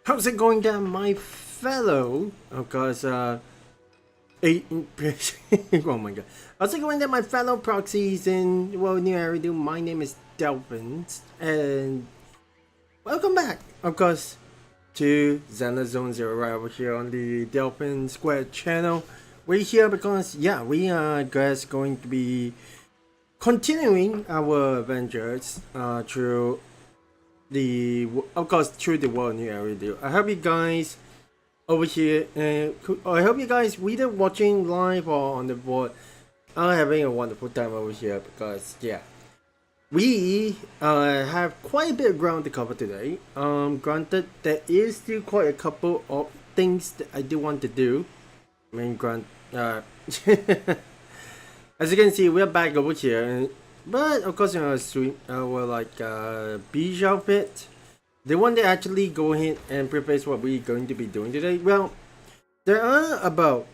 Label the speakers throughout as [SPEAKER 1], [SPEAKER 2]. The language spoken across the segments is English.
[SPEAKER 1] How's it going down, my fellow? Of course, oh my god. How's it going down, my fellow proxies in well, new area? My name is Delphin, and welcome back, of course, to Zenless Zone Zero right over here on the Delphin Square channel. We're here because, yeah, we are just going to be continuing our adventures through the world new area. I hope you guys over here I hope you guys either watching live or on the board are having a wonderful time over here, because yeah, we have quite a bit of ground to cover today. Granted, there is still quite a couple of things that I do want to do. I mean, as you can see, we're back over here, and but of course, we're like beach outfit. The one that actually go ahead and preface what we're going to be doing today. Well, there are about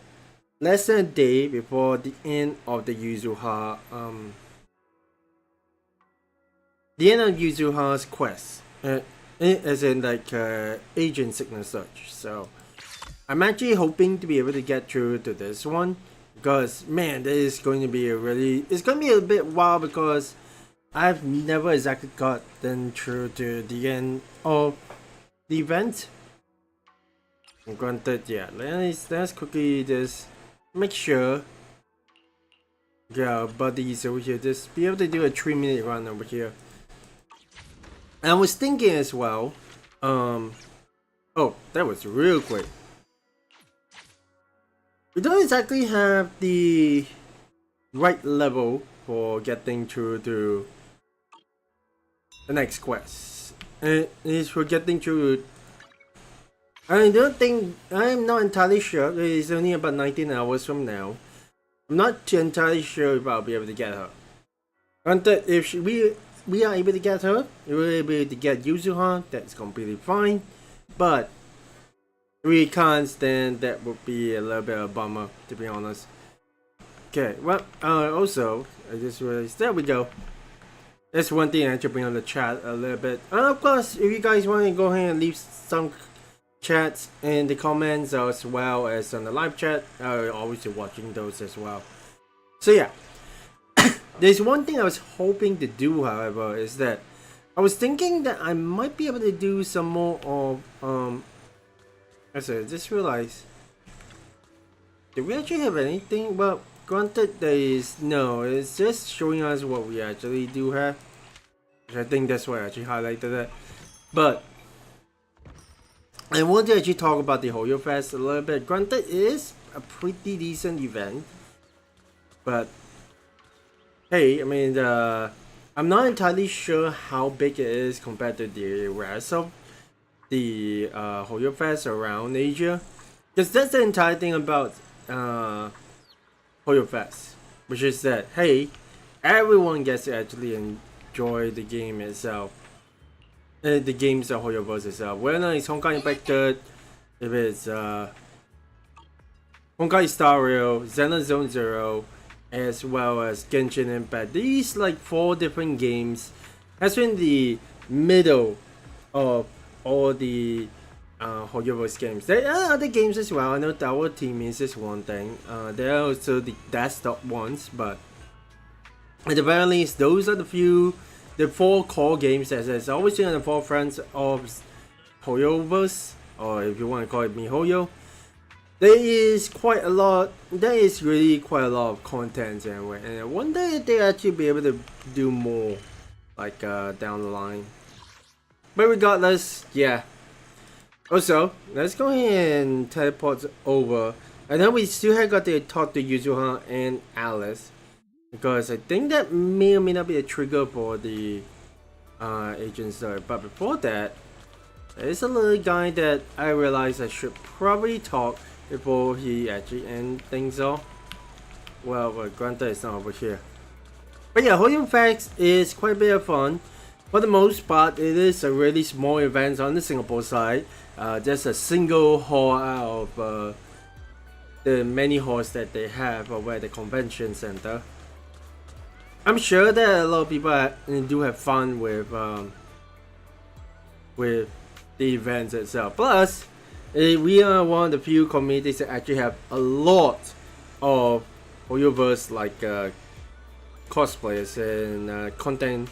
[SPEAKER 1] less than a day before the end of the Yuzuha Yuzuha's quest, as in like agent signal search. So I'm actually hoping to be able to get through to this one, because man, this is going to be it's going to be a bit wild, because I've never exactly gotten through to the end of the event. Granted, yeah, let's quickly just make sure, yeah, buddies over here, just be able to do a 3-minute run over here. And I was thinking as well, oh, that was real quick. We don't exactly have the right level for getting through to the next quest. And is for getting through. I'm not entirely sure. It's only about 19 hours from now. I'm not entirely sure if I'll be able to get her. Granted, if we are able to get her, we're able to get Yuzuha, that's completely fine. But if we can't, then that would be a little bit of a bummer, to be honest. Okay, well, also, I just realized, there we go. That's one thing I should bring on the chat a little bit. Of course, if you guys want to go ahead and leave some chats in the comments as well as on the live chat, I'll always be watching those as well. So yeah, there's one thing I was hoping to do, however, is that I was thinking that I might be able to do some more of I just realized, do we actually have anything? Well, granted, there is no. It's just showing us what we actually do have. Which I think that's why I actually highlighted that. But I want to actually talk about the Hoyo Fest a little bit. Granted, it is a pretty decent event, but hey, I mean, I'm not entirely sure how big it is compared to the rest of the Hoyo Fest around Asia, because that's the entire thing about Hoyo Fest, which is that hey, everyone gets to actually enjoy the game itself, the games of Hoyo Fest itself, whether it's Honkai Impacted, if it's Honkai Star Rail, Zenless Zone Zero, as well as Genshin Impact. These like 4 different games has been the middle of all the Hoyo Fest games. There are other games as well. I know Tower Team is just one thing. There are also the desktop ones, but at the very least, those are the 4 core games that is always in the forefront of Hoyo Fest, or if you want to call it MiHoYo. There is really quite a lot of content anyway, and I wonder if they actually be able to do more like down the line. But regardless, yeah. Also, let's go ahead and teleport over. I know we still have got to talk to Yuzuha and Alice, because I think that may or may not be a trigger for the agent story. But before that, there's a little guy that I realized I should probably talk before he actually ends things off. Well, granted, it's not over here. But yeah, Hoyo Fest is quite a bit of fun. For the most part, it is a really small event on the Singapore side. Just a single hall out of the many halls that they have over at the convention center. I'm sure that a lot of people do have fun with the events itself. Plus, we are one of the few communities that actually have a lot of Oyoverse like cosplayers and content.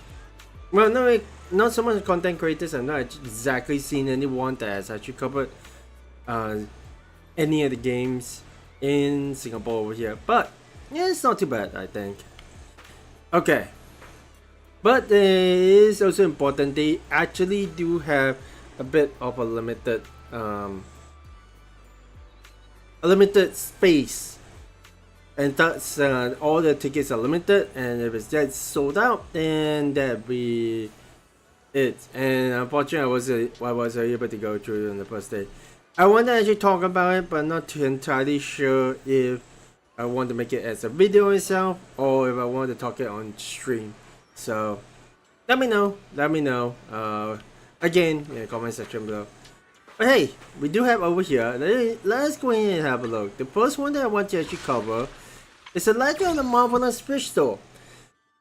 [SPEAKER 1] Well, no, not so much content creators. I'm not exactly seen anyone that has actually covered any of the games in Singapore over here. But yeah, it's not too bad, I think. Okay. But it is also important they actually do have a bit of a limited space, and that's all the tickets are limited, and if it's just sold out, then that be it. And unfortunately, I wasn't able to go through on the first day. I want to actually talk about it, but not too entirely sure if I want to make it as a video itself or if I want to talk it on stream. So let me know. Again in the comment section below. But hey, we do have over here. Let's go ahead and have a look. The first one that I want to actually cover is the Legend of the Marvelous Fish Store.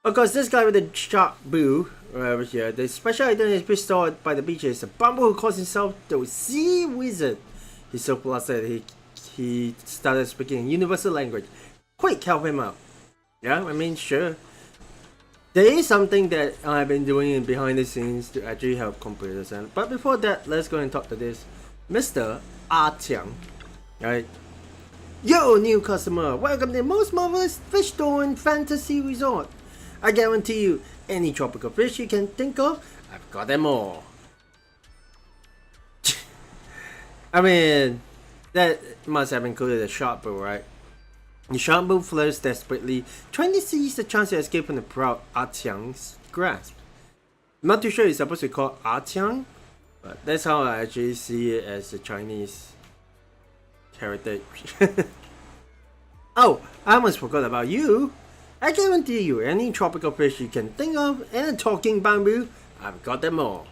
[SPEAKER 1] Of course, this guy with the sharp boo over here. The special item in his fish store by the beach is a bumble who calls himself the Sea Wizard. He's so flustered he started speaking universal language. Quick, help him out. Yeah, I mean, sure. There is something that I've been doing behind the scenes to actually help completers. But before that, let's go and talk to this Mr. Ah Tiang. Right? Yo, new customer, welcome to the most marvelous fish store in Fantasy Resort. I guarantee you, any tropical fish you can think of, I've got them all. I mean, that must have included a shark boo, right? The shark boo flirts desperately, trying to seize the chance to escape from the proud Ah Tiang's grasp. I'm not too sure it's supposed to be called Ah Tiang, but that's how I actually see it as the Chinese heritage. Oh, I almost forgot about you. I guarantee you, any tropical fish you can think of and a talking bamboo, I've got them all.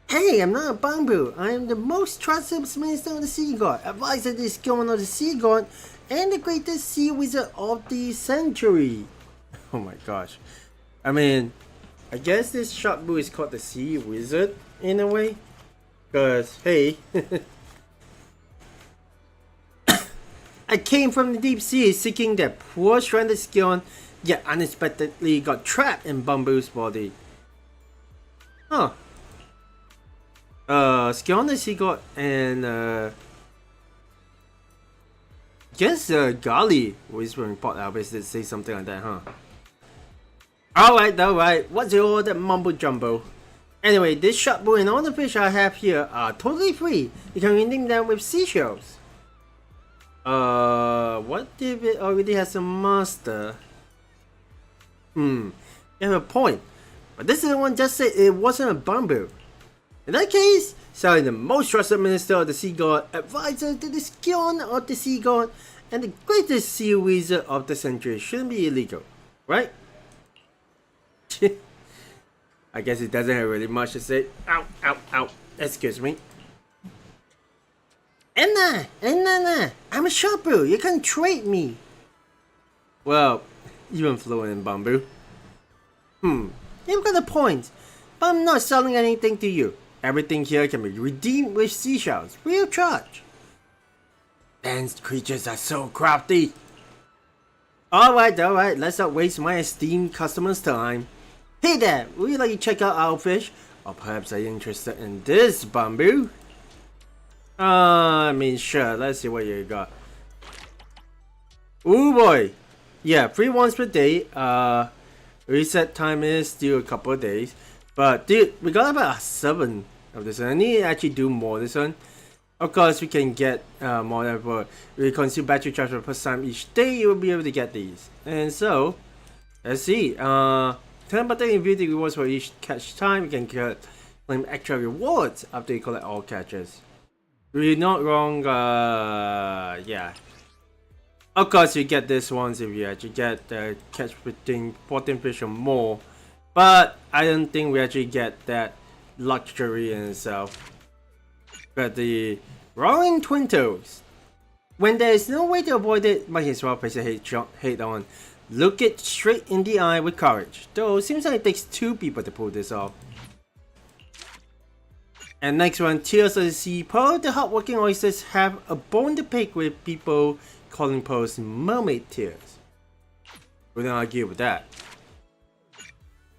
[SPEAKER 1] Hey, I'm not a bamboo. I am the most trusted minister of the sea god, advisor to the skillman of the sea god, and the greatest sea wizard of the century. Oh my gosh. I mean, I guess this shark boo is called the sea wizard in a way. Because, hey, I came from the deep sea seeking that poor stranded Skion, yet unexpectedly got trapped in Bamboo's body. Huh. Skion the sea god and guess Gali whispering pot Albus did say something like that, huh? Alright, what's all that mumbo jumbo? Anyway, this shark boo and all the fish I have here are totally free. You can redeem them with seashells. What if it already has a master? You have a point. But this is the one just said it wasn't a bamboo. In that case, selling the most trusted minister of the sea god, advisor to the Skion of the sea god, and the greatest sea wizard of the century shouldn't be illegal, right? I guess it doesn't have really much to say. Ow. Excuse me. Enna, I'm a sharpoo. You can't trade me. Well, even fluent in bamboo. You've got a point. But I'm not selling anything to you. Everything here can be redeemed with seashells, free of charge. These creatures are so crafty. Alright, let's not waste my esteemed customers' time. Hey there, would you like to check out our fish? Or perhaps are you interested in this bamboo? I mean, sure, let's see what you got. Ooh boy. Yeah, free once per day. Reset time is still a couple of days. But dude, we got about 7 of this one. I need to actually do more this one. Of course, we can get more than for we consume battery charge for the first time each day. You will be able to get these. And so, let's see. 10 button in view the rewards for each catch time. You can claim extra rewards after you collect all catches. You're not wrong. Yeah. Of course, you get this ones if you actually get the catch between 14 fish or more. But I don't think we actually get that luxury in itself. But the Roaring Twin Toes. When there is no way to avoid it, might as well face it head on. Look it straight in the eye with courage. Though it seems like it takes 2 people to pull this off. And next one, Tears of the Sea. Pearl, the hardworking oysters have a bone to pick with people calling pearls mermaid tears. We don't argue with that.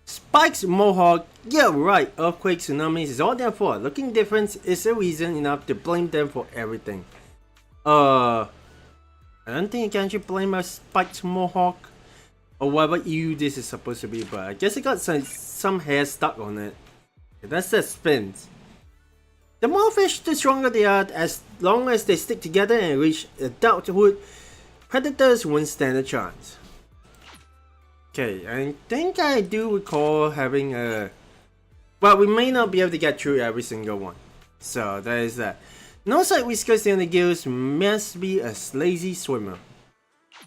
[SPEAKER 1] Spike's Mohawk. Yeah, right. Earthquakes, tsunamis is all their fault. Looking different is a reason enough to blame them for everything. I don't think you can actually blame a Spike's Mohawk or whatever this is supposed to be, but I guess it got some hair stuck on it. That's the spins. The more fish, the stronger they are. As long as they stick together and reach adulthood, predators won't stand a chance. Okay, I think I do recall having a... Well, we may not be able to get through every single one. So, that is that. No side whiskers in the gills, must be a lazy swimmer.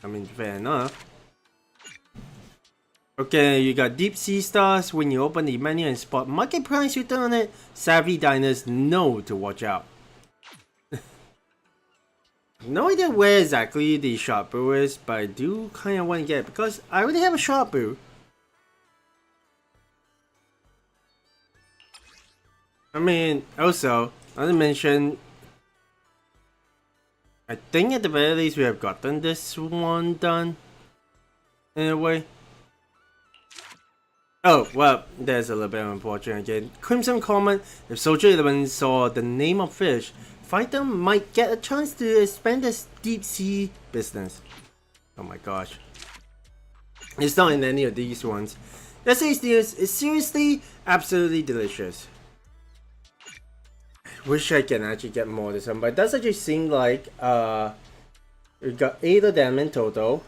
[SPEAKER 1] I mean, fair enough. Okay, you got deep sea stars. When you open the menu and spot market price written on it, savvy diners know to watch out. No idea where exactly the shot brew is, but I do kind of want to get it because I already have a shot brew. I mean, also, not to mention, I think at the very least we have gotten this one done in a way. Oh, well, there's a little bit of unfortunate again. Crimson comment, if Soldier 11 saw the name of fish, fighter might get a chance to expand his deep sea business. Oh my gosh. It's not in any of these ones. Let's say it's seriously absolutely delicious. Wish I can actually get more of this one, but it does actually seem like we got 8 of them in total.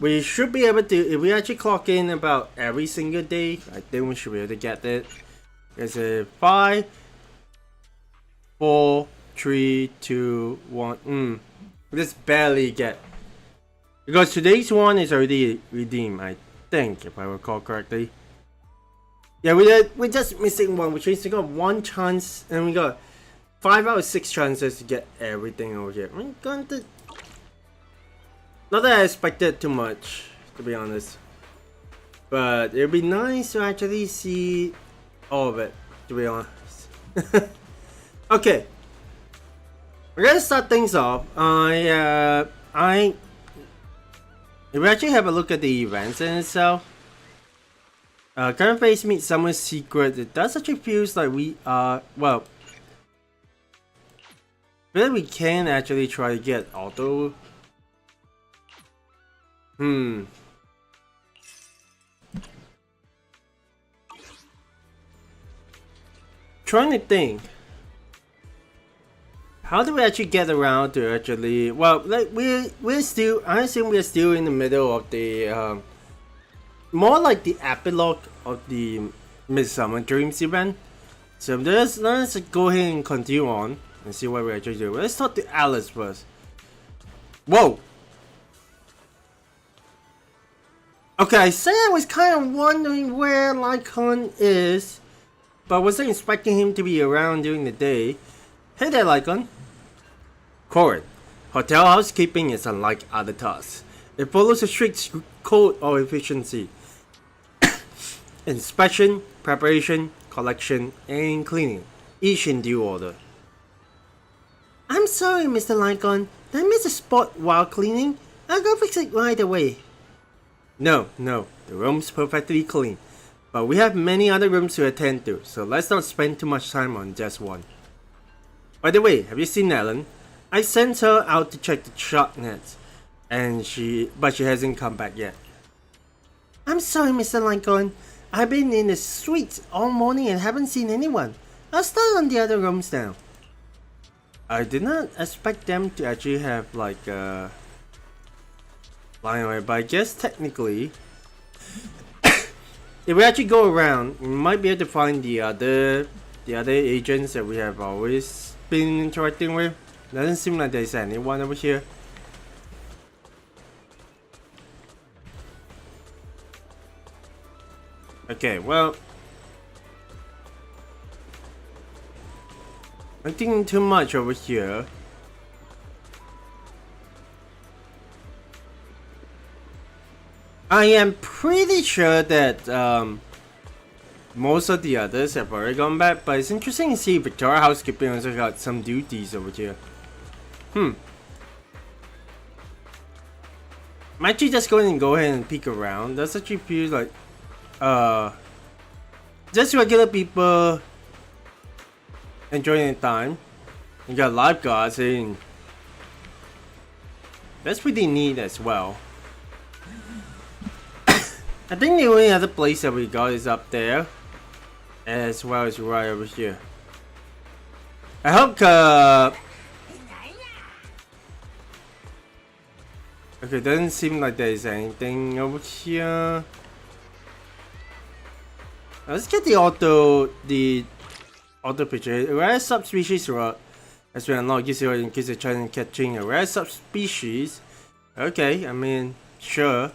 [SPEAKER 1] We should be able to, if we actually clock in about every single day, I think we should be able to get it. It's a 5, 4, 3, 2, 1. Just barely get. Because today's one is already redeemed, I think, if I recall correctly. Yeah, we're just missing one, which means we got 1 chance, and we got 5 out of 6 chances to get everything over here. I'm going to... Not that I expected too much, to be honest. But it'd be nice to actually see all of it, to be honest. Okay. We're gonna start things off. If we actually have a look at the events in itself. Current phase Midsummer secret. It does actually feels like we are, well, really we can actually try to get auto. Trying to think. How do we actually get around to actually, well, like we're still, I assume we're still in the middle of the more like the epilogue of the Midsummer Dreams event. So let's go ahead and continue on and see what we actually do. Let's talk to Alice first. Whoa! Okay, I said I was kind of wondering where Lycon is, but wasn't expecting him to be around during the day. Hey there, Lycon. Correct. Hotel housekeeping is unlike other tasks. It follows a strict code of efficiency. Inspection, preparation, collection, and cleaning, each in due order. I'm sorry, Mr. Lycon. Did I miss a spot while cleaning? I'll go fix it right away. No, the room's perfectly clean. But we have many other rooms to attend to, so let's not spend too much time on just one. By the way, have you seen Ellen? I sent her out to check the shark nets, but she hasn't come back yet. I'm sorry, Mr. Lycon. I've been in the suite all morning and haven't seen anyone. I'll start on the other rooms now. I did not expect them to actually have like flying away, but I guess technically, if we actually go around, we might be able to find the other agents that we have always been interacting with. Doesn't seem like there's anyone over here. Okay, well, nothing too much over here. I am pretty sure that most of the others have already gone back, but it's interesting to see Victoria Housekeeping also got some duties over here. I'm actually just going to go ahead and peek around. That's actually feels like just regular people enjoying their time. You got lifeguards and that's pretty neat as well. I think the only other place that we got is up there, as well as right over here. I hope okay, doesn't seem like there's anything over here. Let's get the auto picture. A rare subspecies rock as we unlock this area in case of trying catching a rare subspecies. Okay, I mean, sure.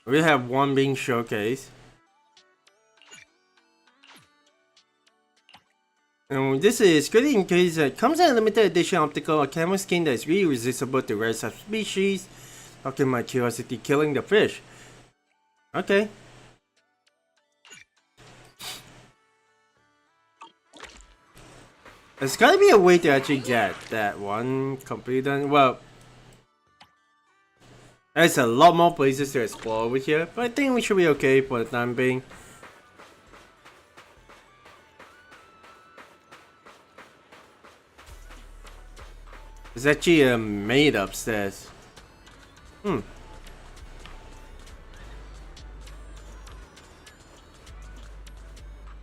[SPEAKER 1] We have one being showcased. And this is good in case it comes in a limited edition optical camera skin that is really resistable to rare subspecies. Talking my curiosity, killing the fish. Okay. There's gotta be a way to actually get that one completely done. Well, there's a lot more places to explore over here, but I think we should be okay for the time being. There's actually a maid upstairs.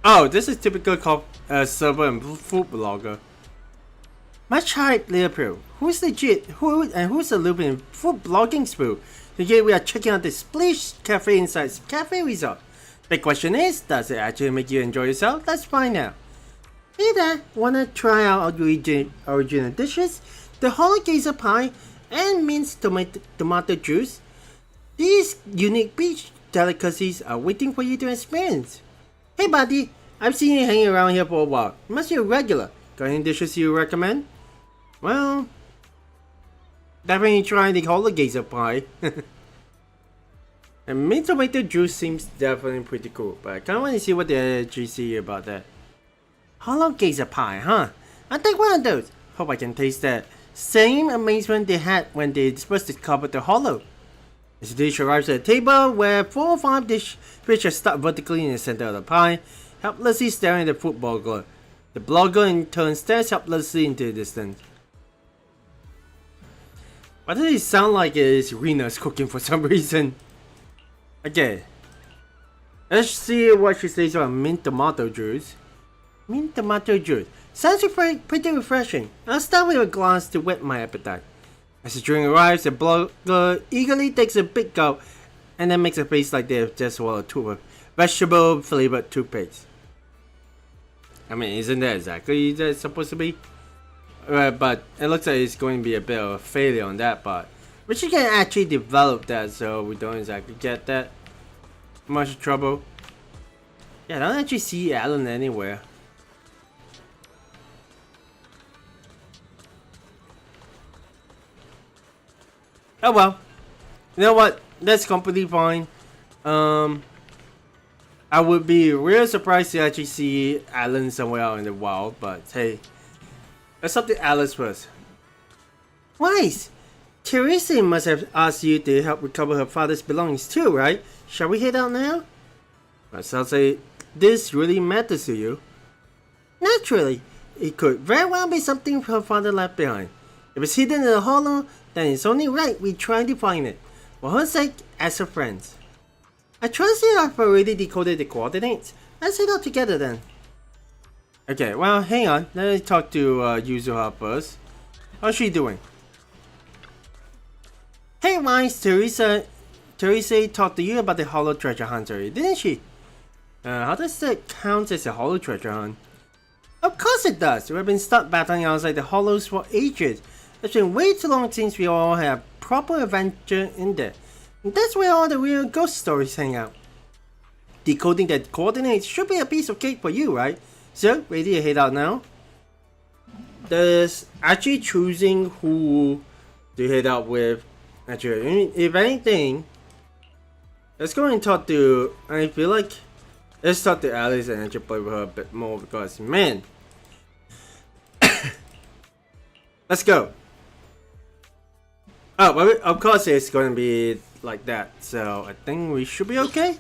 [SPEAKER 1] Oh, this is typical server and food blogger. Much hype, Leopold. Who's legit? Who's the looping food blogging spool? Today we are checking out the Splish Cafe inside Cafe Resort. The question is, does it actually make you enjoy yourself? Let's find out. Hey there, wanna try out original dishes? The Hollow Gazer Pie and minced tomato juice. These unique beach delicacies are waiting for you to experience. Hey buddy, I've seen you hanging around here for a while. You must be a regular. Got any dishes you recommend? Well, definitely try the Hollow Gazer Pie. And mint tomato juice seems definitely pretty cool, but I kinda wanna see what they actually say about that. Hollow Gazer Pie, huh? I'll take one of those. Hope I can taste that same amazement they had when they first discovered the hollow. As the dish arrives at the table, where 4 or 5 fish are stuck vertically in the center of the pie, helplessly staring at the food blogger. The blogger in turn stares helplessly into the distance. Why does it sound like it's Rena's cooking for some reason? Okay. Let's see what she says about mint tomato juice. Mint tomato juice. Sounds pretty refreshing. I'll start with a glass to whet my appetite. As the drink arrives, the blogger eagerly takes a big gulp and then makes a face like they've just swallowed a tube of vegetable flavored toothpaste. I mean, isn't that exactly that it's supposed to be? But it looks like it's going to be a bit of a failure on that part. But she can actually develop that, so we don't exactly get that much trouble. Yeah, I don't actually see Alan anywhere. Oh well, you know what? That's completely fine. I would be real surprised to actually see Alan somewhere out in the wild, but hey, let's up to Alice first. Wise, Teresa must have asked you to help recover her father's belongings too, right? Shall we head out now? Well, sounds like this really matters to you. Naturally, it could very well be something her father left behind. If it's hidden in the hollow, then it's only right we try to find it. For her sake, as her friends. I trust you have already decoded the coordinates. Let's head out together then. Okay, well, hang on. Let me talk to Yuzuha first. How's she doing? Hey, Wise, Teresa talked to you about the hollow treasure hunt already, didn't she? How does that count as a hollow treasure hunt? Of course it does. We've been stuck battling outside the hollows for ages. It's been way too long since we all had proper adventure in there. And that's where all the real ghost stories hang out. Decoding the coordinates should be a piece of cake for you, right? So, ready to head out now? Does actually choosing who to head out with, actually, if anything, Let's go and talk to. I feel like let's talk to Alice and actually play with her a bit more because man. Let's go. Oh, well, of course it's going to be like that, so I think we should be okay.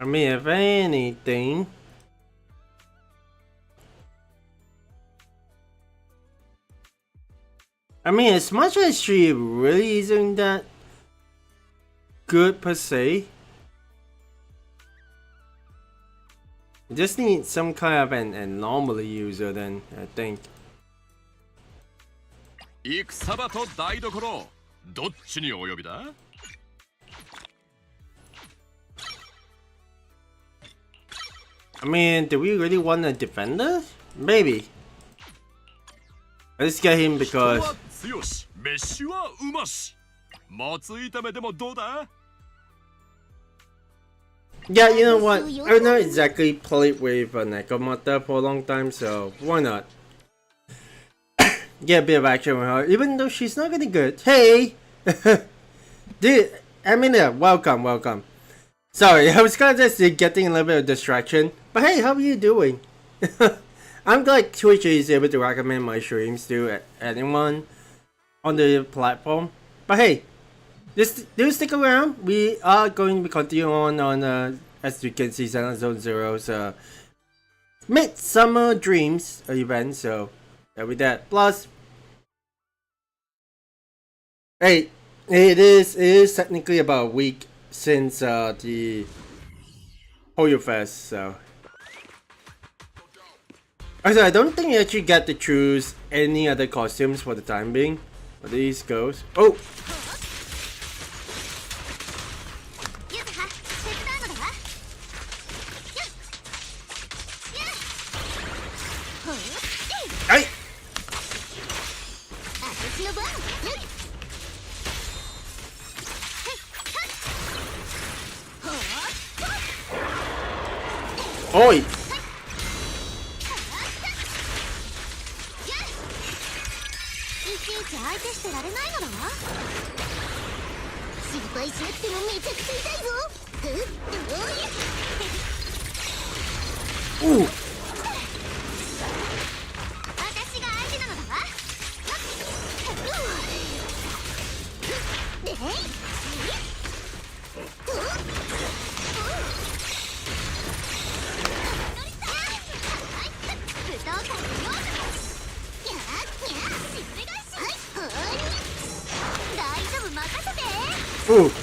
[SPEAKER 1] I mean, if anything, I mean, as much as she really isn't that good per se, you just need some kind of an anomaly user then, I think.
[SPEAKER 2] 戦場と台所どっちにお呼びだ
[SPEAKER 1] I mean, do we really want a defender? Maybe. Let's get him because.
[SPEAKER 2] 強し飯はうましもつ炒めでもどうだ
[SPEAKER 1] Yeah, you know what? I've not exactly played with a Nekomata for a long time, so why not? Get a bit of action with her, even though she's not really good. Hey! Dude, Amelia, welcome, welcome. Sorry, I was kind of just getting a little bit of distraction. But hey, how are you doing? I'm glad Twitch is able to recommend my streams to anyone on the platform. But hey, just do stick around. We are going to be continuing on, as you can see, Zenless Zone Zero's Midsummer Dreams event. So, with that. Plus, hey, it is technically about a week since the Hoyo Fest, so. Actually, I don't think you actually get to choose any other costumes for the time being. But these goes. Oh! Hey! Oi! Ooh! Ooh!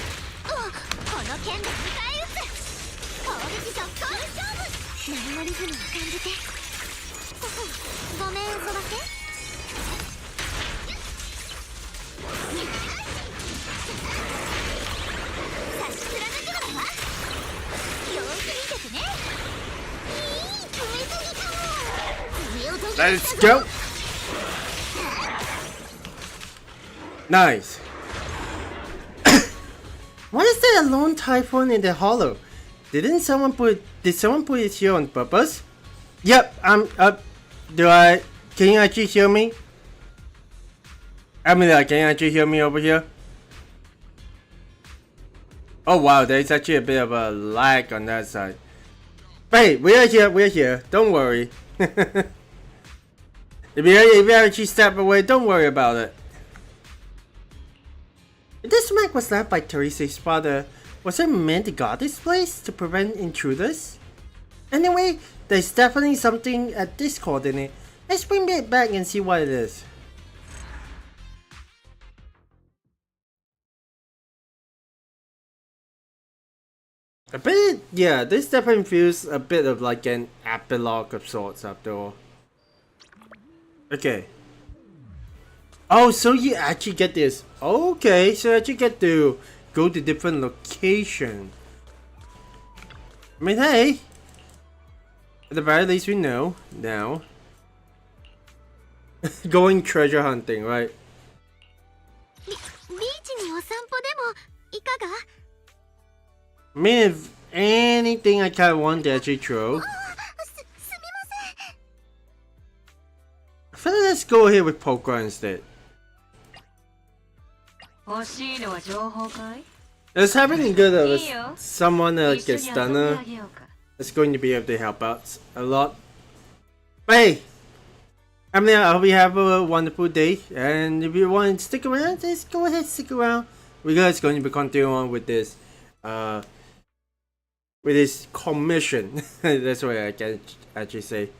[SPEAKER 1] Let's go! Nice. Why is there a lone typhoon in the hollow? Did someone put it here on purpose? Yep, I'm up. Can you actually hear me? Amelia, can you actually hear me over here? Oh wow, there's actually a bit of a lag on that side. But hey, we're here, don't worry. if you actually step away, don't worry about it. If this map was left by Teresa's father, was it meant to guard this place to prevent intruders? Anyway, there's definitely something at this coordinate. Let's bring it back and see what it is. A bit, yeah, this definitely feels a bit of like an epilogue of sorts after all. Okay. Oh, so you actually get this. Okay, so you actually get to go to different location. I mean, hey. At the very least, we know now. Going treasure hunting, right? I mean, if anything I kind of want to actually throw. I feel like let's go here with poker instead. It's happening good if someone gets done. It's going to be able to help out a lot. But hey, I hope you have a wonderful day. And if you want to stick around, just go ahead, stick around. We're just going to be continuing on with this commission. That's what I can actually say.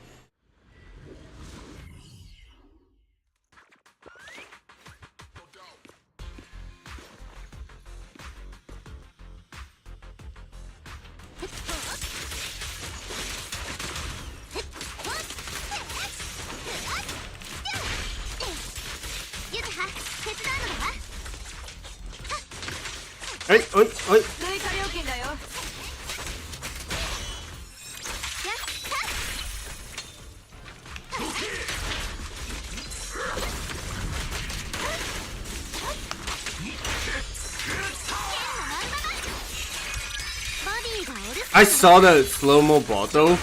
[SPEAKER 1] Oi, oi, oi. I saw the slow-mo bottle.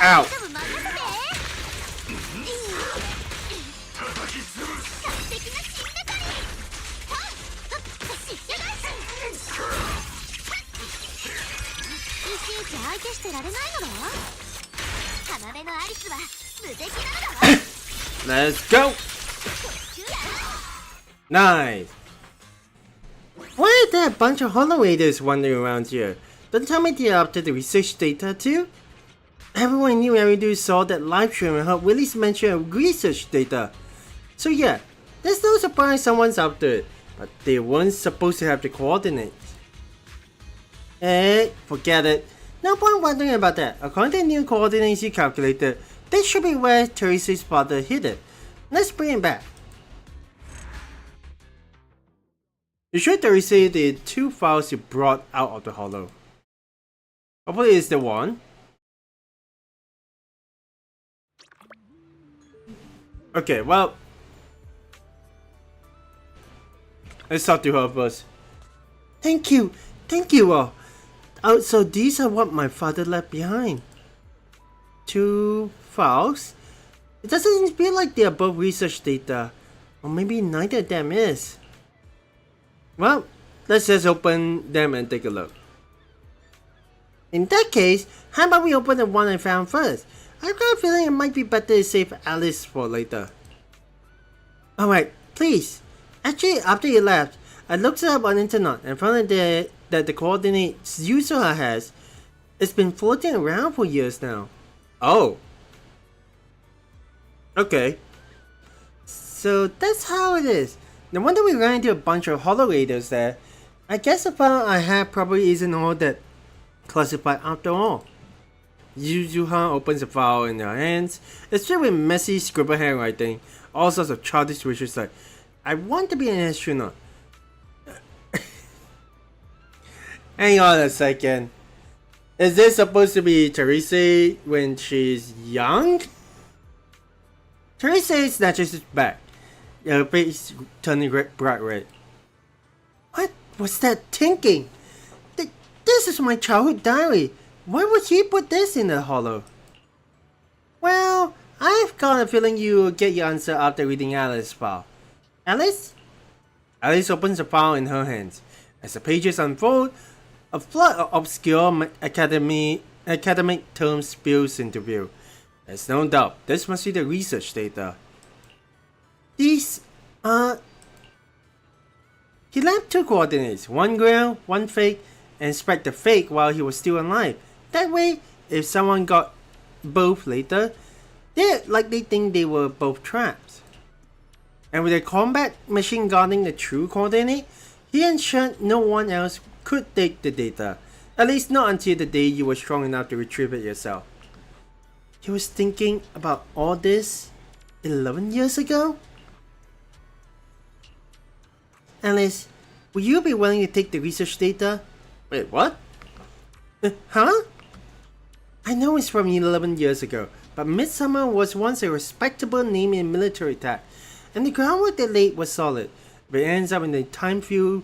[SPEAKER 1] Ow. Let's go. Nice. Why are there a bunch of holorators wandering around here? Don't tell me they're after the research data too? Everyone knew Eridu saw that live stream and heard Willie's mention of research data. So yeah, there's no surprise someone's after it, but they weren't supposed to have the coordinates. Hey, forget it. No point wondering about that. According to the new coordinates you calculated, this should be where Teresa's father hid it. Let's bring it back. You showed Teresa the two files you brought out of the hollow. Hopefully it's the one. Okay, well, let's talk to her first. Thank you all. Oh, so these are what my father left behind. Two files? It doesn't feel like they are both research data. Or maybe neither of them is. Well, let's just open them and take a look. In that case, how about we open the one I found first? I've got a feeling it might be better to save Alice for later. Alright, please. Actually, after you left, I looked it up on the internet and found that the coordinates Yuzuha has, it's been floating around for years now. Oh. Okay. So that's how it is. No wonder we ran into a bunch of holorators there. I guess the file I have probably isn't all that classified after all. Yuzuha opens the file in her hands. It's filled with messy scribble handwriting, all sorts of childish wishes like, I want to be an astronaut. Hang on a second. Is this supposed to be Teresa when she's young? Teresa snatches it back, her face turning bright red. What was that thinking? This is my childhood diary. Why would he put this in the hollow? Well, I've got a feeling you'll get your answer after reading Alice's file. Alice? Alice opens the file in her hands. As the pages unfold, a flood of obscure academic terms spills into view. There's no doubt this must be the research data. These are... He left two coordinates, one real, one fake, and spread the fake while he was still alive. That way, if someone got both later, they'd likely think they were both traps. And with a combat machine guarding the true coordinate, he ensured no one else could take the data. At least not until the day you were strong enough to retrieve it yourself. He was thinking about all this 11 years ago? Alice, will you be willing to take the research data? Wait, what? Huh? I know it's from 11 years ago, but Midsummer was once a respectable name in military tech, and the groundwork they laid was solid. If it ends up in the time-filled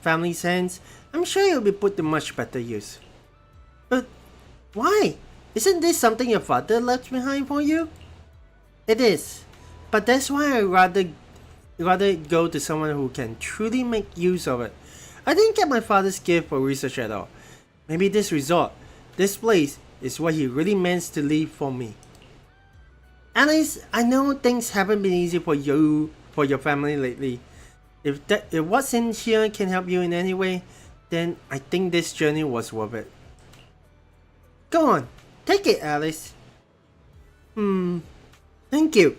[SPEAKER 1] family's hands, I'm sure it'll be put to much better use. But why? Isn't this something your father left behind for you? It is, but that's why I'd rather go to someone who can truly make use of it. I didn't get my father's gift for research at all. Maybe this resort, this place, is what he really meant to leave for me. Alice, I know things haven't been easy for your family lately. If what's in here can help you in any way, then I think this journey was worth it. Go on, take it, Alice. Thank you.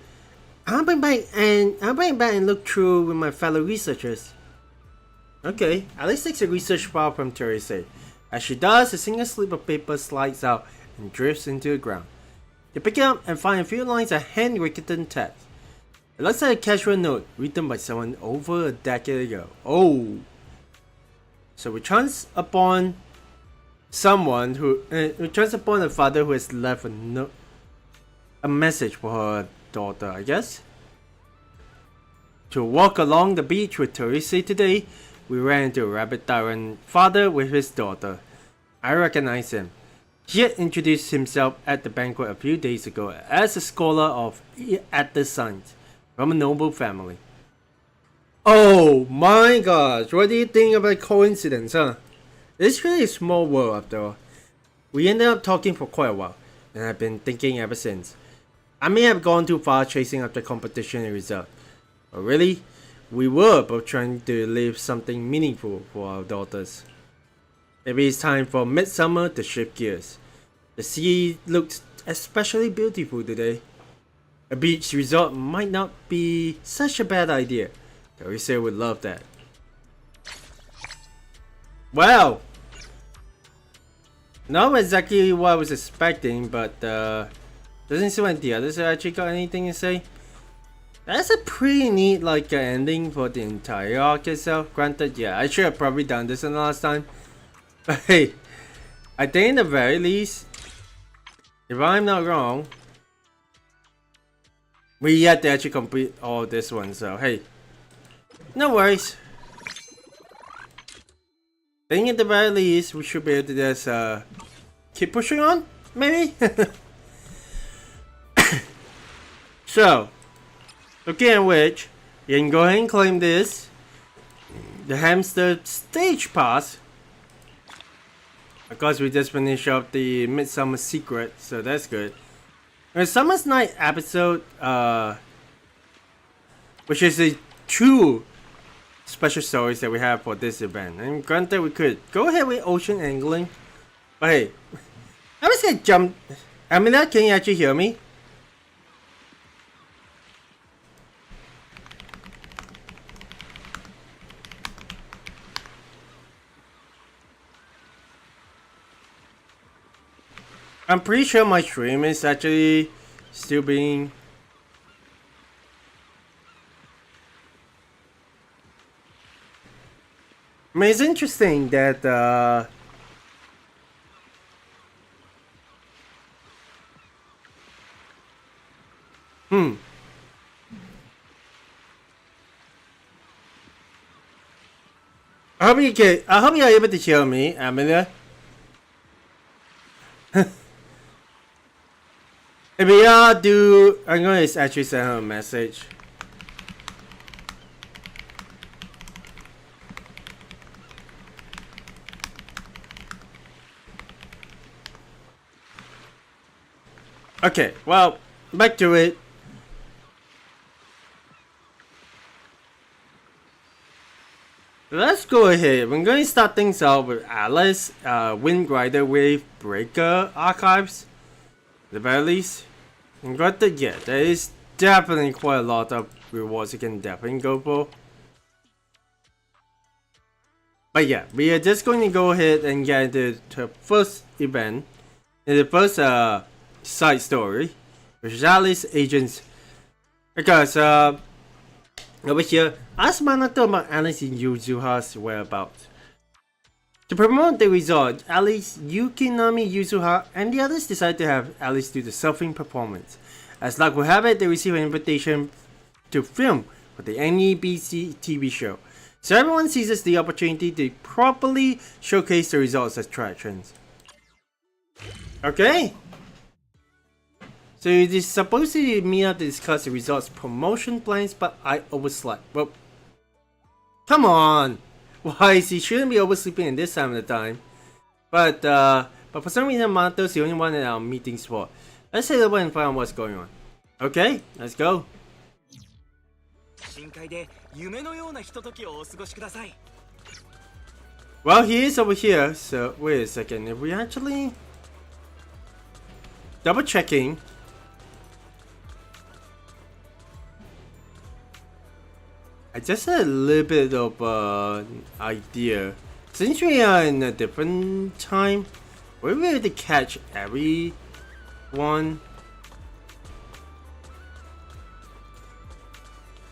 [SPEAKER 1] I'll bring it back and look through with my fellow researchers. Okay, Alice takes a research file from Teresa. As she does, a single slip of paper slides out and drifts into the ground. They pick it up and find a few lines of handwritten text. It looks like a casual note written by someone over a decade ago. Oh! So we chance upon someone who... we chance upon a father who has left a message for her daughter, I guess. To walk along the beach with Teresa today, we ran into a rabbit tyrant father with his daughter. I recognize him. He had introduced himself at the banquet a few days ago as a scholar of Atlas science from a noble family. Oh my gosh, what do you think about coincidence, huh? It's really a small world after all. We ended up talking for quite a while, and I've been thinking ever since. I may have gone too far chasing after competition and result, but really, we were both trying to leave something meaningful for our daughters. Maybe it's time for Midsummer to shift gears. The sea looks especially beautiful today. A beach resort might not be such a bad idea. Teresa would love that. Wow! Not exactly what I was expecting, but doesn't seem like the others actually got anything to say. That's a pretty neat ending for the entire arc itself. Granted, yeah, I should have probably done this in the last time. But hey, I think at the very least, if I'm not wrong, we had to actually complete all this one, so hey, no worries. I think at the very least, we should be able to just keep pushing on, maybe? So, looking at which, you can go ahead and claim this. The hamster stage pass. Of course, we just finished up the Midsummer secret, so that's good. The Summer's Night episode, which is the two special stories that we have for this event. And granted, we could go ahead with ocean angling, but hey, I was gonna jump. Amelia, can you actually hear me? I'm pretty sure my stream is actually still being... I mean, it's interesting that I hope you're able to hear me, Amelia. If we are I'm going to actually send her a message. Okay, well, back to it. Let's go ahead. We're going to start things out with Alice, Wind Rider Wave Breaker archives. At the very least. And granted, yeah, there is definitely quite a lot of rewards you can definitely go for. But yeah, we are just going to go ahead and get into the first event. In the first side story, which is Alice Agents. Because over here, ask Manato about Alice in Yuzuha's whereabouts. To promote the result, Alice, Yukinami, Yuzuha, and the others decided to have Alice do the surfing performance. As luck would have it, they received an invitation to film for the NEBC TV show. So everyone seizes the opportunity to properly showcase the results as attractions. Okay. So it is supposed to meet up to discuss the results promotion plans, but I overslept. Well, come on. Why, he shouldn't be oversleeping in this time of the time. But for some reason, Mato's the only one in our meeting spot. Let's head over and find out what's going on. Okay, let's go. Well, he is over here, so wait a second. If we actually double checking. I just had a little bit of idea. Since we are in a different time, we'll be able to catch everyone.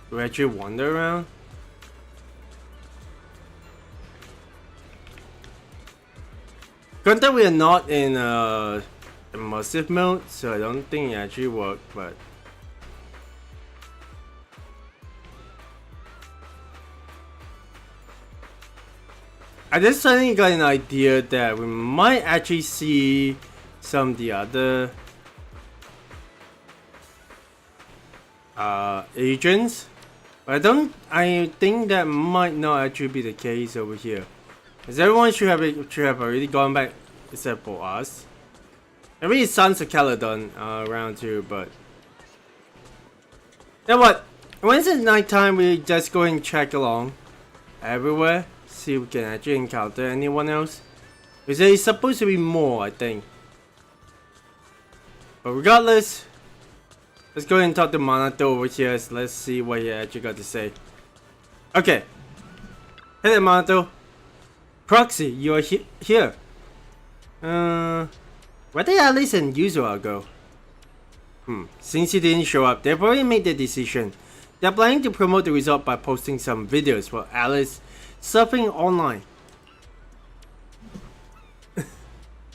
[SPEAKER 1] We actually wander around. Granted, we are not in immersive mode, so I don't think it actually worked, but I just suddenly got an idea that we might actually see some of the other agents, but I think that might not actually be the case over here, as everyone should have already gone back except for us. Maybe it's Sons of Caledon around too, but you know what? When it's nighttime, we just go and check along everywhere. See if we can actually encounter anyone else. Because there is supposed to be more, I think. But regardless, let's go ahead and talk to Manato over here. So let's see what he actually got to say. Okay. Hey there, Manato. Proxy, you are here. Where did Alice and Yuzuha go? Since he didn't show up, they've already made their decision. They're planning to promote the result by posting some videos for Alice surfing online.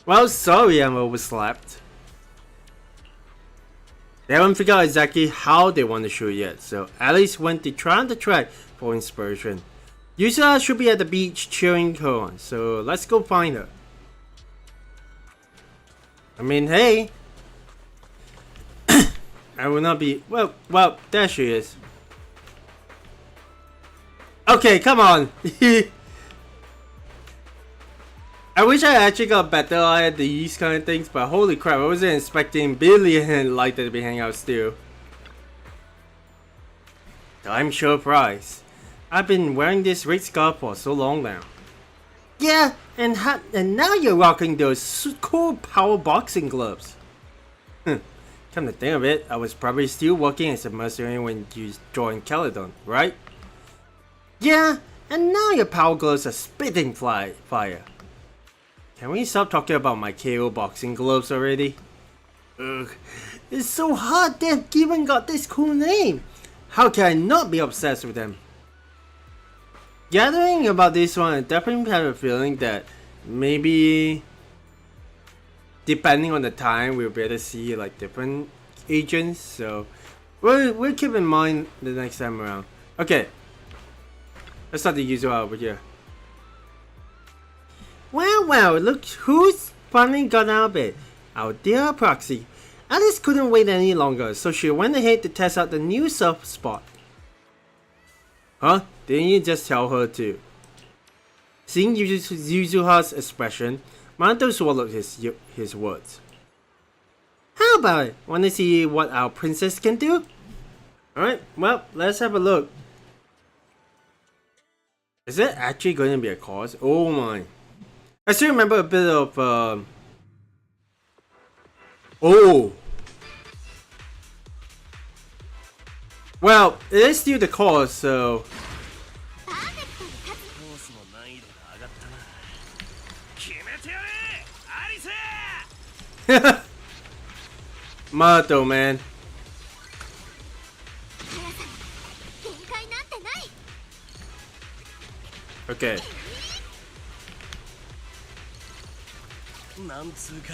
[SPEAKER 1] Well, sorry I'm overslept. They haven't figured out exactly how they want to shoot yet, so Alice went to try on the track for inspiration. Yuzuha should be at the beach cheering her on, so let's go find her. I mean, hey. I will not be... Well, there she is. Okay, come on. I wish I actually got better at these kind of things, but holy crap, I wasn't expecting Billy and Lighter to be hanging out still. I'm sure price. I've been wearing this red scarf for so long now. Yeah, and now you're rocking those cool power boxing gloves. Come to think of it, I was probably still working as a mercenary when you joined Caledon, right? Yeah, and now your power gloves are spitting fire. Can we stop talking about my KO boxing gloves already? Ugh, it's so hard they've even got this cool name. How can I not be obsessed with them? Gathering about this one, I definitely have a feeling that maybe depending on the time we'll be able to see like different agents, so we'll keep in mind the next time around. Okay. Let's start the user over here. Well, look who's finally got out of it. Our dear Proxy. Alice couldn't wait any longer, so she went ahead to test out the new surf spot. Huh? Didn't you just tell her to? Seeing Yuzuha's expression, Manato swallowed his words. How about it? Want to see what our princess can do? Alright, well, let's have a look. Is it actually going to be a course? Oh my. I still remember a bit of oh. Well, it is still the course, so Mato, man. Okay.
[SPEAKER 2] なんつうか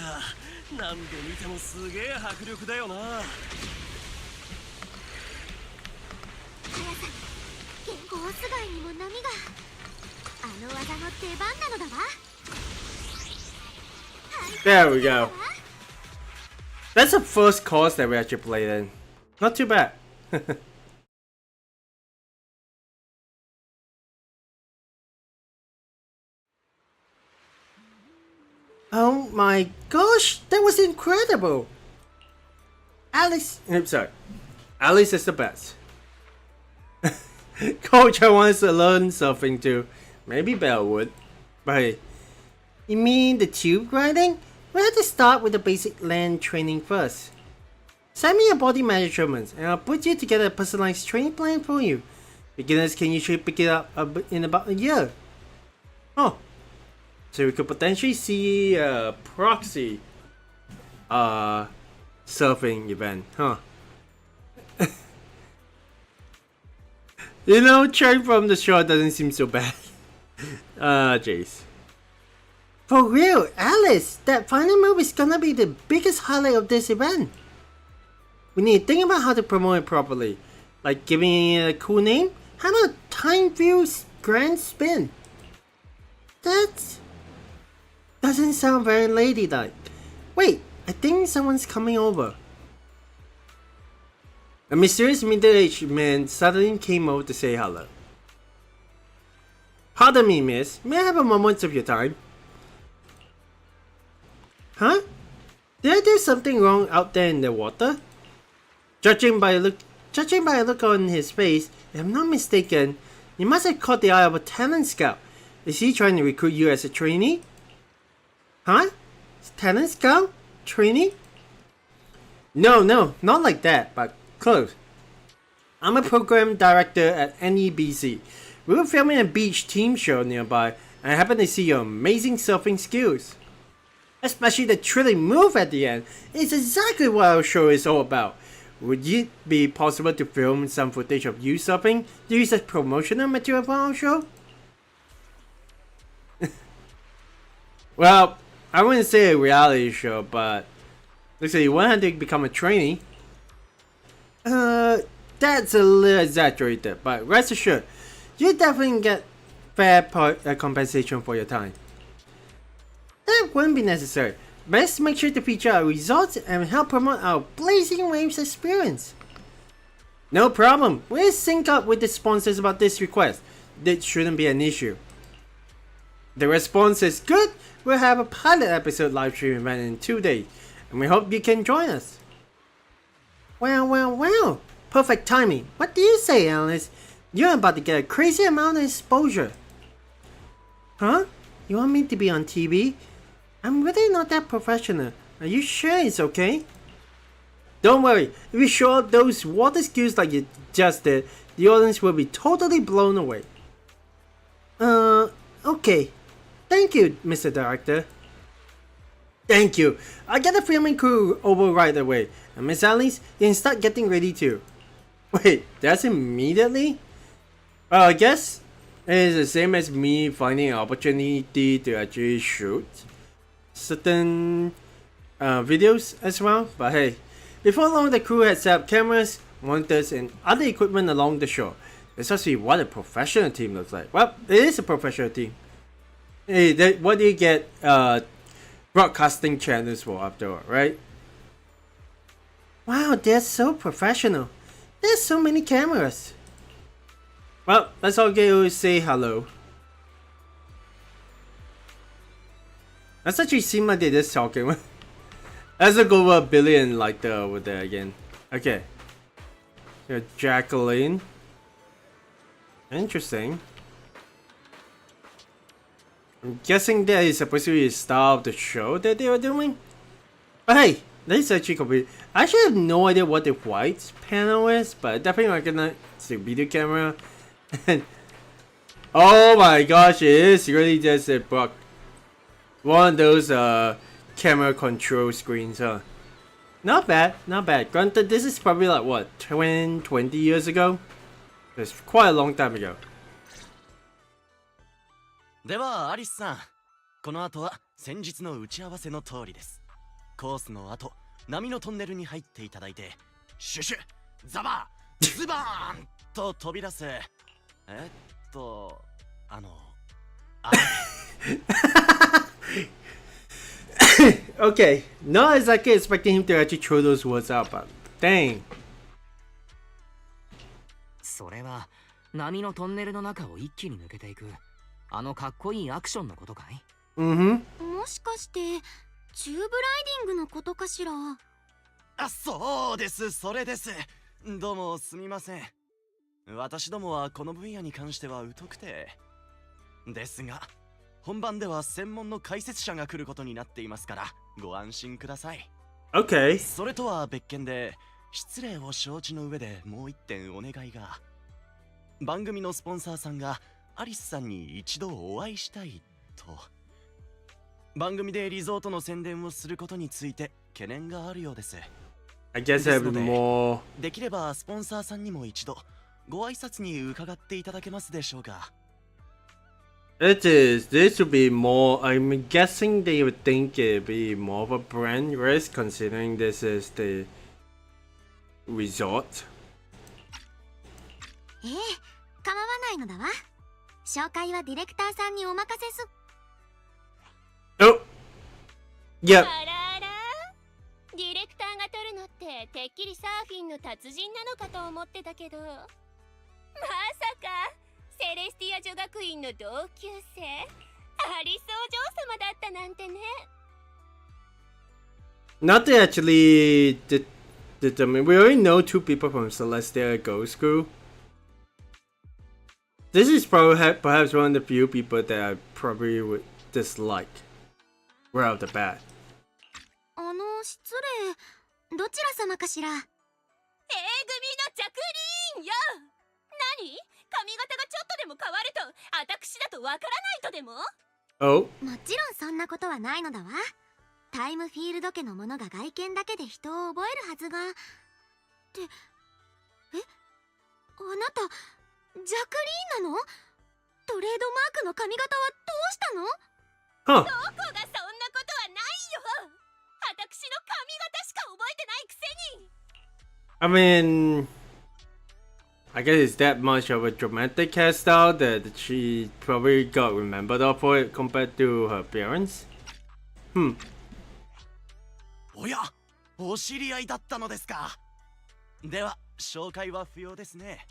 [SPEAKER 2] 何度見てもすげえ迫力だよな。
[SPEAKER 3] 原稿以外にも波があの技の出番なのだわ。
[SPEAKER 1] There we go. That's the first course that we actually played in. Not too bad. Oh my gosh, that was incredible! Alice, I'm sorry. Alice is the best. Coach, I wants to learn something too. Maybe Belle would. But hey, you mean the tube riding? We have to start with the basic land training first. Send me your body measurements and I'll put you together a personalized training plan for you. Beginners can usually pick it up in about a year. Oh, so we could potentially see a proxy surfing event, huh? You know, trying from the shore doesn't seem so bad. Jace. For real, Alice, that final move is gonna be the biggest highlight of this event. We need to think about how to promote it properly. Like giving it a cool name? How about Time View's Grand Spin? That doesn't sound very ladylike. Wait, I think someone's coming over. A mysterious middle-aged man suddenly came over to say hello. Pardon me, miss. May I have a moment of your time? Huh? Did I do something wrong out there in the water? Judging by a look on his face, if I'm not mistaken, you must have caught the eye of a talent scout. Is he trying to recruit you as a trainee? Huh? Talent scout? Trainee? No, not like that, but close. I'm a program director at NEBC. We were filming a beach team show nearby, and I happened to see your amazing surfing skills. Especially the thrilling move at the end. It's exactly what our show is all about. Would it be possible to film some footage of you surfing to use as promotional material for our show? Well, I wouldn't say a reality show, but looks like you wanted to become a trainee. That's a little exaggerated, but rest assured, you definitely get fair compensation for your time. That wouldn't be necessary. Best make sure to feature our results and help promote our Blazing Waves experience. No problem. We'll sync up with the sponsors about this request. That shouldn't be an issue. The response is good. We'll have a pilot episode live stream event in 2 days, and we hope you can join us. Well. Perfect timing. What do you say, Alice? You're about to get a crazy amount of exposure. Huh? You want me to be on TV? I'm really not that professional. Are you sure it's okay? Don't worry. If you show up those water skills like you just did, the audience will be totally blown away. Okay. Thank you, Mr. Director. Thank you. I'll get the filming crew over right away. And Miss Alice, you can start getting ready too. Wait, that's immediately? Well, I guess it's the same as me finding an opportunity to actually shoot certain videos as well. But hey, before long the crew had set up cameras, monitors, and other equipment along the shore. Let's just see what a professional team looks like. Well, it is a professional team. Hey, what do you get broadcasting channels for after all, right? Wow, they're so professional. There's so many cameras. Well, let's all go say hello. That's actually seem like they're just talking. Let's go over 1 billion like over there again. Okay. So Jacqueline. Interesting. I'm guessing that is supposed to be the style of the show that they were doing. But hey, that's actually complete. I actually have no idea what the white panel is, but I definitely recognize the video camera. And oh my gosh, it is really just a one of those camera control screens, huh? Not bad, not bad. Granted, this is probably like what, 20 years ago? It's quite a long time ago.
[SPEAKER 2] ではアリスさん、
[SPEAKER 4] この後は先日の打ち合わせの通りです。コースの後、波のトンネルに入っていただいて、シュシュザバーズバーンと飛び出す。あ
[SPEAKER 1] Okay, not exactly expecting him to actually throw those words out, but dang.
[SPEAKER 5] それは波のトンネルの中を一気に抜けていくあのかっこいいアクションのことかい？Mm-hmm.
[SPEAKER 3] もしかしてチューブライディングのことかしら？
[SPEAKER 4] そうです、それです。どうもすみません。私どもはこの分野に関しては疎くて。ですが、本番では専門の解説者が来ることになっていますから、ご安心ください。
[SPEAKER 1] Okay.
[SPEAKER 4] それとは別件で、失礼を承知の上でもう一点お願いが。番組のスポンサーさんがアリスさんに一度お会いしたいと。番組でリゾートの宣伝をすることについて懸念があるようです。
[SPEAKER 1] I guess I have more.
[SPEAKER 4] できればスポンサーさんにも一度ご挨拶に伺っていただけますでしょうか。
[SPEAKER 1] This would be more. I'm guessing they would think it'd be more of a brand risk considering this is the resort.
[SPEAKER 3] ええ、構わないのだわ。紹介はディレクターさんにお任せす。
[SPEAKER 1] Oh! Yep.
[SPEAKER 6] あらあら、ディレクターが撮るのっててっきりサーフィンの達人なのかと思ってたけど、まさかセレスティア女学院の同級生アリスお嬢様だったなんてね。
[SPEAKER 1] Not to actually determine. We already know two people from Celestia Ghost Crew. This is probably perhaps one of the few people that I probably would dislike right off the bat.
[SPEAKER 3] 失礼。どちら様かしら？
[SPEAKER 6] A 組のジャクリーンよ。何？髪型がちょっとでも変わると私だとわからないとでも？
[SPEAKER 1] Oh.
[SPEAKER 3] もちろんそんなことはないのだわ。タイムフィールド家の者が外見だけで人を覚えるはずが。って、あなたジャクリーンなの？トレードマークの髪型はどうしたの？
[SPEAKER 1] Huh.
[SPEAKER 6] どこがそんなことはないよ。私の髪型しか覚えてないくせに。
[SPEAKER 1] I mean, I guess it's that much of a dramatic hairstyle that she probably got remembered of for it compared to her appearance.
[SPEAKER 4] おや、お知り合いだったのですか。では、紹介は不要ですね。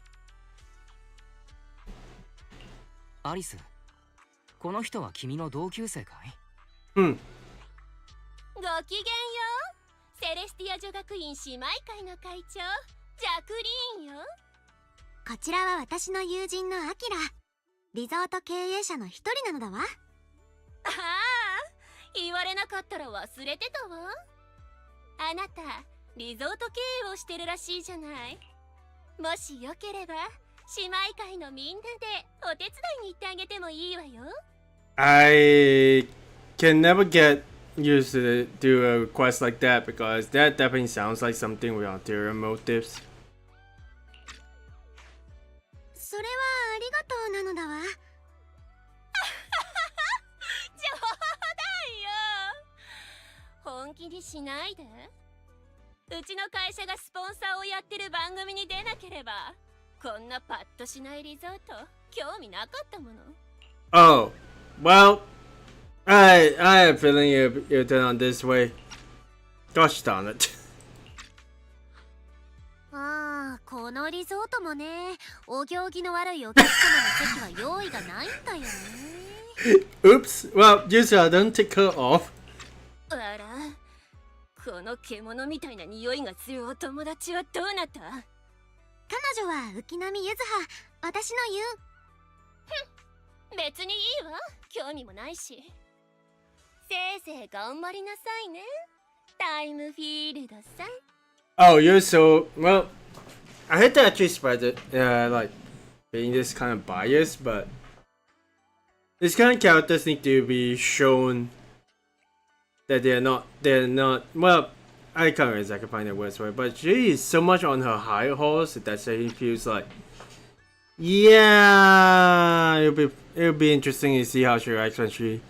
[SPEAKER 5] アリス、この人は君の同級生かい？
[SPEAKER 6] ごきげんよう。セレスティア女学院姉妹会の会長ジャクリーンよ。
[SPEAKER 3] こちらは私の友人のアキラ。リゾート経営者の一人なのだわ。
[SPEAKER 6] ああ、言われなかったら忘れてたわ。あなたリゾート経営をしてるらしいじゃない。もしよければ姉妹会のみんなでお手伝いに行ってあげてもいいわよ。
[SPEAKER 1] I can never get used to do a request like that because that definitely sounds like something with ulterior motives.
[SPEAKER 3] それはありがとうなのだわ。
[SPEAKER 6] 冗談よ。本気にしないで。うちの会社がスポンサーをやってる番組に出なければこんなパッとしないリゾート興味なかったもの。
[SPEAKER 1] Oh, well, I have a feeling you'll turn on this way. Gosh darn it.
[SPEAKER 3] ああ、このリゾートもね、お行儀の悪いお客様の席は用意がないんだよね。
[SPEAKER 1] Oops. Well, Yuzuha, don't take her off.
[SPEAKER 6] あら、この獣みたいな匂いがするお友達はどうなった？
[SPEAKER 3] 彼女は浮波ゆずは、私の言う。
[SPEAKER 6] 別にいいわ、興味もないし。せいぜい頑張りなさいね、タイムフィールドさん。
[SPEAKER 1] Oh, you're so well. I hate to actually spread it, like being this kind of biased, but these kind of characters need to be shown that they're not. Well, I can't exactly find the words for it, but she is so much on her high horse that she feels like, yeah, it'll be interesting to see how she reacts when she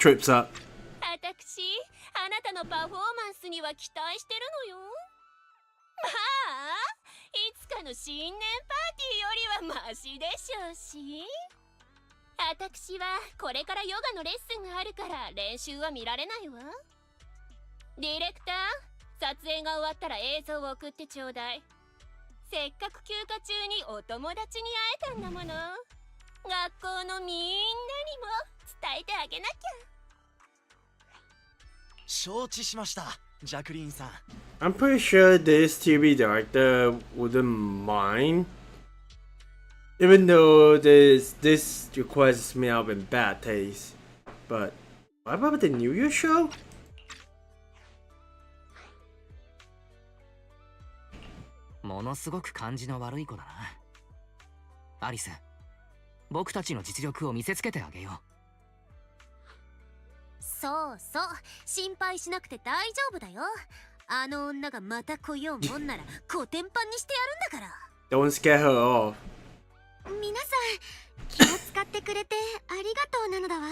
[SPEAKER 1] trips up.
[SPEAKER 6] 私あなたのパフォーマンスには期待してるのよ。まあいつかの新年パーティーよりはマシでしょうし。私はこれからヨガのレッスンがあるから練習は見られないわ。ディレクター、撮影が終わったら映像を送ってちょうだい。せっかく休暇中にお友達に会えたんだもの。学校のみんなにも伝えてあげなきゃ。
[SPEAKER 4] 承知しました、ジャクリーンさん。
[SPEAKER 1] I'm pretty sure this TV director wouldn't mind. Even though this request me out in bad taste. But what about the New Year show?
[SPEAKER 5] ものすごく感じの悪い子だな。アリス、僕たちの実力を見せつけてあげよ
[SPEAKER 3] そうそう、心配しなくて大丈夫だよ。あの女がまた来ようもんならコテンパンにしてやるんだから。
[SPEAKER 1] Don't scare her off.
[SPEAKER 3] 皆さん気を使ってくれてありがとうなのだわ。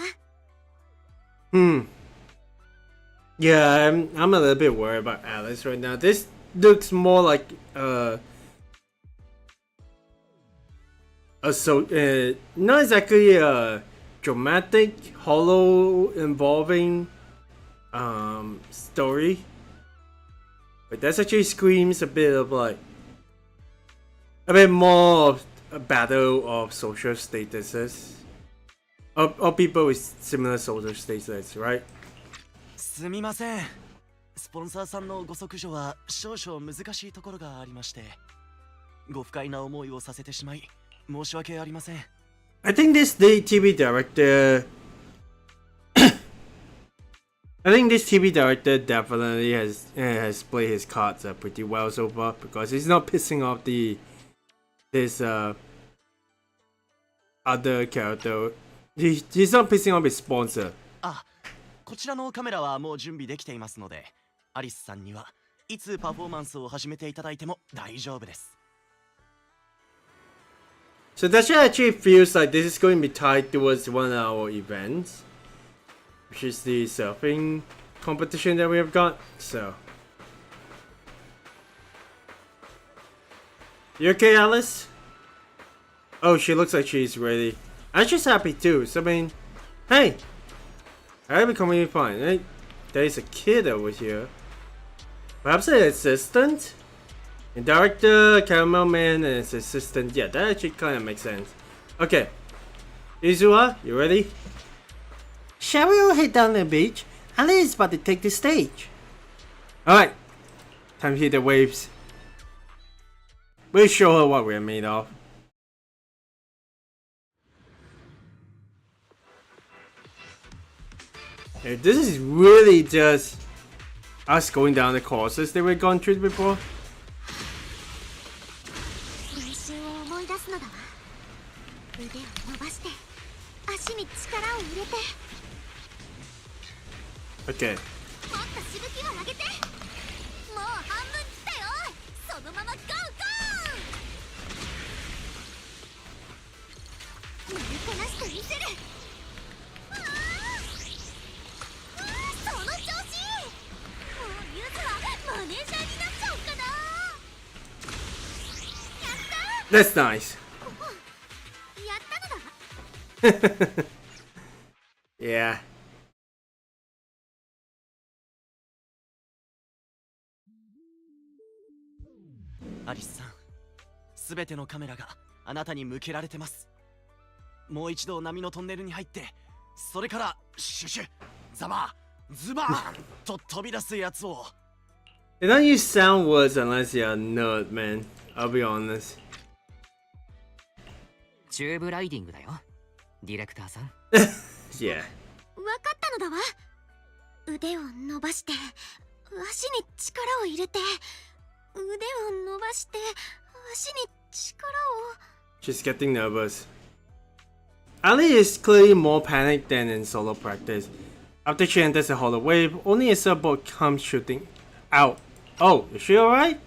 [SPEAKER 1] Yeah, I'm a little bit worried about Alice right now. This looks more like not exactly a dramatic, hollow involving story. But that actually screams a bit of like a bit more of a battle of social statuses. Of people with similar social status, right?
[SPEAKER 4] すみません、スポンサーさんのご息女は少々難しいところがありまして、ご不快な思いをさせてしまい申し訳ありません。
[SPEAKER 1] I think the TV director I think this TV director definitely has played his cards pretty well so far, because he's not pissing off this other character. He's not pissing off his sponsor.
[SPEAKER 4] あ、こちらのカメラはもう準備できていますので、アリスさんにはいつパフォーマンスを始めていただいても大丈夫です。
[SPEAKER 1] So that actually feels like this is going to be tied towards one of our events, which is the surfing competition that we have got. So, you okay, Alice? Oh, she looks like she's ready. I'm just happy too. So I mean, hey, I'll be completely fine. Right? There's a kid over here. Perhaps an assistant? A director, cameraman, and his assistant. Yeah, that actually kind of makes sense. Okay. Yuzuha, you ready? Shall we all head down the beach? Ali is about to take the stage. Alright. Time to hit the waves. We'll show her what we're made of. Hey, this is really just us going down the courses that we've gone through before.
[SPEAKER 3] 練習を思い出すのだわ。腕を伸ばして足に力を入れて。
[SPEAKER 1] Okay.
[SPEAKER 3] もっとしぶきを上げて。もう半分切ったよ。そのままゴーゴー。乗りこなしてみせる。その調子。もうユズはマネージャーになっちゃおうかな。やった。
[SPEAKER 1] That's nice.
[SPEAKER 3] やったのだ。
[SPEAKER 1] Yeah.
[SPEAKER 4] アリスさん、すべてのカメラがあなたに向けられてます。もう一度波のトンネルに入って、それからシュシュ、ザバー、ズバーンと飛び出すやつを。
[SPEAKER 1] They don't use sound words unless you're a nerd, man. I'll be honest.
[SPEAKER 5] チューブライディングだよ、ディレクターさん。
[SPEAKER 1] Yeah.
[SPEAKER 3] わかったのだわ。腕を伸ばして足に力を入れて、腕を伸ばして足に力を。
[SPEAKER 1] She's getting nervous. Ali is clearly more panicked than in solo practice. After she enters a hollow wave, only a surfboard comes shooting out. Oh, is she alright?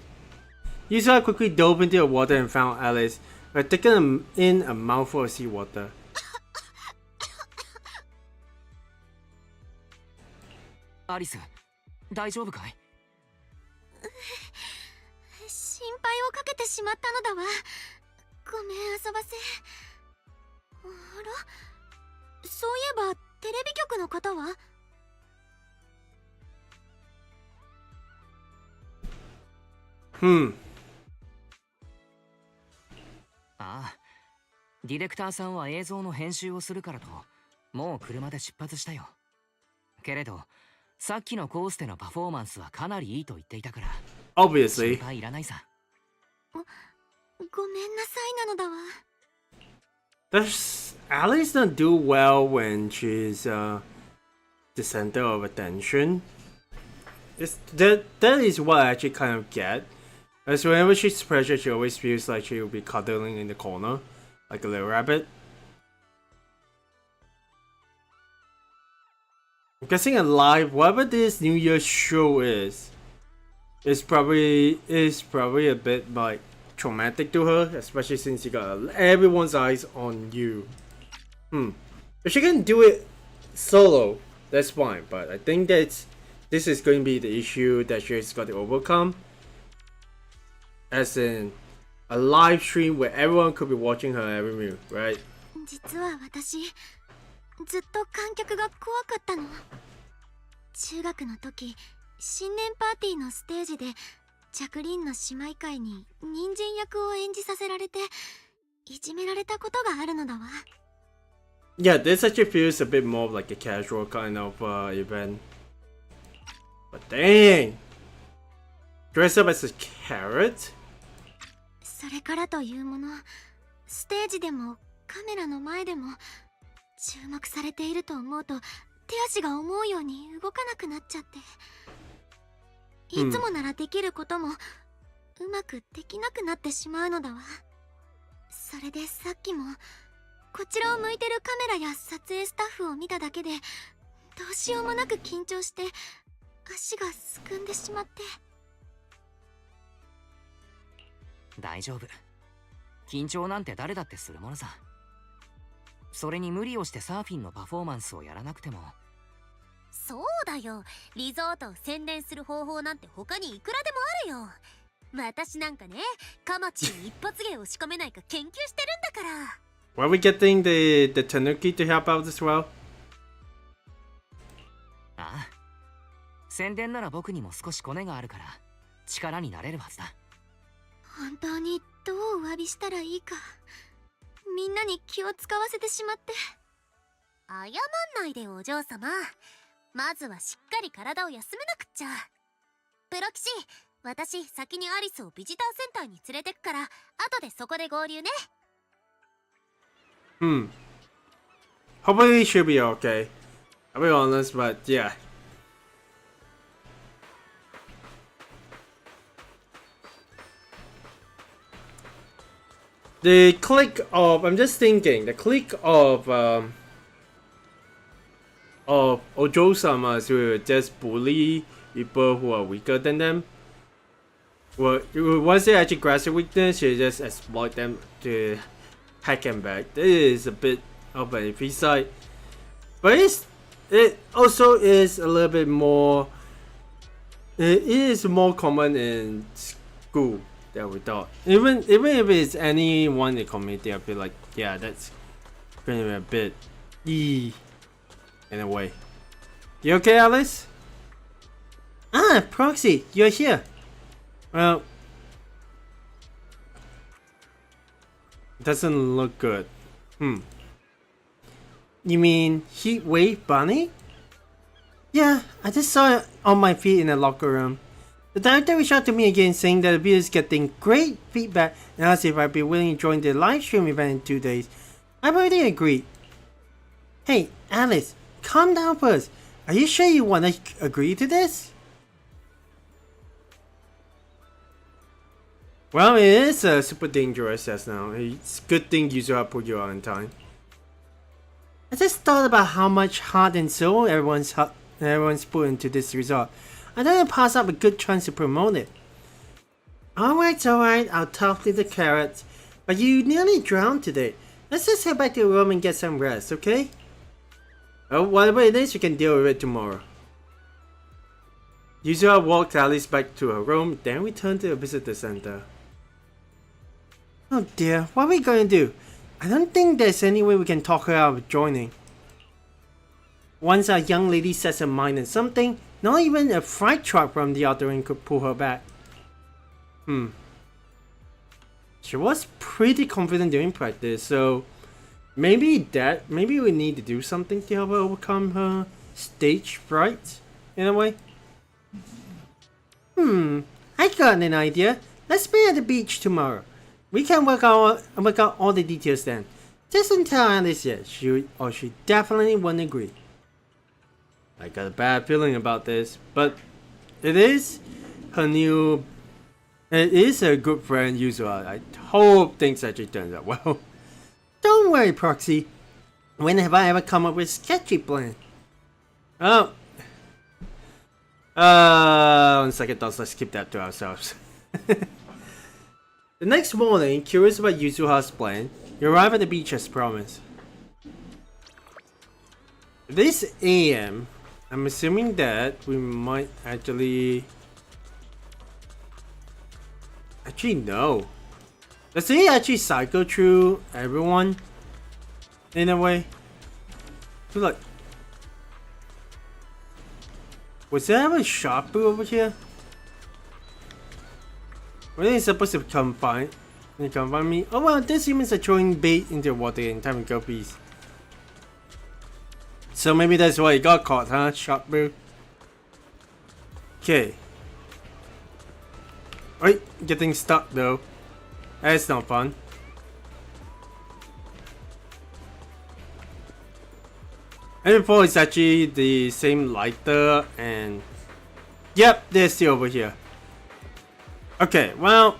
[SPEAKER 1] Yuzuha quickly dove into the water and found Alice, who had taken in a mouthful of seawater.
[SPEAKER 5] アリス、大丈夫かい？
[SPEAKER 3] 心配をかけてしまったのだわ。ごめん、遊ばせ。あら、そういえばテレビ局の方は？
[SPEAKER 5] ああ、ディレクターさんは映像の編集をするからともう車で出発したよ。けれどさっきのコースでのパフォーマンスはかなりいいと言っていたから
[SPEAKER 1] Obviously.
[SPEAKER 5] 心配いらないさ。
[SPEAKER 3] ごめんなさいなのだわ。
[SPEAKER 1] Does Alice not do well when she's the center of attention? That is what I actually kind of get. As whenever she's pressured, she always feels like she will be cuddling in the corner, like a little rabbit. I'm guessing a live, whatever this New Year's show is probably a bit like traumatic to her, especially since you got everyone's eyes on you. If she can do it solo, that's fine. But I think this is going to be the issue that she's got to overcome. As in a live stream where everyone could be watching her every move, right?
[SPEAKER 3] 実は私、ずっと観客が怖かったの。中学の時、新年パーティーのステージでジャクリンの姉妹会に人参役を演じさせられて、いじめられたことがあるのだわ。
[SPEAKER 1] Yeah, this actually feels a bit more like a casual kind of event. But dang! Dress up as a carrot?
[SPEAKER 3] それからというもの、ステージでもカメラの前でも注目されていると思うと手足が思うように動かなくなっちゃって、いつもならできることもうまくできなくなってしまうのだわ。それでさっきもこちらを向いてるカメラや撮影スタッフを見ただけでどうしようもなく緊張して足がすくんでしまって。
[SPEAKER 5] 大丈夫。緊張なんて誰だってするものさ。それに無理をしてサーフィンのパフォーマンスをやらなくても。
[SPEAKER 6] そうだよ、リゾートを宣伝する方法なんて他にいくらでもあるよ。私なんかね、カマチに一発芸を仕込めないか研究してるんだから。
[SPEAKER 1] Were we getting the Tanuki to help out as well?
[SPEAKER 5] ああ、宣伝なら僕にも少しコネがあるから力になれるはずだ。
[SPEAKER 3] 本当にどうお詫びしたらいいか。みんなに気を使わせてしまって。
[SPEAKER 6] 謝んないでお嬢様。まずはしっかり体を休めなくっちゃ。プロ騎士、私先にアリスをビジターセンターに連れてくから後でそこで合流ね。
[SPEAKER 1] Hopefully she'll be okay. I'll be honest, but yeah. The click of, I'm just thinking, the click of Ojo-samas who just bully people who are weaker than them. Well, once they actually grasp their weakness, you just exploit them to hack them back. This is a bit of an iffy side. But it also is a little bit more, it is more common in school than we thought. Even if it's anyone in the community, I feel like, yeah, that's going to be a bit in a way. You okay, Alice? Ah, Proxy, you're here. Well, doesn't look good. You mean Heat Wave Bunny? Yeah, I just saw it on my feed in the locker room. The director reached out to me again saying that the video is getting great feedback and asked if I'd be willing to join the live stream event in 2 days. I've already agreed. Hey, Alice, calm down first. Are you sure you want to agree to this? Well, it is super dangerous as now. It's a good thing Yuzuha put you out in time. I just thought about how much heart and soul everyone's put into this resort. I don't want to pass up a good chance to promote it. Alright, I'll talk to the carrots. But you nearly drowned today. Let's just head back to the room and get some rest, okay? Well, whatever it is, you can deal with it tomorrow. Yuzuha walked Alice back to her room, then returned to the visitor center. Oh dear, what are we going to do? I don't think there's any way we can talk her out of joining. Once our young lady sets her mind on something, not even a freight truck from the other end could pull her back. She was pretty confident during practice, so maybe we need to do something to help her overcome her stage fright, in a way. I got an idea. Let's be at the beach tomorrow. We can work out all the details then. Just don't tell Alice yet, she definitely won't agree. I got a bad feeling about this, but it is her good friend Yuzuha. I hope things actually turns out well. Don't worry, Proxy. When have I ever come up with a sketchy plan? Oh. On second thoughts, let's keep that to ourselves. The next morning, curious about Yuzuha's plan, you arrive at the beach as promised. This AM, I'm assuming that we might actually no. Does he actually cycle through everyone in a way? I feel like, was there ever a Sharpoo over here? Were they supposed to come find me? Oh well, these humans are throwing bait into the water in time to go peace. So maybe that's why he got caught, huh? Sharpoo. Okay. Wait, getting stuck though. That's not fun. And before it's actually the same lighter and yep, they're still over here. Okay, well,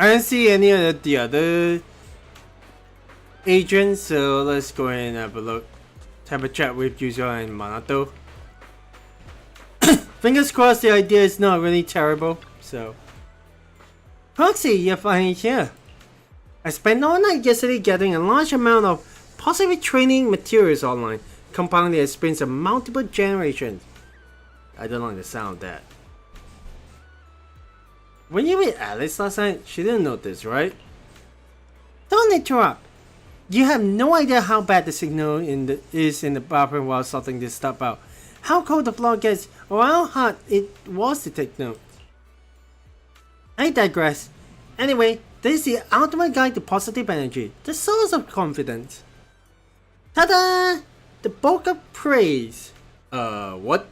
[SPEAKER 1] I don't see any of the other agents, so let's go ahead and have a look. Have a chat with Yuzuha and Minato. Fingers crossed the idea is not really terrible, so. Proxy, you're finally here. I spent all night yesterday gathering a large amount of possibly training materials online, compiling the experience of multiple generations. I don't like the sound of that. When you met Alice last night, she didn't know this, right? Don't interrupt. You have no idea how bad the signal is in the bathroom while sorting this stuff out. How cold the floor gets, or how hard it was to take notes. I digress. Anyway, this is the ultimate guide to positive energy, the source of confidence. Ta-da! The Book of Praise. What?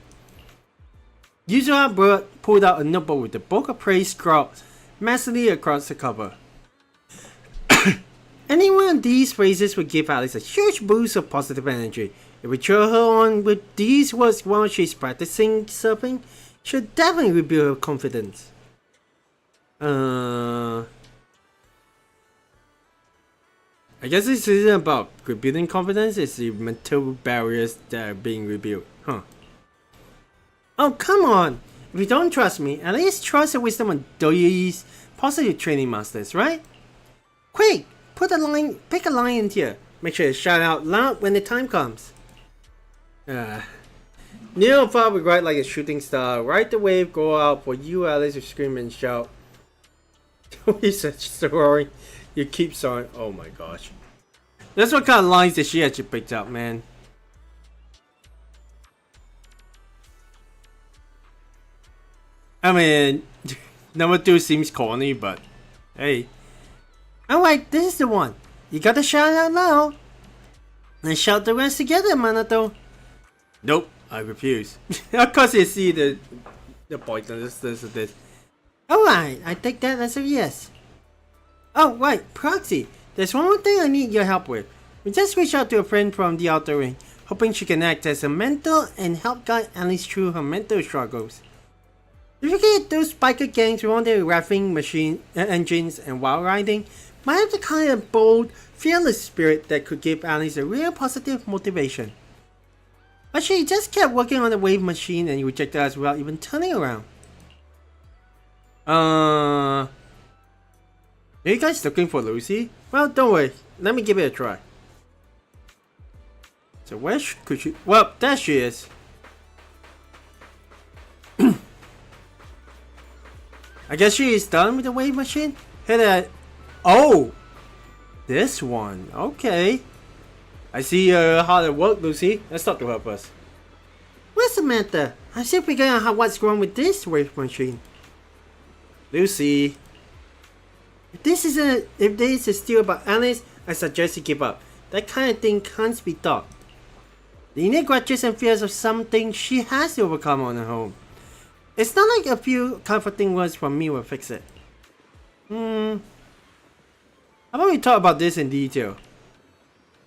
[SPEAKER 1] Yuzuha pulled out a notebook with the Book of Praise scrawled massively across the cover. Any one of these phrases would give Alice a huge boost of positive energy. If we cheer her on with these words while she's practicing surfing, she'll definitely rebuild her confidence. I guess this isn't about rebuilding confidence, it's the mental barriers that are being rebuilt, huh? Oh, come on! If you don't trust me, at least trust the wisdom of these positive training masters, right? Quick! Pick a line in here. Make sure to shout out loud when the time comes. Neil thought would ride like a shooting star. Ride the wave, go out for you, Alice, to scream and shout. He's such story. You keep sawing. Oh my gosh. That's what kind of lines that she actually picked up, man. I mean, number 2 seems corny, but hey. Alright, this is the one. You gotta shout out loud. And shout the rest together, Minato. Nope, I refuse. Of course you see the pointlessness of this. Alright, I take that as a yes. Oh, right, Proxy. There's one more thing I need your help with. We just reached out to a friend from the outer ring, hoping she can act as a mentor and help guide Alice through her mental struggles. If you get those biker gangs who want their rafting engines and wild riding, might have the kind of bold, fearless spirit that could give Alice a real positive motivation. But she just kept working on the wave machine and rejected us without even turning around. Are you guys looking for Lucy? Well, don't worry. Let me give it a try. So where could she... Well, there she is. I guess she is done with the wave machine. Hit it. Oh, this one. Okay. I see hard at work, Lucy. Let's talk to help us. What's the matter? I'm still figuring out what's wrong with this wave machine. Lucy. If this is still about Alice, I suggest you give up. That kind of thing can't be taught. The innate grudges and fears of something she has to overcome on her own. It's not like a few comforting words from me will fix it. How about we talk about this in detail?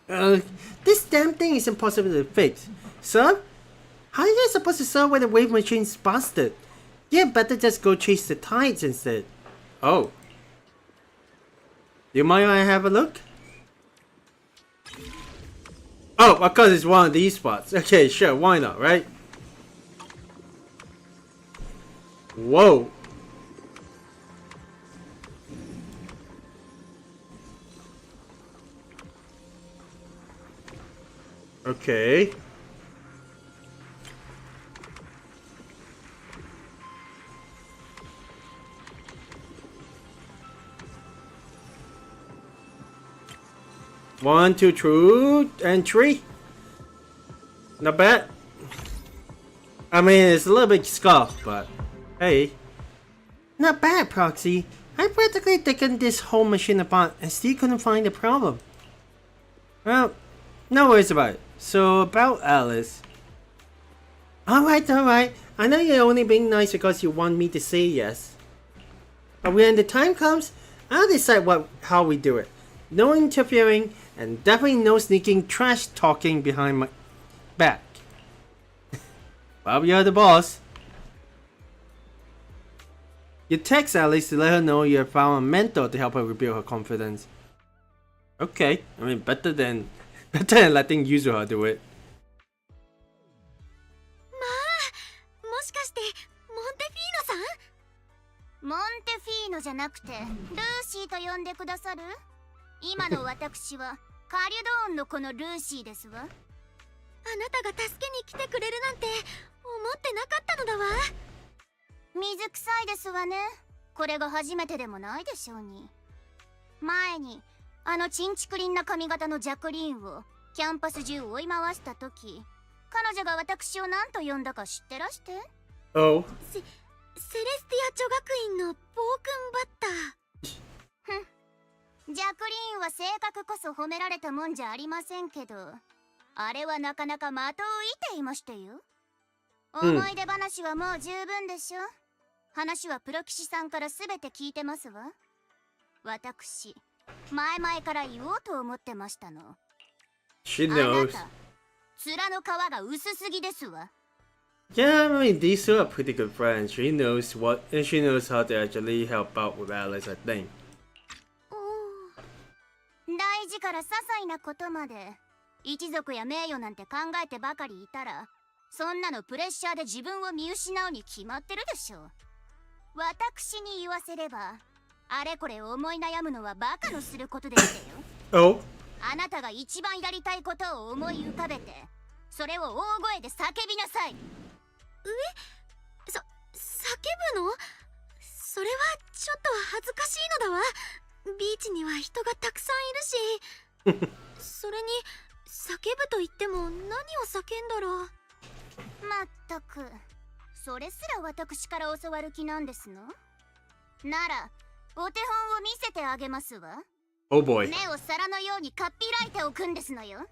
[SPEAKER 1] This damn thing is impossible to fix. Sir? How are you guys supposed to solve when the wave machine's busted? You better just go chase the tides instead. Oh. Do you mind if I have a look? Oh, of course it's one of these spots. Okay, sure, why not, right? Whoa. Okay. One, two, two, and three. Not bad. I mean, it's a little bit scuffed, but hey. Not bad, Proxy. I practically taken this whole machine apart and still couldn't find the problem. Well, no worries about it. So, about Alice. Alright. I know you're only being nice because you want me to say yes. But when the time comes, I'll decide how we do it. No interfering, and definitely no sneaking trash talking behind my back. Well, you're the boss. You text Alice to let her know you have found a mentor to help her rebuild her confidence. Okay, I mean better than letting Yuzuha do it.
[SPEAKER 3] まあ、もしかしてモンテフィーノさん？モンテフィーノじゃなくてルーシーと呼んでくださる？今の私はカリュドーンのこのルーシーですわ。あなたが助けに来てくれるなんて思ってなかったのだわ。水臭いですわね。これが初めてでもないでしょうに。前にあのチンチクリンな髪型のジャクリーンをキャンパス中追い回した時、彼女が私を何と呼んだか知ってらして？
[SPEAKER 1] Oh.
[SPEAKER 3] セレスティア女学院の暴君バッター。ジャクリーンは性格こそ褒められたもんじゃありませんけど、あれはなかなか的を射ていましたよ。思い出話はもう十分でしょ。話はプロ騎士さんから全て聞いてますわ。私、前々から言おうと思ってましたの。
[SPEAKER 1] She knows.
[SPEAKER 3] あなた、面の皮が薄すぎですわ。
[SPEAKER 1] Yeah, I mean these two are pretty good friends. She knows how to actually help out with Alice, I think.
[SPEAKER 3] 大事から些細なことまで一族や名誉なんて考えてばかりいたら、そんなのプレッシャーで自分を見失うに決まってるでしょう。私に言わせれば、あれこれ思い悩むのはバカのすることですよ。
[SPEAKER 1] Oh.
[SPEAKER 3] あなたが一番やりたいことを思い浮かべて、それを大声で叫びなさい。叫ぶの？それはちょっと恥ずかしいのだわ。ビーチには人がたくさんいるしそれに叫ぶと言っても何を叫んだろう。まったく、それすら私から教わる気なんですの？ならお手本を見せてあげますわ。
[SPEAKER 1] Oh boy.
[SPEAKER 3] 目を皿のようにかっぴらいておくんですのよ。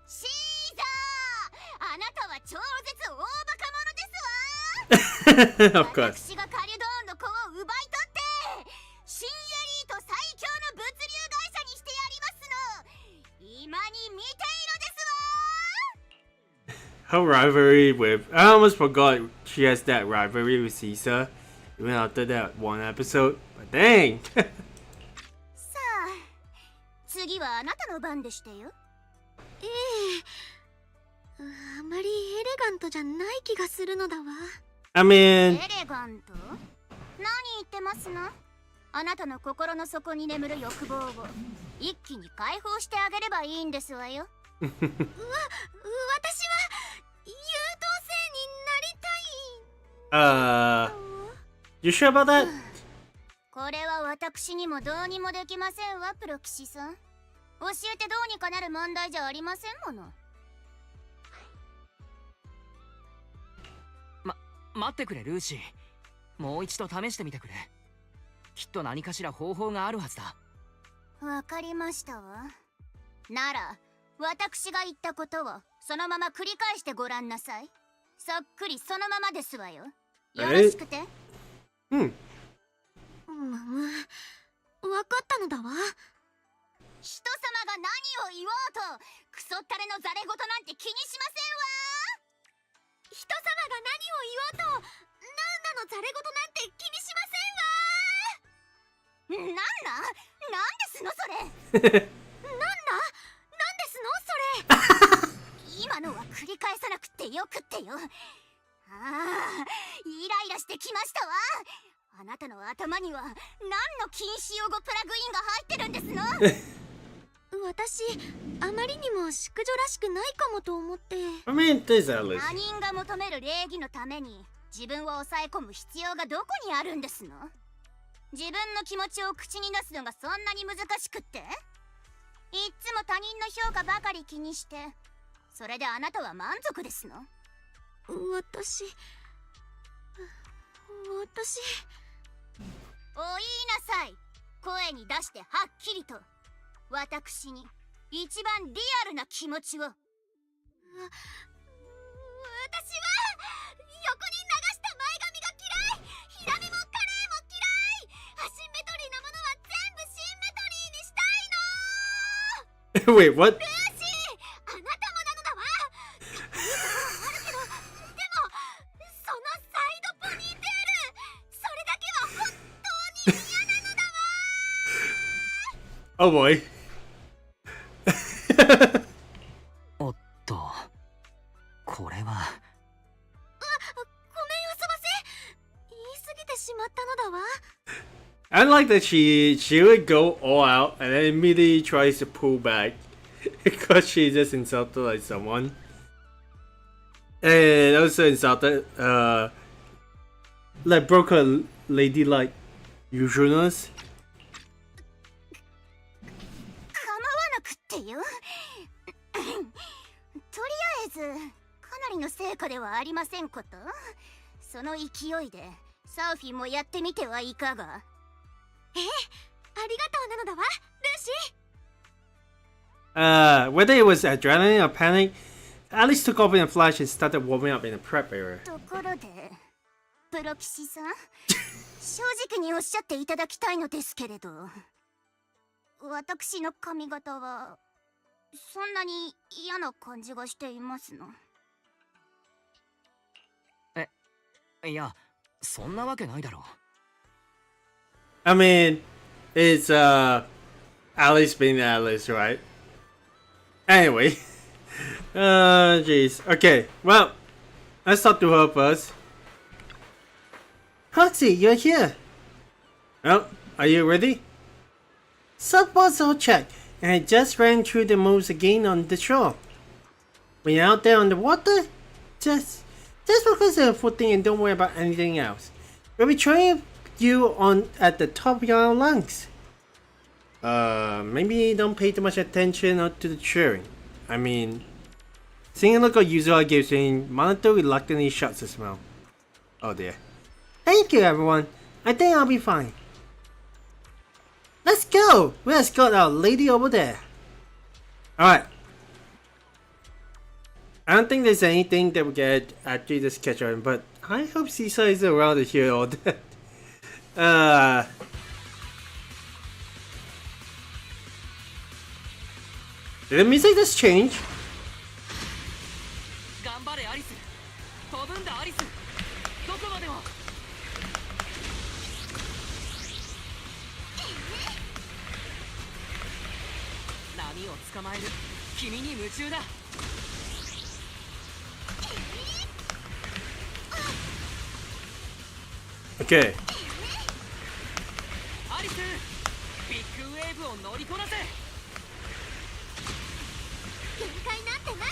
[SPEAKER 3] シーザー、あなたは超絶大バカ者ですわ。
[SPEAKER 1] Of course.
[SPEAKER 3] 私がカリュドーンの子を奪い取って新エリート最強の物流会社にしてやりますの。今に見ていろですわ。
[SPEAKER 1] Her rivalry with... I almost forgot she has that rivalry with Caesar. Even after that one episode. But dang!
[SPEAKER 3] さあ、次はあなたの番でしてよ。あまりエレガントじゃない気がするのだわ。
[SPEAKER 1] I mean...
[SPEAKER 3] エレガント？何言ってますの？あなたの心の底に眠る欲望を一気に解放してあげればいいんですわよ。私は優等生になりたい。
[SPEAKER 1] You sure about that?
[SPEAKER 3] これは私にもどうにもできませんわ、プロ騎士さん。教えてどうにかなる問題じゃありませんもの。
[SPEAKER 5] 待ってくれルーシー。もう一度試してみてくれ。きっと何かしら方法があるはずだ。
[SPEAKER 3] わかりましたわ。なら私が言ったことをそのまま繰り返してごらんなさい。そっくりそのままですわよ。よろしくて。
[SPEAKER 1] うん。
[SPEAKER 3] わかったのだわ。人様が何を言おうとクソったれのザレ言なんて気にしませんわ。人様が何を言おうとなんだのザレ言なんて気にしませんわ。なんですのそれ。なんですのそれ。今のは繰り返さなくってよくってよ。イライラしてきましたわ。あなたの頭には何の禁止用語プラグインが入ってるんですの。私あまりにも淑女らしくないかもと思って。
[SPEAKER 1] I mean, this Alice.
[SPEAKER 3] 他人が求める礼儀のために自分を抑え込む必要がどこにあるんですの。自分の気持ちを口に出すのがそんなに難しくって。いっつも他人の評価ばかり気にしてそれであなたは満足ですの。私お言いなさい。声に出してはっきりと。私に一番リアルな気持ちを。私は横に流した前髪が嫌い。ヒラメもカレーも嫌い。アシンメトリーなものは全部シンメトリーにしたいの。
[SPEAKER 1] Wait, what?
[SPEAKER 3] ルーシー、あなたもなのだわ。いいところはあるけど、でもそのサイドポニーテール、それだけは本当に嫌なのだわ。
[SPEAKER 1] Oh boy.
[SPEAKER 5] おっとこれは。ごめんあ
[SPEAKER 3] そばせ。言い過ぎてしまったのだわ。
[SPEAKER 1] I like that she would go all out and then immediately tries to pull back because she just insulted like someone and also insulted like broke her ladylike usualness.
[SPEAKER 3] 構わなくってよ。とりあえずかなりの成果ではありませんこと。その勢いでサーフィンもやってみてはいかが。ありがとうなのだわ、ルーシー。
[SPEAKER 1] Whether it was adrenaline or panic, Alice took off in a flash and started warming up in the prep area.
[SPEAKER 3] ところでプロ騎士さん正直におっしゃっていただきたいのですけれど、私の髪型はそんなに嫌な感じがしていますの。
[SPEAKER 5] いやそんなわけないだろう。
[SPEAKER 1] I mean, it's Alice being Alice, right? Anyway, jeez. Okay, well, let's talk to her first. Huxley, you're here. Well, are you ready? Softball's all checked, and I just ran through the moves again on the shore. When you're out there on the water, just focus on your footing and don't worry about anything else. We'll be trying you on at the top of your lungs. Maybe don't pay too much attention to the cheering. I mean, seeing a look of Yuzuha gives in, Manato reluctantly shuts his mouth. Oh dear. Thank you everyone. I think I'll be fine. Let's go! We'll escort our lady over there. Alright. I don't think there's anything that we can actually just catch on, but I hope Caesar is around to hear all that. Did the music just change?
[SPEAKER 5] 頑張れアリス。飛ぶんだアリス。どこまでも。波を捕まえる君に夢中だ。
[SPEAKER 1] Okay.
[SPEAKER 5] アリス、ビッグウェーブを乗りこなせ。
[SPEAKER 3] 限界なんてない。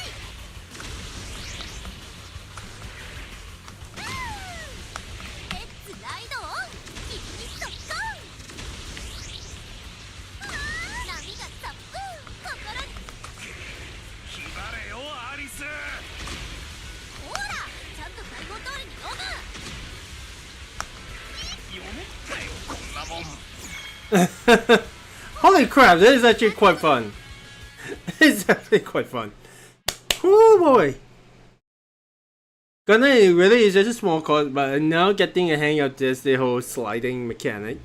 [SPEAKER 3] レッツライドオン。
[SPEAKER 2] れよアリス。
[SPEAKER 6] ほらちゃんと台本通りに読む。
[SPEAKER 2] 読めっかよこんなもん。
[SPEAKER 1] Holy crap, that is actually quite fun. It's actually quite fun. Oh boy! Gonna really is just a small card, but now getting a hang of this the whole sliding mechanic.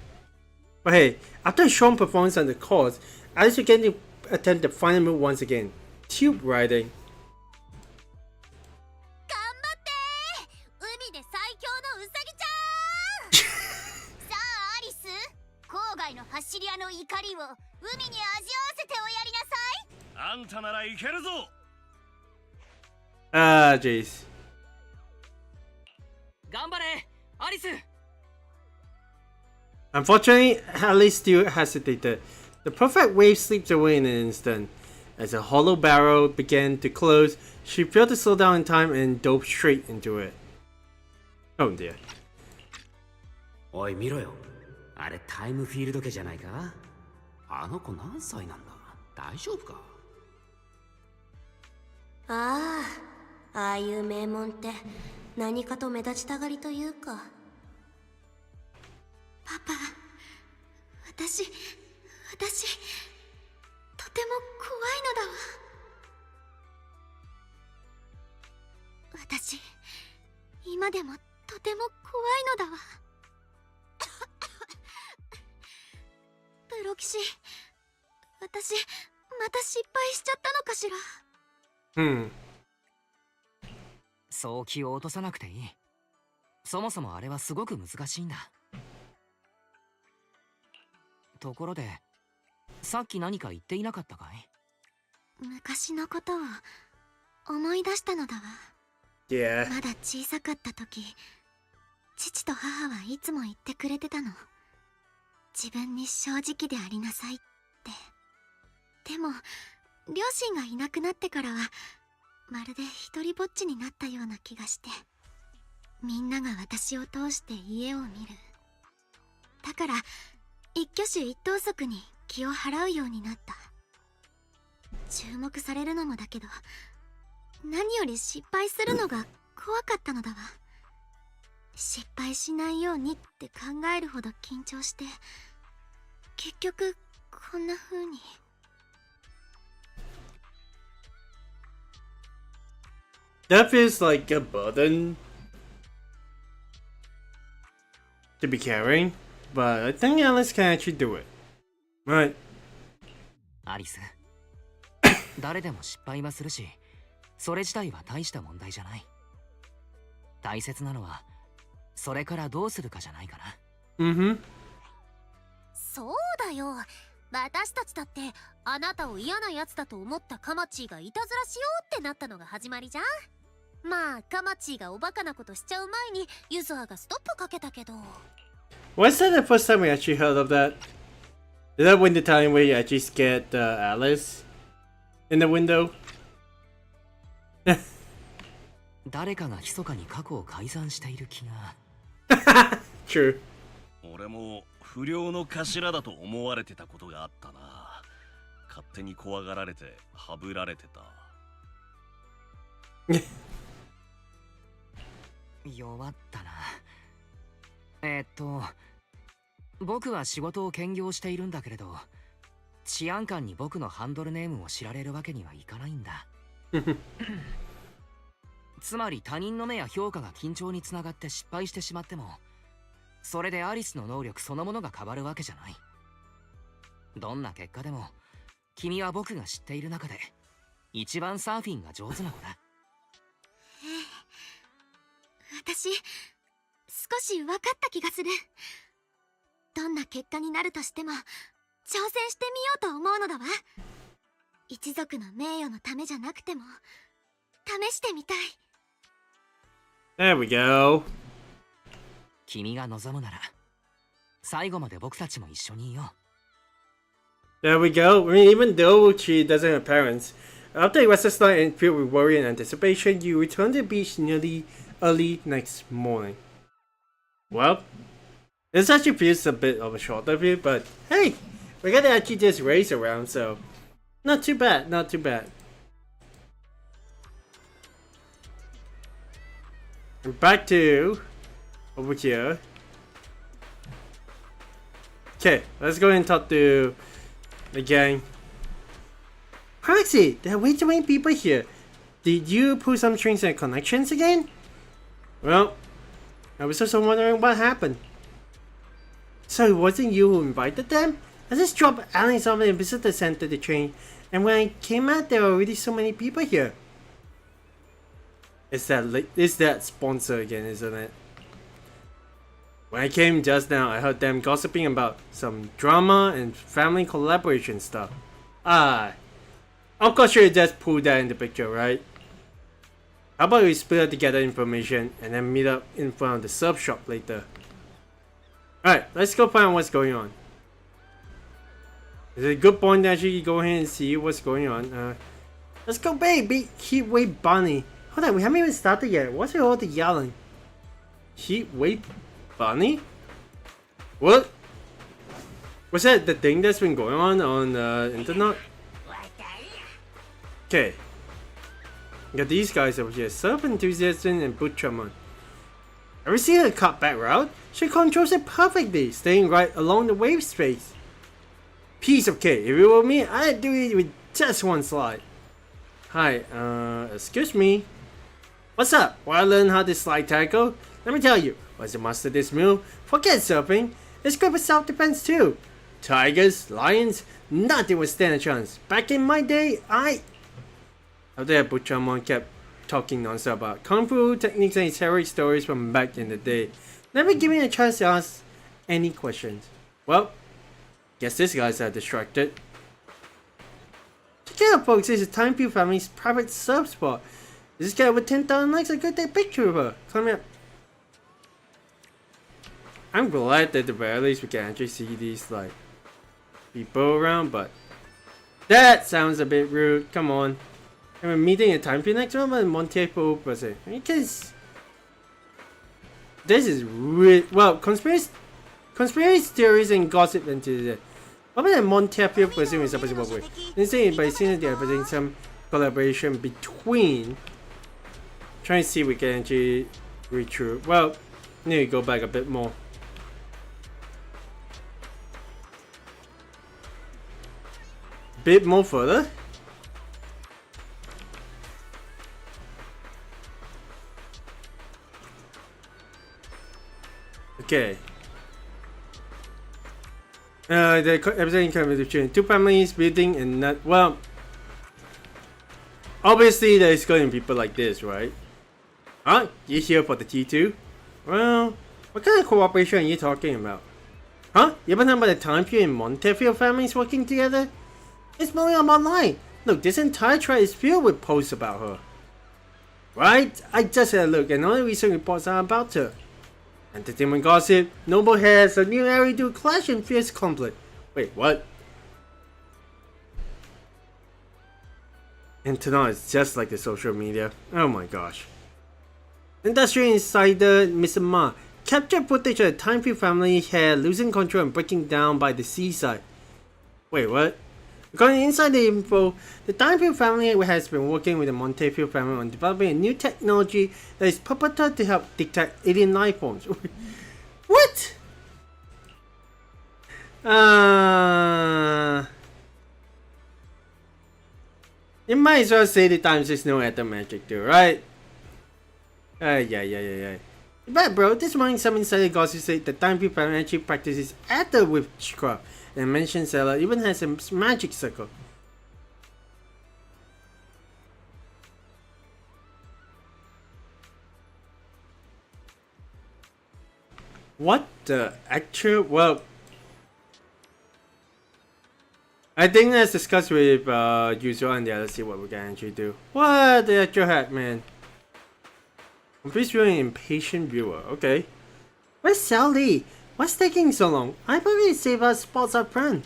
[SPEAKER 1] But hey, after a strong performance on the course, Alice again to attempt the final move once again. Tube riding.
[SPEAKER 6] 頑張って海で最強のウサギちゃん。さあアリス、郊外の走り屋の怒りを海に味わわせておやりなさい。
[SPEAKER 2] あんたならいけるぞ。
[SPEAKER 1] Ah, jeez.
[SPEAKER 5] 頑張れアリス。
[SPEAKER 1] Unfortunately, Alice still hesitated. The perfect wave slipped away in an instant. As a hollow barrel began to close, she failed to slow down in time and dove straight into it. Oh dear.
[SPEAKER 7] おい見ろよ、あれタイムフィールド家じゃないか。あの子何歳なんだ、大丈夫か。
[SPEAKER 3] ああ、ああいう名門って何かと目立ちたがりというか。パパ、私とても怖いのだわ。私今でもとても怖いのだわ。プロ騎士、私また失敗しちゃったのかしら。
[SPEAKER 5] そう気を落とさなくていい。そもそもあれはすごく難しいんだ。ところでさっき何か言っていなかったかい？
[SPEAKER 3] 昔のことを思い出したのだわ。
[SPEAKER 1] Yeah.
[SPEAKER 3] まだ小さかった時、父と母はいつも言ってくれてたの。自分に正直でありなさいって。でも両親がいなくなってからはまるで一人ぼっちになったような気がして、みんなが私を通して家を見る。だから一挙手一投足に気を払うようになった。注目されるのもだけど、何より失敗するのが怖かったのだわ。失敗しないようにって考えるほど緊張して、結局こんな風に。
[SPEAKER 1] That feels like a burden to be carrying, but I think Alice can actually do it. Right.
[SPEAKER 5] アリス、誰でも失敗はするし、それ自体は大した問題じゃない。大切なのはそれからどうするかじゃないかな。
[SPEAKER 1] Mm-hmm.
[SPEAKER 6] そうだよ、私たちだってあなたを嫌なやつだと思ったカマチーがいたずらしようってなったのが始まりじゃん。まあカマチーがおバカなことしちゃう前にユズハがストップかけたけど。
[SPEAKER 1] Was that the first time we actually heard of that? Is that when the time where you actually scared Alice in the window?
[SPEAKER 5] 誰かが密かに過去を改ざんしている気が。
[SPEAKER 1] True.
[SPEAKER 2] 俺も不良の頭だと思われてたことがあったな。勝手に怖がられてはぶられてた。
[SPEAKER 5] 弱ったな。僕は仕事を兼業しているんだけれど、治安官に僕のハンドルネームを知られるわけにはいかないんだ。つまり他人の目や評価が緊張につながって失敗してしまっても、それでアリスの能力そのものが変わるわけじゃない。どんな結果でも君は僕が知っている中で一番サーフィンが上手な子だ。
[SPEAKER 3] 私少し分かった気がする。どんな結果になるとしても挑戦してみようと思うのだわ。一族の名誉のためじゃなくても試してみたい。
[SPEAKER 1] There we go.
[SPEAKER 5] 君が望むなら最後まで僕たちも一緒にいよう。
[SPEAKER 1] There we go. I mean, even though she doesn't have parents, after a restless night and filled with worry and anticipation, you return to the beach nearly early next morning. Well, this actually feels a bit of a shorter view, but hey, we gotta actually just race around, so not too bad, not too bad. And back to over here. Okay, let's go and talk to the gang. Proxy, there are way too many people here. Did you pull some strings and connections again? Well, I was also wondering what happened. So it wasn't you who invited them? I just dropped Alex off at the visitor center to train, and when I came out there were already so many people here. It's that sponsor again, isn't it? When I came just now, I heard them gossiping about some drama and family collaboration stuff. Ah, of course you just pulled that in the picture, right? How about we split together information and then meet up in front of the surf shop later? Alright, let's go find out what's going on. It's a good point to actually go ahead and see what's going on. Let's go, baby! Heatwave Bunny. Hold on, we haven't even started yet. What's with all the yelling? Heatwave Bunny? What? Was that the thing that's been going on the internet? Okay. We got these guys over here. Surf Enthusiasm and Butcherman. Ever seen her cutback route? She controls it perfectly, staying right along the wave space. Piece of cake. If it were me, I'd do it with just one slide. Hi, excuse me. What's up? Want to learn how to slide tackle? Let me tell you, once you master this move, forget surfing. It's good for self-defense too. Tigers, lions, nothing would stand a chance. Back in my day, After that, Butcherman kept talking non-stop about kung fu techniques and his heroic stories from back in the day. Never giving a chance to ask any questions. Well, guess this guy's distracted. Check it out, folks. This is Timeview family's private surf spot. This guy with 10,000 likes a good take picture of her. Come here. I'm glad that at the very least we can actually see these like people around, but that sounds a bit rude. Come on. And we're meeting a Timeview next month and Montepo person. Because this is really well conspiracy theories and gossip into it. What about the Montepo person is supposed to work with? They say by seeing they're presenting some collaboration between. Trying to see if we can actually read through. Well, need to go back a bit more. Bit more further. Okay. The episode comes between two families building and not well. Obviously, there's going to be people like this, right? Huh? You here for the T2? Well, what kind of cooperation are you talking about? Huh? You ever heard about the Timeview and Montefiore families working together? It's blowing up online. Look, this entire thread is filled with posts about her. Right? I just had a look and all the recent reports are about her. Entertainment gossip, Noble has a new area to clash and fierce conflict. Wait, what? Internet is just like the social media. Oh my gosh. Industry insider Midsummer captured footage of the Timeview family hair losing control and breaking down by the seaside. Wait, what? According to insider info, the Delphin family has been working with the Montefiore family on developing a new technology that is purported to help detect alien life forms. What? You might as well say the times there's no ether magic too, right? Yeah. But bro, this morning some insider gossip said the Delphin family actually practices ether witchcraft. And mentioned Seller even has a magic circle. What the actual? Well, I think let's discuss with Yuzuha and the others, see what we can actually do. What the actual heck, man? I'm please viewing impatient viewer. Okay. Where's Sally? What's taking so long? I probably saved her spots up front.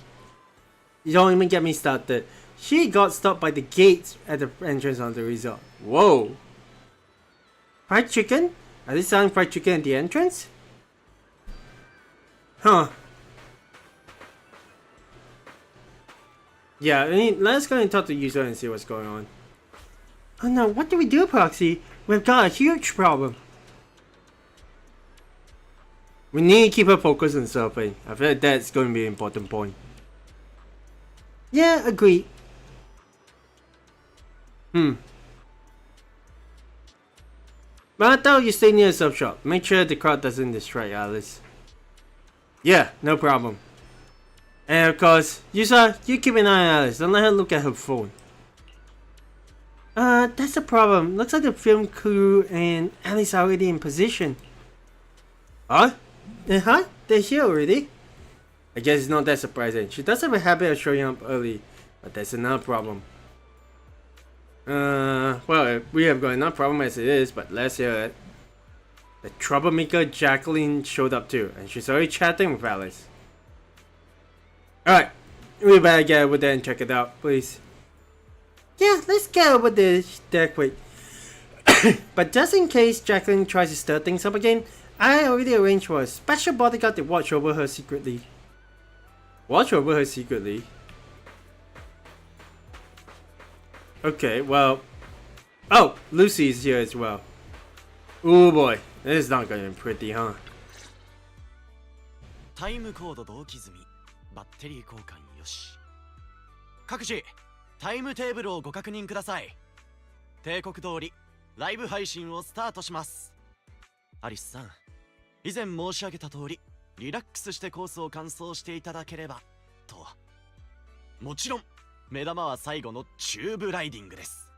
[SPEAKER 1] You don't even get me started. She got stopped by the gates at the entrance of the resort. Whoa. Fried chicken? Are they selling fried chicken at the entrance? Huh. Yeah, I mean, let's go and talk to Yuzuha and see what's going on. Oh no, what do we do, Proxy? We've got a huge problem. We need to keep her focused on surfing. I feel like that's going to be an important point. Yeah, agree. But I thought you stay near the surf shop. Make sure the crowd doesn't distract Alice. Yeah, no problem. And of course, Yuzuha, you keep an eye on Alice. Don't let her look at her phone. That's the problem. Looks like the film crew and Alice are already in position. Huh? Huh? They're here already? I guess it's not that surprising. She does have a habit of showing up early, but that's another problem. Well, we have got enough problem as it is, but let's hear it. The troublemaker Jacqueline showed up too, and she's already chatting with Alice. Alright, we better get over there and check it out, please. Yeah, let's get over there quick. But just in case Jacqueline tries to stir things up again, I already arranged for a special bodyguard to watch over her secretly. Watch over her secretly? Okay, well... Oh, Lucy's here as well. Oh boy, this is not going to be pretty, huh?
[SPEAKER 4] タイムコード同期済み、バッテリー交換よし。各自、タイムテーブルをご確認ください。定刻通り、ライブ配信をスタートします。アリスさん、以前申し上げた通り、リラックスしてコースを完走していただければ、と。もちろん、目玉は最後のチューブライディングです。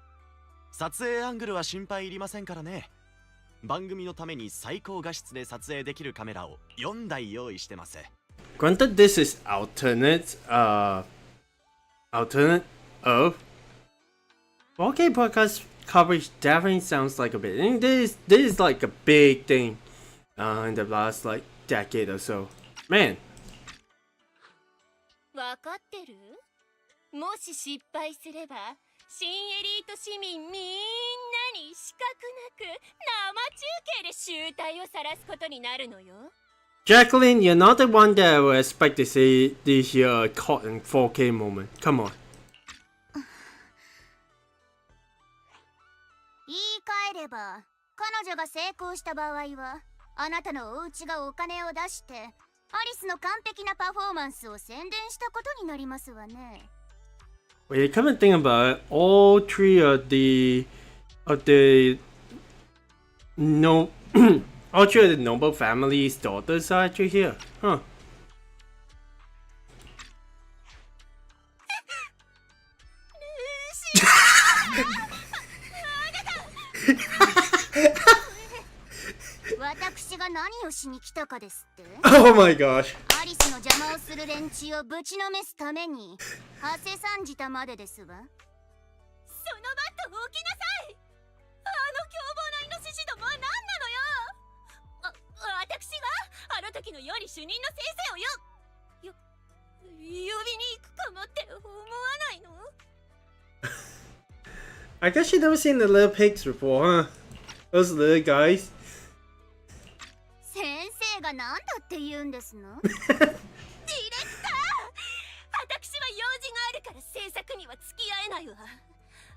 [SPEAKER 4] 撮影アングルは心配いりませんからね。番組のために最高画質で撮影できるカメラを4台用意してます。
[SPEAKER 1] Granted, this is alternate of 4K podcast coverage definitely sounds like a bit. And this is like a big thing in the last like decade or so. Man.
[SPEAKER 6] わかってる？もし失敗すれば新エリート市民みんなに資格なく生中継で集大を晒すことになるのよ。
[SPEAKER 1] Jacqueline, you're not the one that I would expect to see this caught in 4K moment. Come on.
[SPEAKER 3] 言い換えれば、彼女が成功した場合は、あなたのお家がお金を出して、アリスの完璧なパフォーマンスを宣伝したことになりますわね。
[SPEAKER 1] When you come and think about it, all three of the no all three of the noble family's daughters are actually here, huh? Oh my gosh.
[SPEAKER 3] アリスの邪魔をする連中をぶちのめすために、はせ参じたまでですわ。そのバットを置きなさい。あの凶暴なイノシシどもは何なのよ。
[SPEAKER 6] 私があの時のより主任の先生を呼びに行くかもって思わないの？
[SPEAKER 1] I guess you've never seen the little pigs before, huh? Those little guys.
[SPEAKER 3] 先生が何だって言うんですの？
[SPEAKER 6] ディレクター、私は用事があるから制作には付き合えないわ。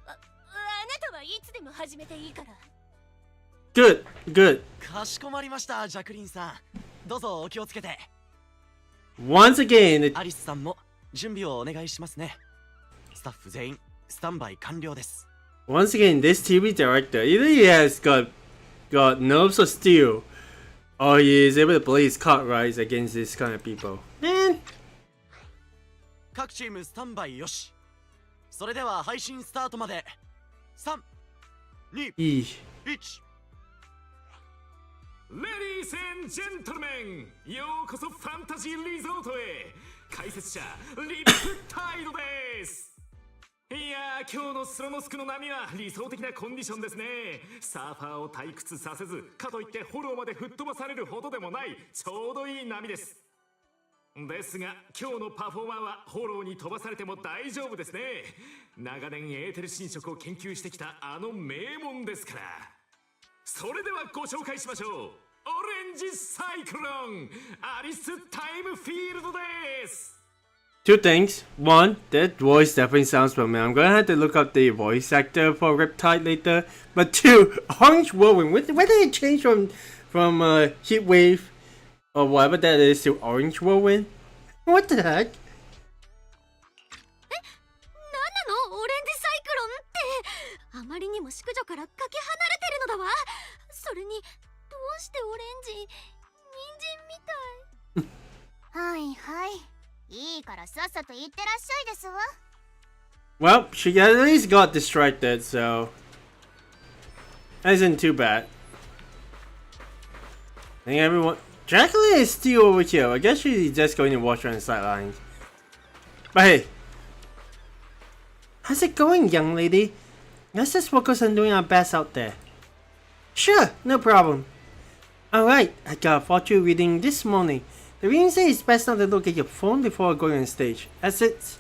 [SPEAKER 6] あなたはいつでも始めていいから。
[SPEAKER 1] Good, good.
[SPEAKER 4] かしこまりました、ジャクリンさん。どうぞお気をつけて。
[SPEAKER 1] Once again,
[SPEAKER 4] アリスさんも準備をお願いしますね。スタッフ全員スタンバイ完了です。
[SPEAKER 1] once again, this TV director, either he has got nerves of steel, or he is able to play his card right against this kind of people. Man.
[SPEAKER 4] 各チームスタンバイよし。それでは配信スタートまで。3、2、1。
[SPEAKER 8] レディース&ジェントルメン、ようこそファンタジーリゾートへ。解説者リップタイドです。いやー、今日のスロノスクの波は理想的なコンディションですね。サーファーを退屈させず、かといってフォローまで吹っ飛ばされるほどでもないちょうどいい波です。ですが今日のパフォーマーはフォローに飛ばされても大丈夫ですね。長年エーテル侵食を研究してきたあの名門ですから。それではご紹介しましょう。オレンジサイクロンアリスタイムフィールドです。
[SPEAKER 1] Two things. One, that voice definitely sounds familiar. I'm gonna have to look up the voice actor for Riptide later. But two, Orange Whirlwind. Where did it change from Heatwave or whatever that is to orange whirlwind. What the heck?
[SPEAKER 3] 何なのオレンジサイクロンってあまりにも淑女からかけ離れてるのだわ。それにどうしてオレンジ人参みたい。はいはい、いいからさっさと行ってらっしゃいですわ。
[SPEAKER 1] Well, she at least got distracted, so that isn't too bad. I think everyone. Jacqueline is still over here. I guess she's just going to watch her on the sidelines. But hey, how's it going, young lady? Let's just focus on doing our best out there. Sure, no problem. Alright, I got a fortune reading this morning. The reading says it's best not to look at your phone before going on stage, as it's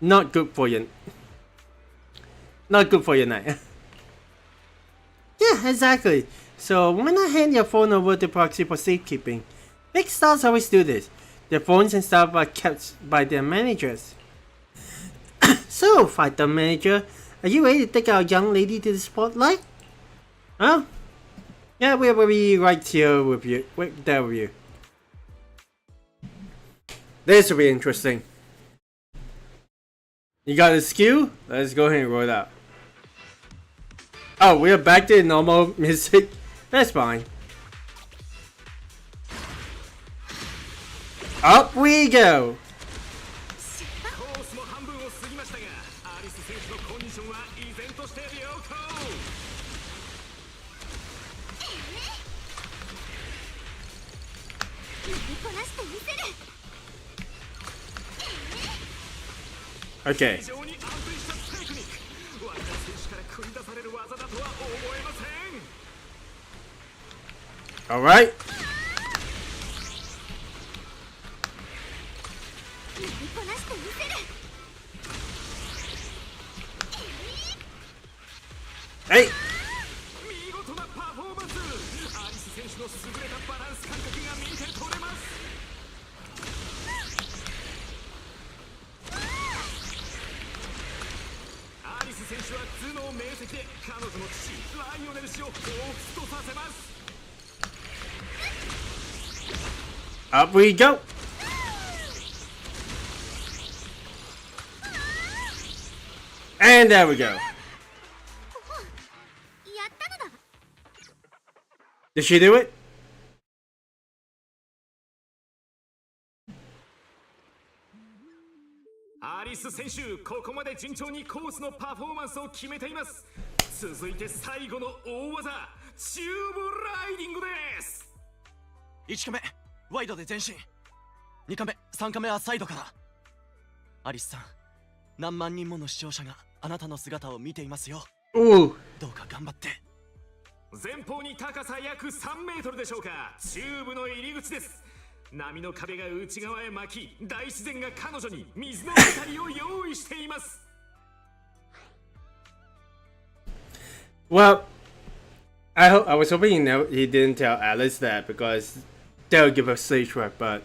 [SPEAKER 1] not good for you. Not good for your night. Yeah, exactly. So why not hand your phone over to proxy for safekeeping? Big stars always do this. Their phones and stuff are kept by their managers. So, fighter manager, are you ready to take our young lady to the spotlight? Huh? Yeah, we'll be right here with you. Right there with you. This will be interesting. You got a skill? Let's go ahead and roll it out. Oh, we're back to normal music. That's fine. Up we go.
[SPEAKER 8] コースも半分を過ぎましたが、アリス選手のコンディションは依然として良好。
[SPEAKER 3] 乗りこなしてみせる。
[SPEAKER 1] Okay.
[SPEAKER 8] 非常に安定したテクニック。若手選手から繰り出される技だとは思えません。
[SPEAKER 1] Alright.
[SPEAKER 3] 乗りこなしてみせる。
[SPEAKER 1] Hey.
[SPEAKER 8] 見事なパフォーマンス。アリス選手の優れたバランス感覚が見て取れます。アリス選手は頭脳明晰で彼女の父ライオネル氏を彷彿とさせます。
[SPEAKER 1] Up we go. And there we go.
[SPEAKER 3] やったのだ。
[SPEAKER 1] Did she do it?
[SPEAKER 8] アリス選手、ここまで順調にコースのパフォーマンスを決めています。続いて最後の大技、チューブライディングです。
[SPEAKER 4] 1カメワイドで前進、2カメ3カメはサイドから。アリスさん、何万人もの視聴者があなたの姿を見ていますよ。
[SPEAKER 1] Ooh.
[SPEAKER 4] どうか頑張って。
[SPEAKER 8] 前方に高さ約3メートルでしょうか。チューブの入り口です。波の壁が内側へ巻き、大自然が彼女に水の光を用意しています。
[SPEAKER 1] Well, I was hoping he didn't tell Alice that because that would give her stage fright, but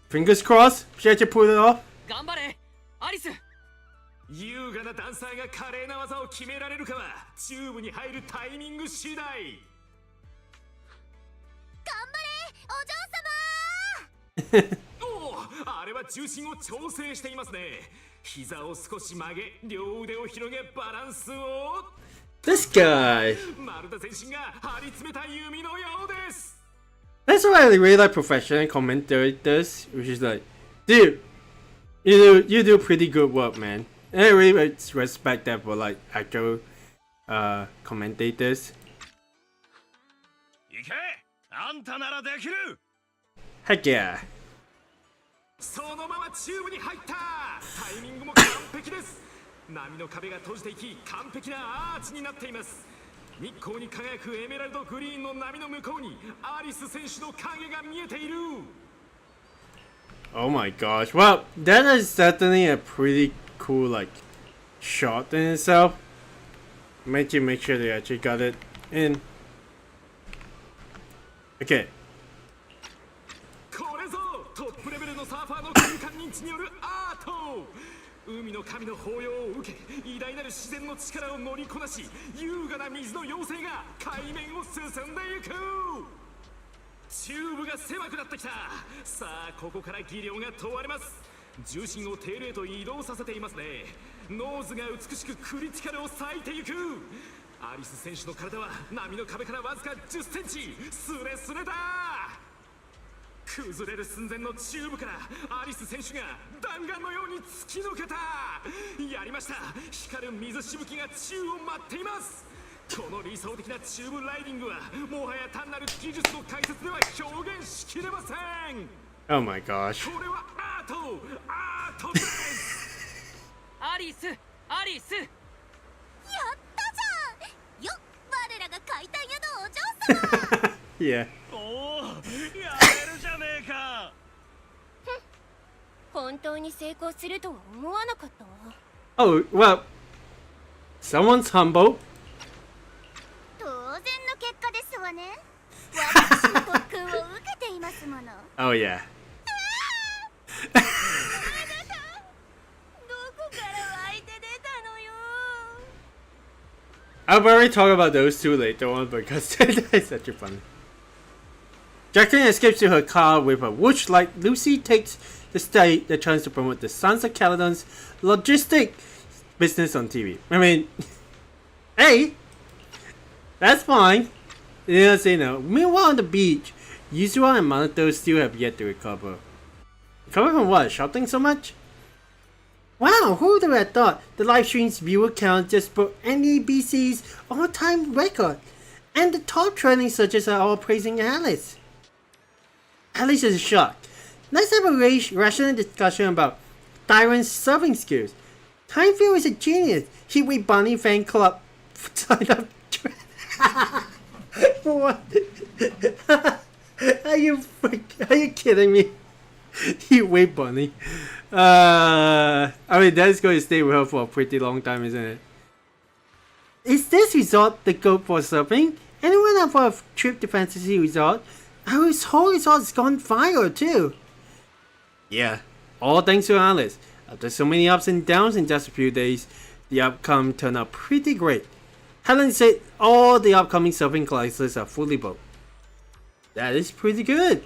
[SPEAKER 1] fingers crossed, she actually pulled it off.
[SPEAKER 5] 頑張れアリス。
[SPEAKER 8] 優雅なダンサーが華麗な技を決められるかはチューブに入るタイミング次第。
[SPEAKER 3] 頑張れ
[SPEAKER 8] おお、あれは重心を調整していますね。膝を少し曲げ、両腕を広げバランスを。
[SPEAKER 1] This guy.
[SPEAKER 8] まるで全身が張り詰めた弓のようです。
[SPEAKER 1] That's why I really like professional commentators, which is like, dude, you do pretty good work, man. And I really respect that for like actual commentators.
[SPEAKER 2] 行け、あんたならできる。
[SPEAKER 1] Heck yeah.
[SPEAKER 8] そのままチューブに入った。タイミングも完璧です。波の壁が閉じていき、完璧なアーチになっています。日光に輝くエメラルドグリーンの波の向こうにアリス選手の影が見えている。
[SPEAKER 1] Oh my gosh. Well, that is certainly a pretty cool like shot in itself. Make sure they actually got it in. Okay.
[SPEAKER 8] これぞトップレベルのサーファーの空間認知によるアート。海の神の抱擁を受け、偉大なる自然の力を乗りこなし、優雅な水の妖精が海面を進んでいく。チューブが狭くなってきた。さあここから技量が問われます。重心をテールへと移動させていますね。ノーズが美しくクリティカルを割いていく。アリス選手の体は波の壁からわずか10センチ、スレスレだ。崩れる寸前のチューブからアリス選手が弾丸のように突き抜けた。やりました。光る水しぶきが宙を舞っています。この理想的なチューブライディングはもはや単なる技術の解説では表現しきれません。
[SPEAKER 1] Oh my gosh.
[SPEAKER 8] これはアートです。
[SPEAKER 5] アリスアリス。
[SPEAKER 3] やったじゃんよっ、我らが解体屋のお嬢様。
[SPEAKER 1] Yeah.
[SPEAKER 2] おお、やれるじゃねえか。
[SPEAKER 6] 本当に成功するとは思わなかったわ。
[SPEAKER 1] Oh, well. Someone's humble.
[SPEAKER 3] 当然の結果ですわね。私の特訓を受けていますもの。
[SPEAKER 1] Oh, yeah.
[SPEAKER 6] どこから湧いて出たのよ。
[SPEAKER 1] I'll probably talk about those two later on because that's such a fun. Jacqueline escapes to her car with a whoosh like Lucy takes the chance to promote the Sons of Caledon's logistic business on TV. I mean, hey, that's fine. Yes, you know. Meanwhile, on the beach, Yuzuha and Minato still have yet to recover. Recover from what? Shouting so much? Wow, who would have thought the live stream's viewer count just broke NEBC's all-time record? And the top trending searches are all praising Alice. Alice is shocked. Let's have a rational discussion about Tyrant's surfing skills. Timefeel is a genius. Heatwave Bunny fan club signed up. What? Are you kidding me? Heatwave Bunny. I mean, that's going to stay with her for a pretty long time, isn't it? Is this resort the goat for surfing? Anyone up for a trip to Fantasy Resort? Our whole resort's gone viral too. Yeah, all thanks to Alice. After so many ups and downs in just a few days, the outcome turned out pretty great. Helen said all the upcoming surfing classes are fully booked. That is pretty good.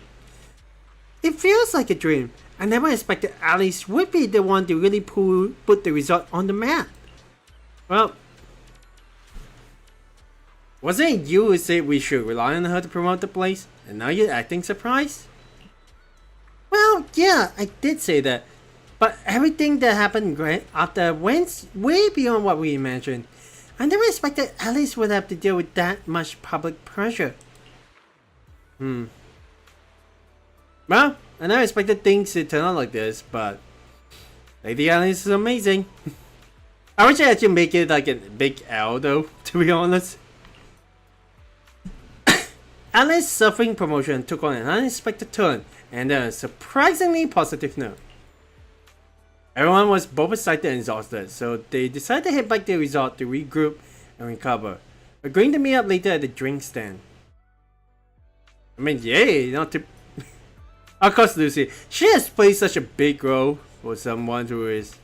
[SPEAKER 1] It feels like a dream. I never expected Alice would be the one to really put the resort on the map. Well, wasn't it you who said we should rely on her to promote the place? And now you're acting surprised? Well, yeah, I did say that. But everything that happened after went way beyond what we imagined. I never expected Alice would have to deal with that much public pressure. Well, I never expected things to turn out like this, but Lady Alice is amazing. I wish I actually make it like a big L though, to be honest. Alice's surfing promotion took on an unexpected turn, and a surprisingly positive note. Everyone was both excited and exhausted, so they decided to head back to the resort to regroup and recover, agreeing to meet up later at the drink stand. I mean, yay, not to... Of course, Lucy, she has played such a big role for someone who is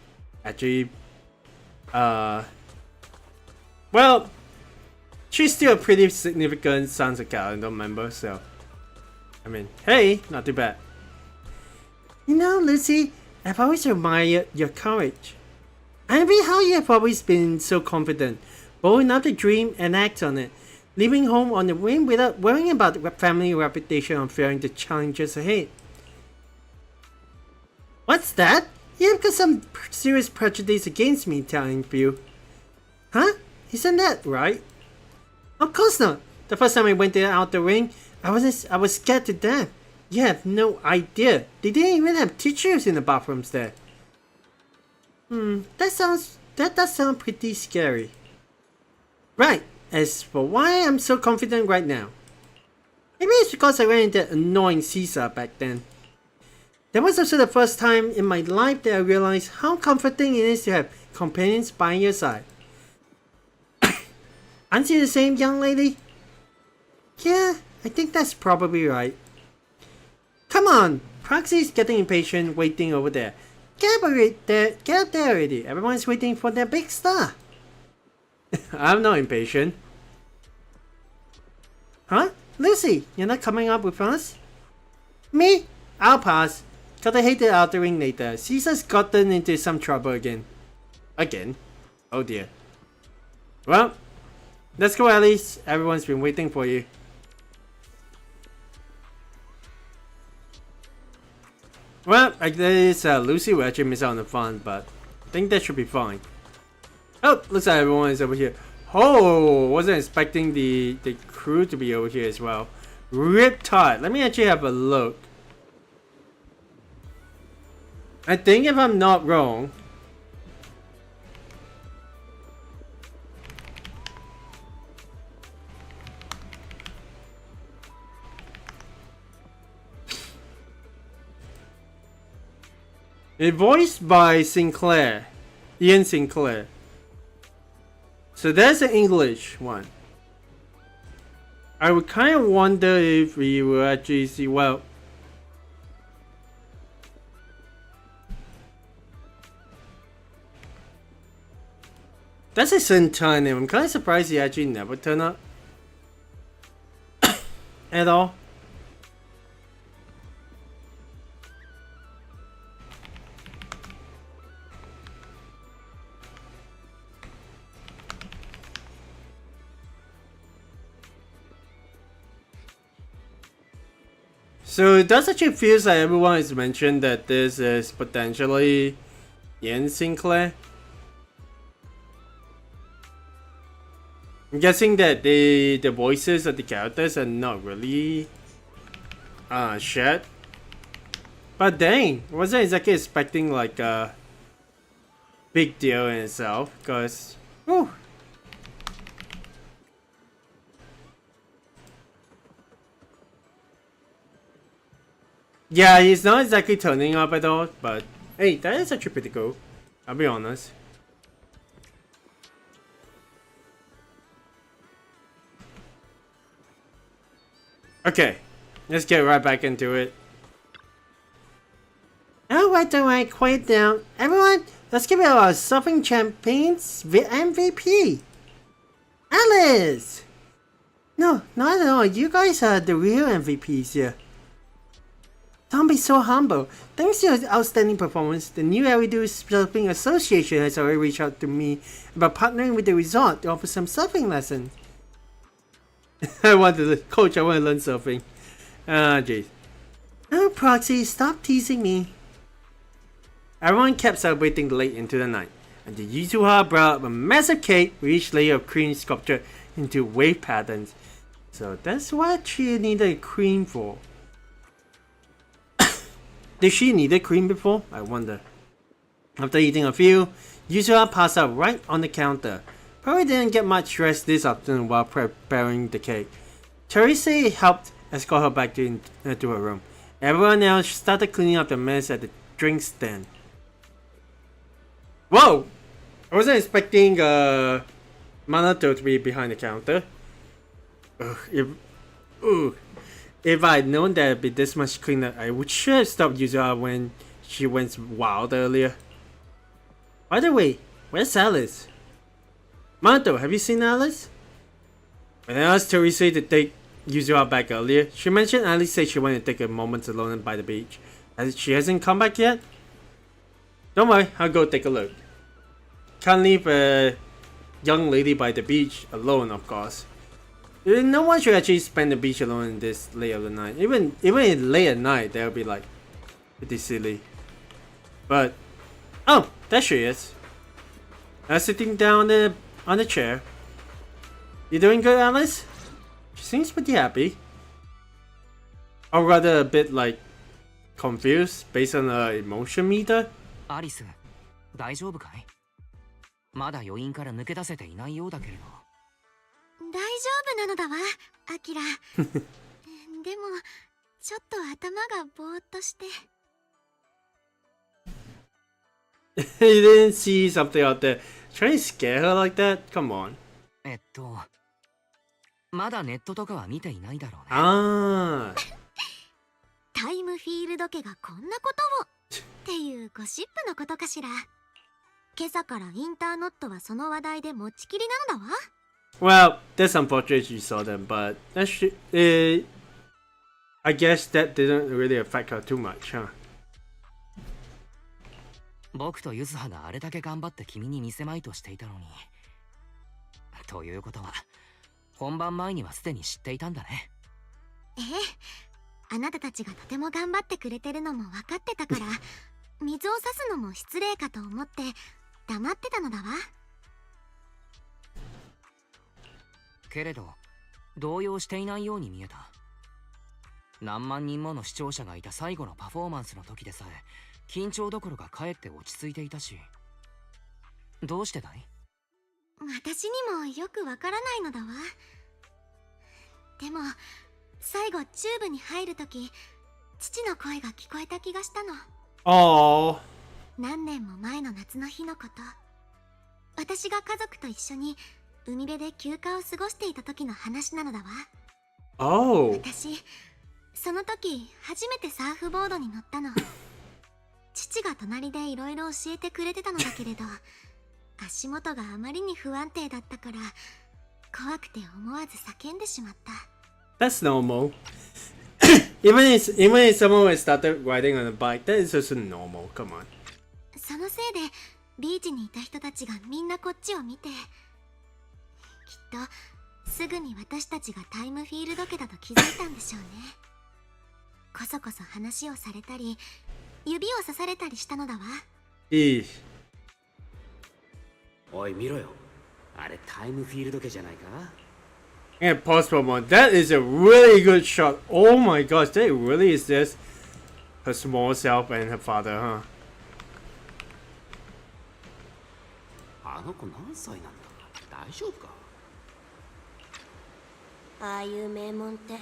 [SPEAKER 1] actually, well, she's still a pretty significant Sons of Caledon member, so, I mean, hey, not too bad. You know, Lucy, I've always admired your courage. I envy how you have always been so confident, bold enough to dream and act on it, leaving home on the whim without worrying about the family reputation or fearing the challenges ahead. What's that? You've got some serious prejudice against me, telling you. Huh? Isn't that right? Of course not. The first time I went out the ring, I was scared to death. You have no idea. They didn't even have tissues in the bathrooms there. That does sound pretty scary. Right. As for why I'm so confident right now. Maybe it's because I ran into that annoying Caesar back then. That was also the first time in my life that I realized how comforting it is to have companions by your side. Aren't you the same, young lady? Yeah, I think that's probably right. Come on, Proxy's getting impatient waiting over there. Get up there already. Everyone's waiting for their big star. I'm not impatient. Huh? Lucy, you're not coming up with us? Me? I'll pass. Cause I hate the altering later. Caesar's gotten into some trouble again. Again? Oh dear. Well, let's go, Alice. Everyone's been waiting for you. Well, I guess Lucy will actually miss out on the fun, but I think that should be fine. Oh, looks like everyone is over here. Oh, wasn't expecting the crew to be over here as well. Riptide. Let me actually have a look. I think if I'm not wrong, it's voiced by Sinclair, Ian Sinclair. So that's the English one. I would kind of wonder if we will actually see, well, that's a Sentai name. I'm kind of surprised he actually never turned up at all. So it does actually feels like everyone has mentioned that this is potentially Ian Sinclair. I'm guessing that the voices of the characters are not really shared. But dang, I wasn't exactly expecting like a big deal in itself, because whew. Yeah, he's not exactly turning up at all, but hey, that is actually pretty cool. I'll be honest. Okay, let's get right back into it. Alright, quiet down. Everyone, let's give it our Surfing Champions MVP. Alice! No, not at all. You guys are the real MVPs here. Don't be so humble. Thanks to your outstanding performance, the new Eridu Surfing Association has already reached out to me about partnering with the resort to offer some surfing lessons. Coach, I want to learn surfing. Ah, jeez. Oh, Proxy, stop teasing me. Everyone kept celebrating late into the night, and the Yuzuha brought up a massive cake with each layer of cream sculptured into wave patterns. So that's what she needed cream for. Did she need a cream before? I wonder. After eating a few, Yuzuha passed out right on the counter. Probably didn't get much rest this afternoon while preparing the cake. Teresa helped escort her back to her room. Everyone else started cleaning up the mess at the drink stand. Whoa! I wasn't expecting Manato to be behind the counter. If I'd known that it'd be this much cleaner, I would sure have stopped Yuzuha when she went wild earlier. By the way, where's Alice? Manato, have you seen Alice? When I asked Teresa to take Yuzuha back earlier, she mentioned Alice said she wanted to take a moment alone by the beach. She hasn't come back yet? Don't worry, I'll go take a look. Can't leave a young lady by the beach alone, of course. No one should actually spend the beach alone this late of the night. Even late at night, that would be like pretty silly. But oh, there she is. Sitting down on the chair. You doing good, Alice? She seems pretty happy. Or rather a bit like confused based on her emotion meter.
[SPEAKER 5] アリス、大丈夫かい？まだ余韻から抜け出せていないようだけれど。
[SPEAKER 3] 大丈夫なのだわ、アキラ。でも、ちょっと頭がぼーっとして。
[SPEAKER 1] You didn't see something out there. Trying to scare her like that? Come on.
[SPEAKER 5] まだネットとかは見ていないだろうね。
[SPEAKER 1] ああ。
[SPEAKER 3] タイムフィールド家がこんなことをっていうゴシップのことかしら。今朝からインターノットはその話題で持ちきりなのだわ。
[SPEAKER 1] Well, that's unfortunate you saw them, but that I guess that didn't really affect her too much, huh?
[SPEAKER 5] 僕とユズハがあれだけ頑張って君に見せまいとしていたのに。ということは、本番前にはすでに知っていたんだね。
[SPEAKER 3] ええ、あなたたちがとても頑張ってくれてるのも分かってたから、水を差すのも失礼かと思って黙ってたのだわ。
[SPEAKER 5] けれど、動揺していないように見えた。何万人もの視聴者がいた最後のパフォーマンスの時でさえ、緊張どころかかえって落ち着いていたし。どうしてだい？
[SPEAKER 3] 私にもよくわからないのだわ。でも最後チューブに入るとき、父の声が聞こえた気がしたの。
[SPEAKER 1] Oh.
[SPEAKER 3] 何年も前の夏の日のこと。私が家族と一緒に海辺で休暇を過ごしていた時の話なのだわ。
[SPEAKER 1] Oh.
[SPEAKER 3] 私、その時初めてサーフボードに乗ったの。父が隣でいろいろ教えてくれてたのだけれど、足元があまりに不安定だったから怖くて思わず叫んでしまった。
[SPEAKER 1] That's normal. even if someone has started riding on a bike, that is also normal. Come on.
[SPEAKER 3] そのせいでビーチにいた人たちがみんなこっちを見て、きっとすぐに私たちがタイムフィールド家だと気づいたんでしょうね。こそこそ話をされたり指を刺されたりしたのだわ。
[SPEAKER 1] Eesh.
[SPEAKER 7] おい見ろよ、あれタイムフィールド家じゃないか。
[SPEAKER 1] And pause for a moment. That is a really good shot. Oh my gosh, that really is this her small self and her father, huh?
[SPEAKER 7] あの子何歳なんだ、大丈夫か。
[SPEAKER 6] ああいう名門って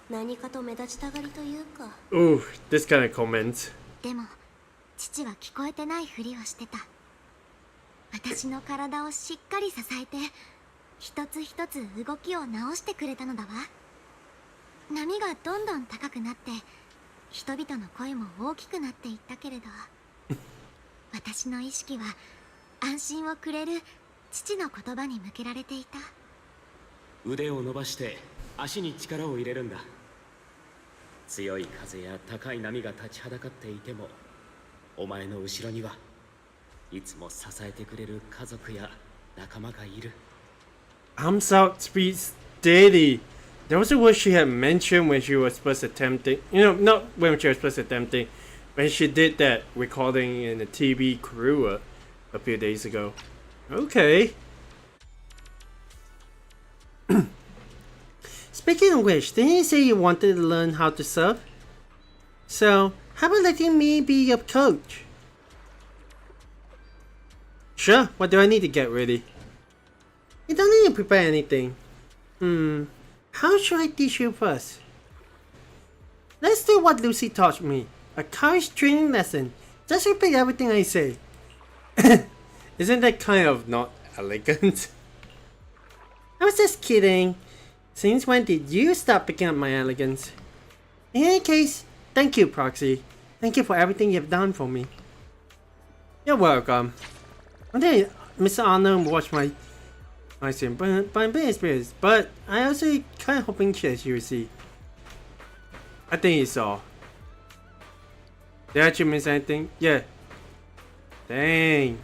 [SPEAKER 6] 何かと目立ちたがりというか。
[SPEAKER 1] Ooh, this kind of comments.
[SPEAKER 3] でも父は聞こえてないふりをしてた。私の体をしっかり支えて一つ一つ動きを直してくれたのだわ。波がどんどん高くなって人々の声も大きくなっていったけれど私の意識は安心をくれる父の言葉に向けられていた。
[SPEAKER 7] 腕を伸ばして足に力を入れるんだ。強い風や高い波が立ちはだかっていても、お前の後ろにはいつも支えてくれる家族や仲間がいる。
[SPEAKER 1] Arms out speeds daily. There was a word she had mentioned when she was first attempting. Not when she was first attempting. When she did that recording in the TV crew a few days ago. Okay. Speaking of which, didn't you say you wanted to learn how to surf? So, how about letting me be your coach? Sure, what do I need to get ready? You don't need to prepare anything. How should I teach you first? Let's do what Lucy taught me. A courage training lesson. Just repeat everything I say. Isn't that kind of not elegant? I was just kidding. Since when did you start picking up my elegance? In any case, thank you, Proxy. Thank you for everything you've done for me. You're welcome. One day, Mr. Arnold watched my stream, but I'm very experienced. But I also kind of hoping that you see. I think he saw. Did I actually miss anything? Yeah. Dang.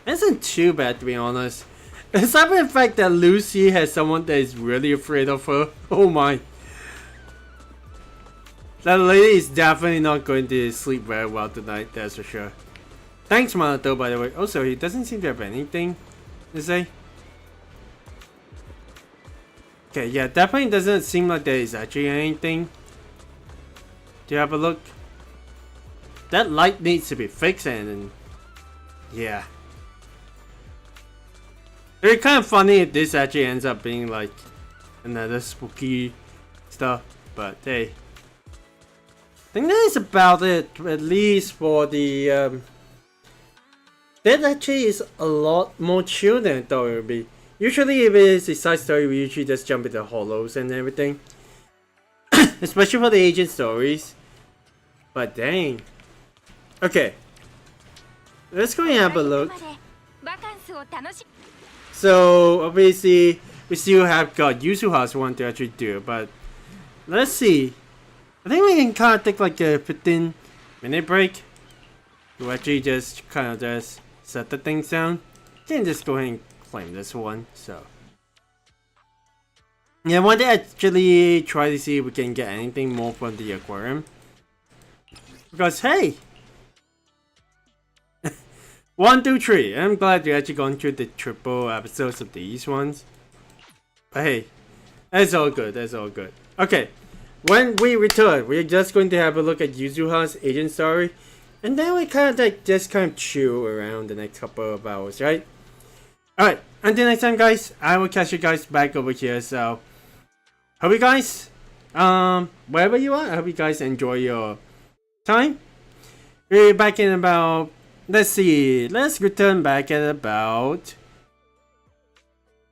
[SPEAKER 1] That isn't too bad, to be honest. Aside from the fact that Lucy has someone that is really afraid of her. Oh my. That lady is definitely not going to sleep very well tonight, that's for sure. Thanks, Manato, by the way. Also, he doesn't seem to have anything to say. Okay, yeah, definitely doesn't seem like there is actually anything. Do you have a look? That light needs to be fixed and yeah. It'd be kind of funny if this actually ends up being like another spooky stuff, but hey. I think that is about it, at least for the that actually is a lot more chill than I thought it would be. Usually if it is a side story, we usually just jump into hollows and everything. Especially for the agent stories. But dang. Okay. Let's go and have a look. So obviously we still have got Yuzuha's one to actually do, but let's see. I think we can kind of take like a 15-minute break to actually just kind of just set the things down. Can just go ahead and claim this one. So yeah, I want to actually try to see if we can get anything more from the aquarium, because hey, 1, 2, 3. I'm glad you're actually going through the triple episodes of these ones. But hey, that's all good. That's all good. Okay, when we return, we're just going to have a look at Yuzuha's agent story, and then we kind of like just kind of chill around the next couple of hours, right? All right. Until next time, guys. I will catch you guys back over here. So, hope you guys, wherever you are, I hope you guys enjoy your time. We're back in about. Let's see. Let's return back at about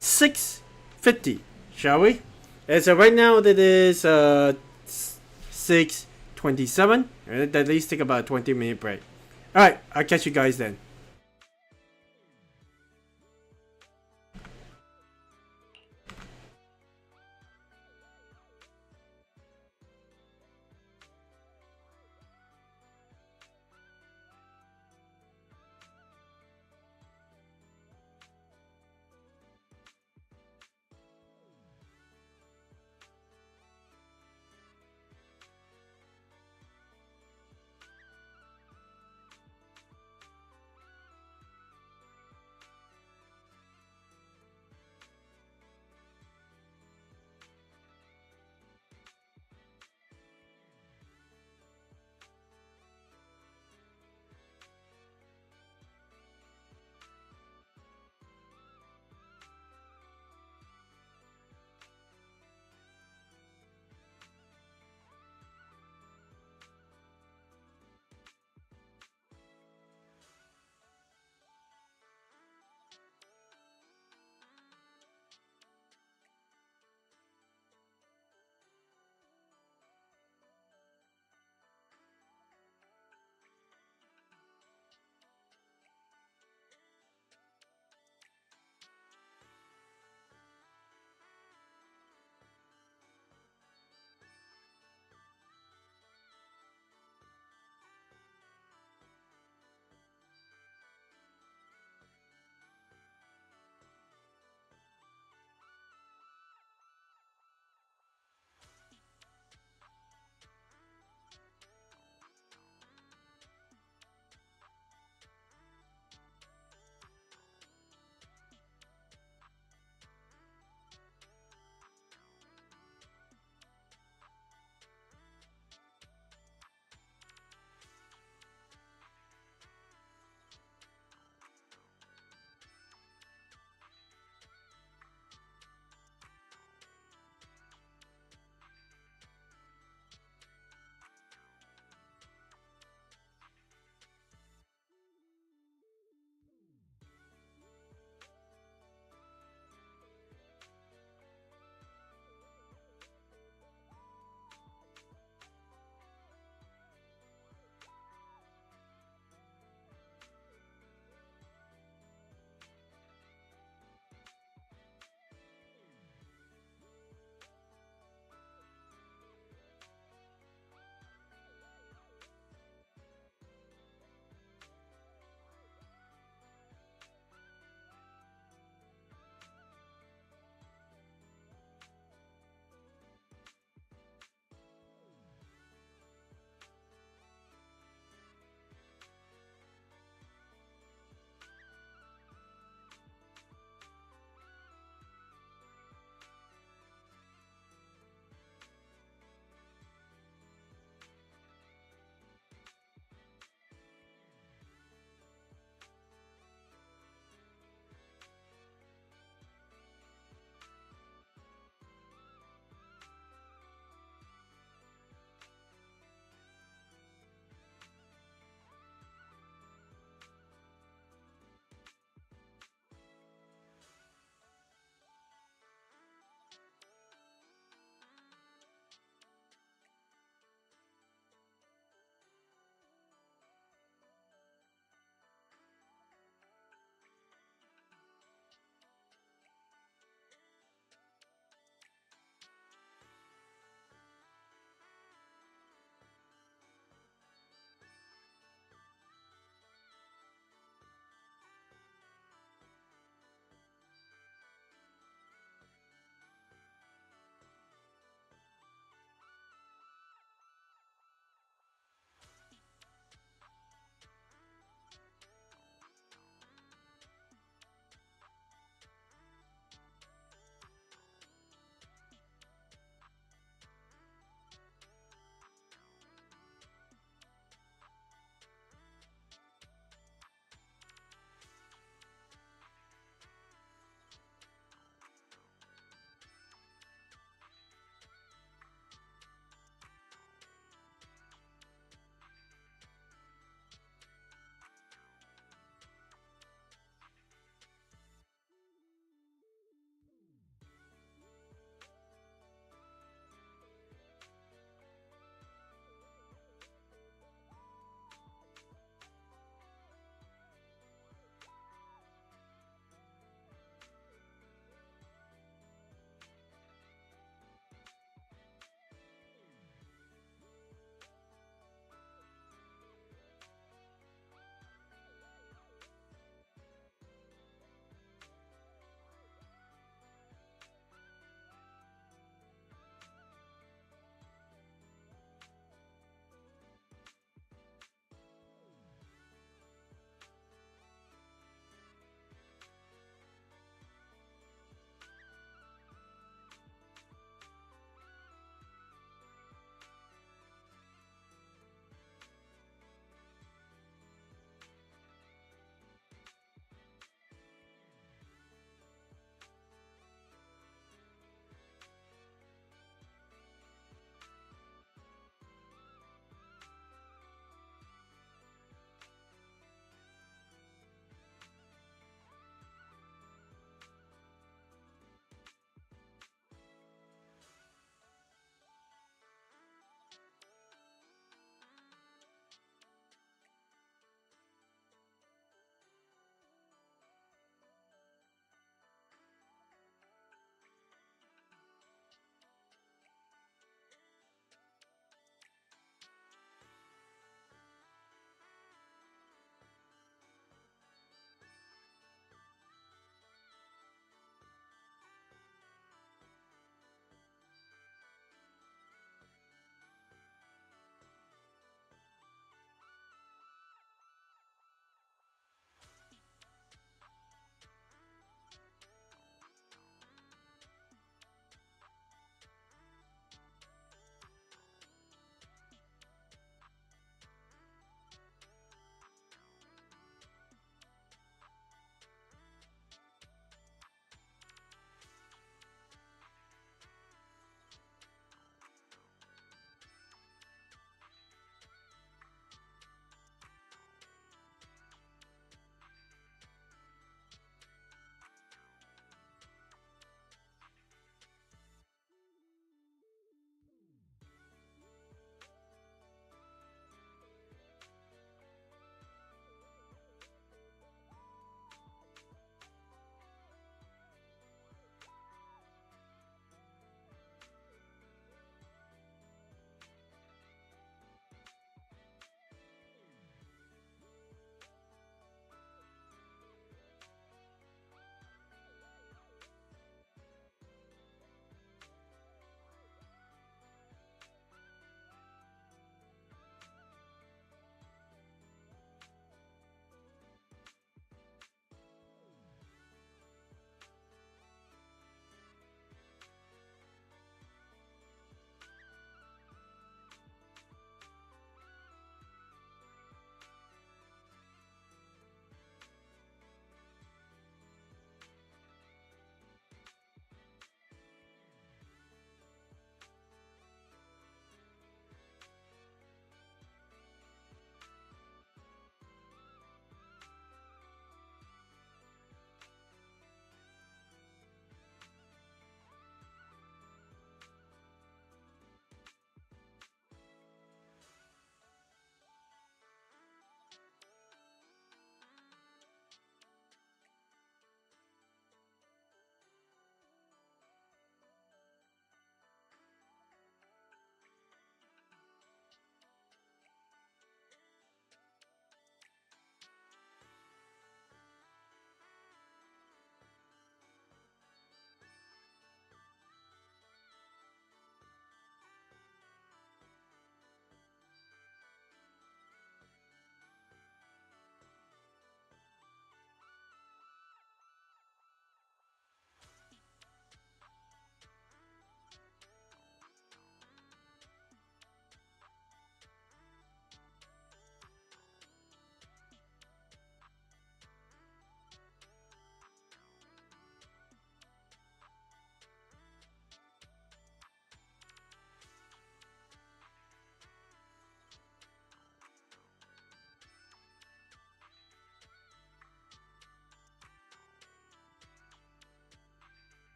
[SPEAKER 1] 6:50, shall we? And so right now it is 6:27. At least take about a 20-minute break. All right, I'll catch you guys then.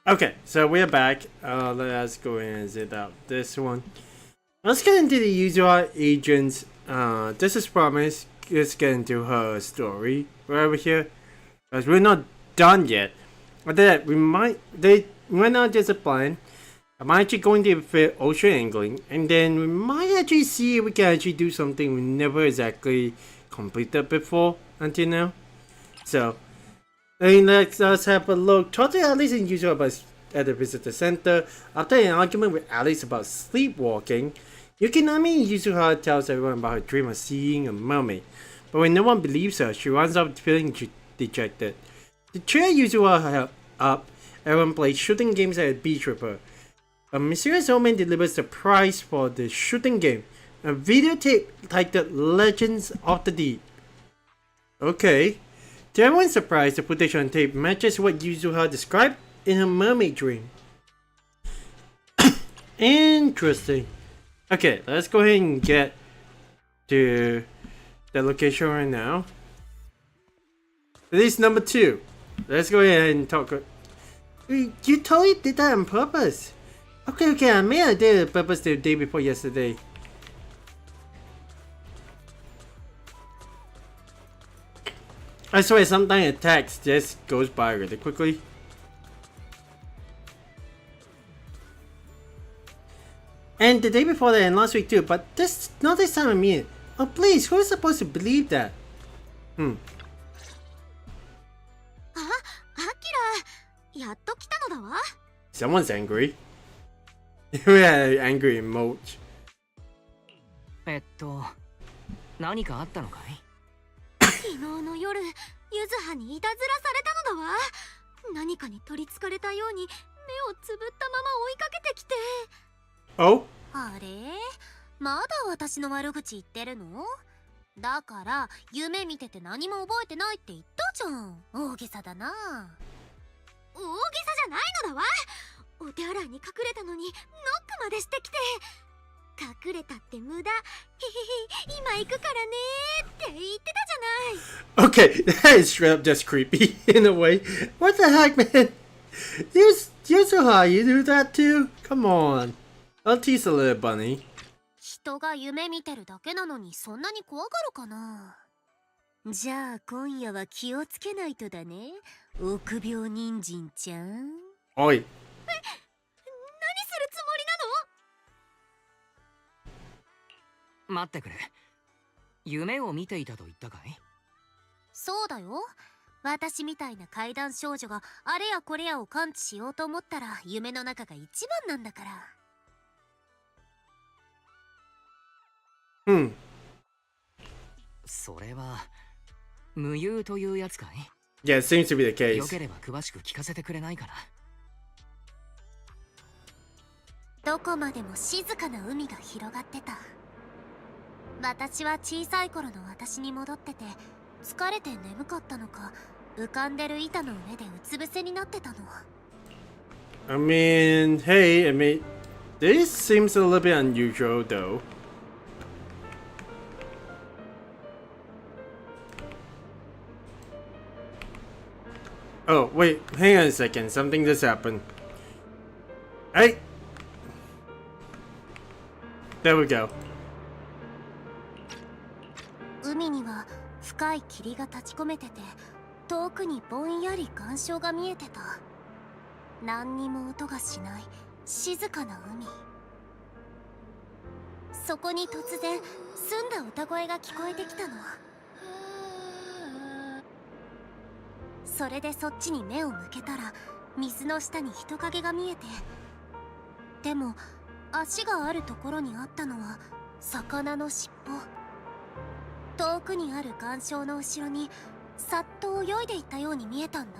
[SPEAKER 1] Okay, so we're back. Let's go and zip out this one. Let's get into the Yuzuha agents. This is promised. Let's get into her story right over here, because we're not done yet. After that, we might not just a plan. I might actually go into the ocean angling, and then we might actually see if we can actually do something we never exactly completed before until now. So, let's have a look. Talk to Alice and Yuzuha about at the visitor center. After an argument with Alice about sleepwalking, Yukinami and Yuzuha tells everyone about her dream of seeing a mermaid. But when no one believes her, she runs off feeling dejected. To cheer Yuzuha up, everyone plays shooting games at a beach with her. A mysterious old man delivers the prize for the shooting game, a videotape titled Legends of the Deep. Okay. To everyone's surprise, the footage on tape matches what Yuzuha described in her mermaid dream. Interesting. Okay, let's go ahead and get to the location right now. This is number 2. Let's go ahead and talk. You totally did that on purpose. Okay, I made a day on purpose the day before yesterday. I swear sometimes a text just goes by really quickly. And the day before that and last week too, but not this time I mean it. Oh please, who's supposed to believe that?
[SPEAKER 3] Akira, やっと来たのだわ。
[SPEAKER 1] Someone's angry. We had an angry emoji.
[SPEAKER 5] 何かあったのかい？
[SPEAKER 3] 昨日の夜、ゆずはにいたずらされたのだわ。何かに取りつかれたように目をつぶったまま追いかけてきて。
[SPEAKER 1] Oh?
[SPEAKER 3] あれ？まだ私の悪口言ってるの？だから夢見てて何も覚えてないって言ったじゃん。大げさだな。大げさじゃないのだわ。お手洗いに隠れたのにノックまでしてきて。隠れたって無駄。へへへ、今行くからねって言ってたじゃない。
[SPEAKER 1] Okay, that is straight up just creepy in a way. What the heck, man? Yuzuha, you do that too? Come on. I'll tease a little bunny.
[SPEAKER 3] 人が夢見てるだけなのにそんなに怖がるかな。じゃあ今夜は気をつけないとだね、臆病人参ちゃん。
[SPEAKER 1] おい。
[SPEAKER 3] 何するつもりなの？
[SPEAKER 5] 待ってくれ。夢を見ていたと言ったかい？
[SPEAKER 3] そうだよ。私みたいな怪談少女があれやこれやを感知しようと思ったら夢の中が一番なんだから。
[SPEAKER 5] それは無遊というやつかい？
[SPEAKER 1] Yeah, it seems to be the
[SPEAKER 5] よ
[SPEAKER 1] case.
[SPEAKER 5] ければ詳しく聞かせてくれないかな。
[SPEAKER 3] どこまでも静かな海が広がってた。私は小さい頃の私に戻ってて、疲れて眠かったのか、浮かんでる板の上でうつ伏せになってたの。
[SPEAKER 1] I mean, this seems a little bit unusual though. Oh, wait, hang on a second. Something just happened. Hey! There we go.
[SPEAKER 3] 海には深い霧が立ち込めてて、遠くにぼんやり岩礁が見えてた。何にも音がしない静かな海。そこに突然澄んだ歌声が聞こえてきたの。それでそっちに目を向けたら水の下に人影が見えて、でも足があるところにあったのは魚の尻尾。遠くにある岩礁の後ろにさっと泳いでいったように見えたんだ。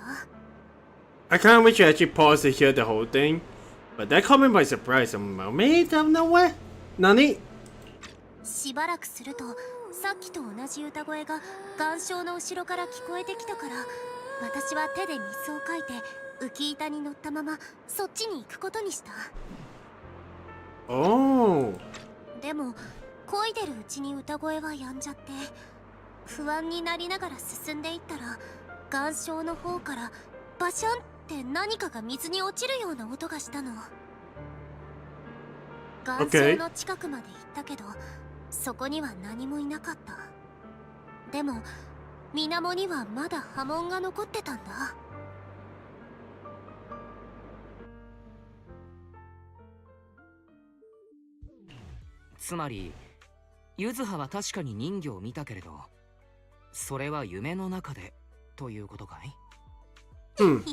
[SPEAKER 1] I kinda wish you actually paused to hear the whole thing, but that caught me by surprise. A mermaid out of nowhere? Nani?
[SPEAKER 3] しばらくするとさっきと同じ歌声が岩礁の後ろから聞こえてきたから、私は手で水をかいて浮き板に乗ったままそっちに行くことにした。
[SPEAKER 1] Oh.
[SPEAKER 3] でも漕いでるうちに歌声は止んじゃって、不安になりながら進んでいったら岩礁の方からバシャンってって何かが水に落ちるような音がしたの。岩
[SPEAKER 1] Okay.
[SPEAKER 3] 礁の近くまで行ったけど、そこには何もいなかった。でも水面にはまだ波紋が残ってたんだ。
[SPEAKER 5] つまりゆずはは確かに人魚を見たけれど、それは夢の中でということかい？Hmm.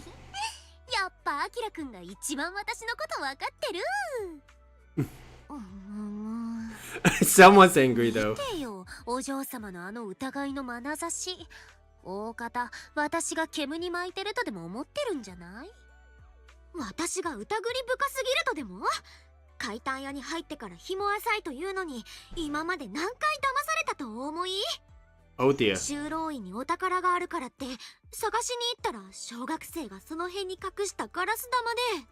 [SPEAKER 6] やっぱアキラくんが一番私のこと分かってる。
[SPEAKER 1] Someone's angry
[SPEAKER 3] 見
[SPEAKER 1] though.
[SPEAKER 3] てよ、お嬢様のあの疑いの眼差し。大方私が煙に巻いてるとでも思ってるんじゃない？私が疑り深すぎるとでも？解体屋に入ってから日も浅いというのに、今まで何回騙されたとお思い？
[SPEAKER 1] Oh dear.
[SPEAKER 3] 修道院にお宝があるからって探しに行ったら、小学生がその辺に隠したガラス玉で、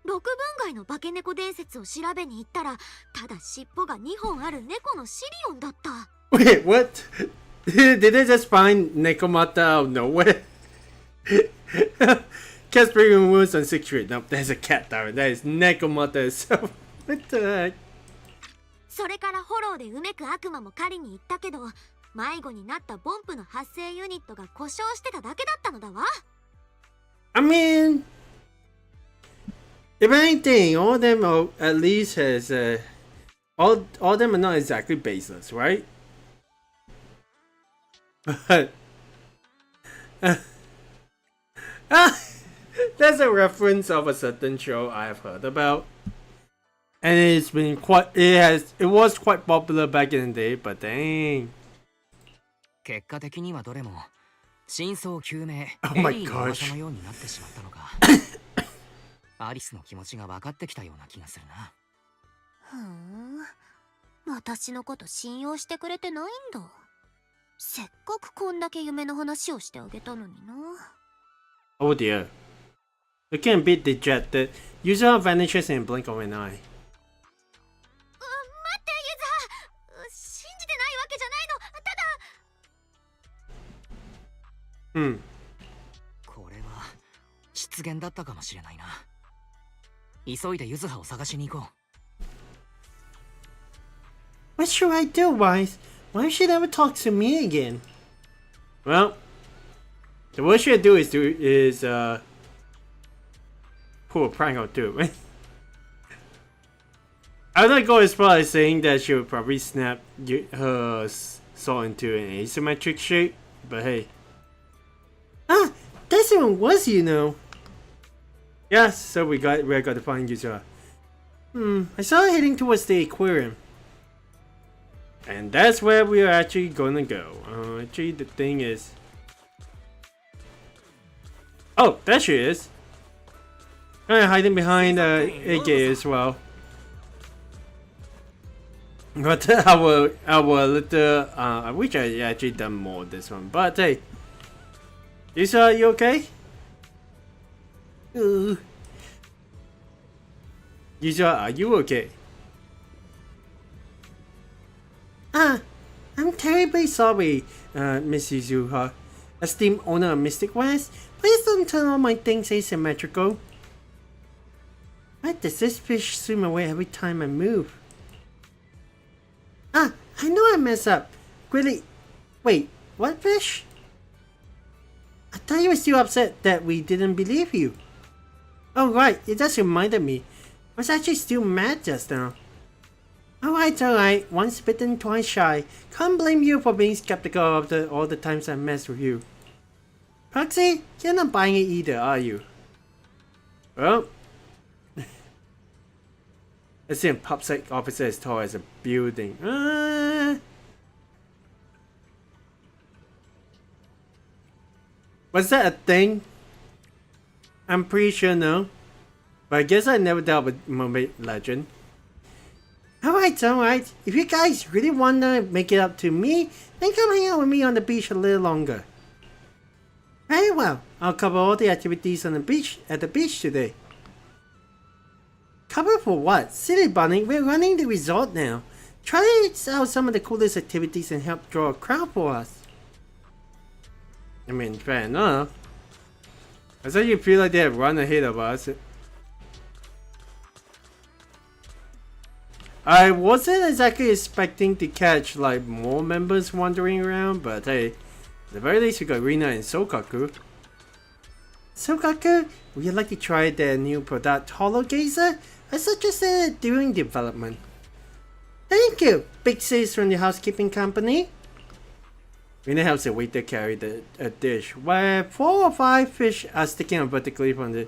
[SPEAKER 3] 六分街の化け猫伝説を調べに行ったら、ただ尻尾が2本ある猫のシリオンだった。
[SPEAKER 1] Wait, what? Did they just find Nekomata out of nowhere? Cat's bringing wounds on 6th Street. Nope, there's a cat there. That is Nekomata itself. What the heck?
[SPEAKER 3] それからフォローでうめく悪魔も狩りに行ったけど、迷子になったボンプの発生ユニットが故障してただけだったのだわ。
[SPEAKER 1] I mean, if anything, all of them are, at least has all of them are not exactly baseless, right? But that's a reference of a certain show I've heard about, and it's been it was quite popular back in the day. But dang,
[SPEAKER 5] 結果的にはどれも真相究明、
[SPEAKER 1] Oh my
[SPEAKER 5] エリーの
[SPEAKER 1] gosh.
[SPEAKER 5] 噂のようになってしまったのか。アリスの気持ちが分かってきたような気がするな。
[SPEAKER 3] ふん、私のこと信用してくれてないんだ。せっかくこんだけ夢の話をしてあげたのにな。
[SPEAKER 1] oh dear. Looking a bit dejected, Yuzuha vanishes in a blink of an eye.
[SPEAKER 3] 待って、ユズハ、信じてないわけじゃないの。ただ
[SPEAKER 1] Hmm.
[SPEAKER 5] これは失言だったかもしれないな。急いでゆずはを探しに行こう。
[SPEAKER 1] What should I do, Wise? Why should I ever talk to me again? Well, the worst you do is pull a prank or two. I would go as far as saying that she would probably snap her sword into an asymmetric shape, but hey. Ah, that's even worse, you know. Yes, so we got to find Yuzuha. I saw her heading towards the aquarium. And that's where we are actually gonna go. Actually, the thing is... Oh, there she is. Kind of hiding behind AK as well. But our little... I wish I actually done more of this one. But hey. Lisa, you okay? Lisa, are you okay? I'm terribly sorry, Miss Yuzuha. Esteemed owner of Mystic West, please don't turn all my things asymmetrical. Why does this fish swim away every time I move? I know I messed up. Really? Wait, what fish? I thought you were still upset that we didn't believe you. Oh right, it just reminded me. I was actually still mad just now. Alright, once bitten, twice shy. Can't blame you for being skeptical after all the times I messed with you. Proxy, you're not buying it either, are you? Well... Let's see a PopSec officer as tall as a building. Was that a thing? I'm pretty sure no. But I guess I never dealt with Mermaid Legend. Alright. If you guys really wanna make it up to me, then come hang out with me on the beach a little longer. Very well. I'll cover all the activities on the beach at the beach today. Cover for what? Silly bunny, we're running the resort now. Try out some of the coolest activities and help draw a crowd for us. I mean, fair enough. I thought you feel like they have run ahead of us. I wasn't exactly expecting to catch like more members wandering around, but hey, at the very least we got Rina and Sokaku. Sokaku, would you like to try their new product Hollow Gazer? I suggested it during development. Thank you, big sis from the housekeeping company. Rina helps the waiter carry a dish, where 4 or 5 fish are sticking out vertically from the...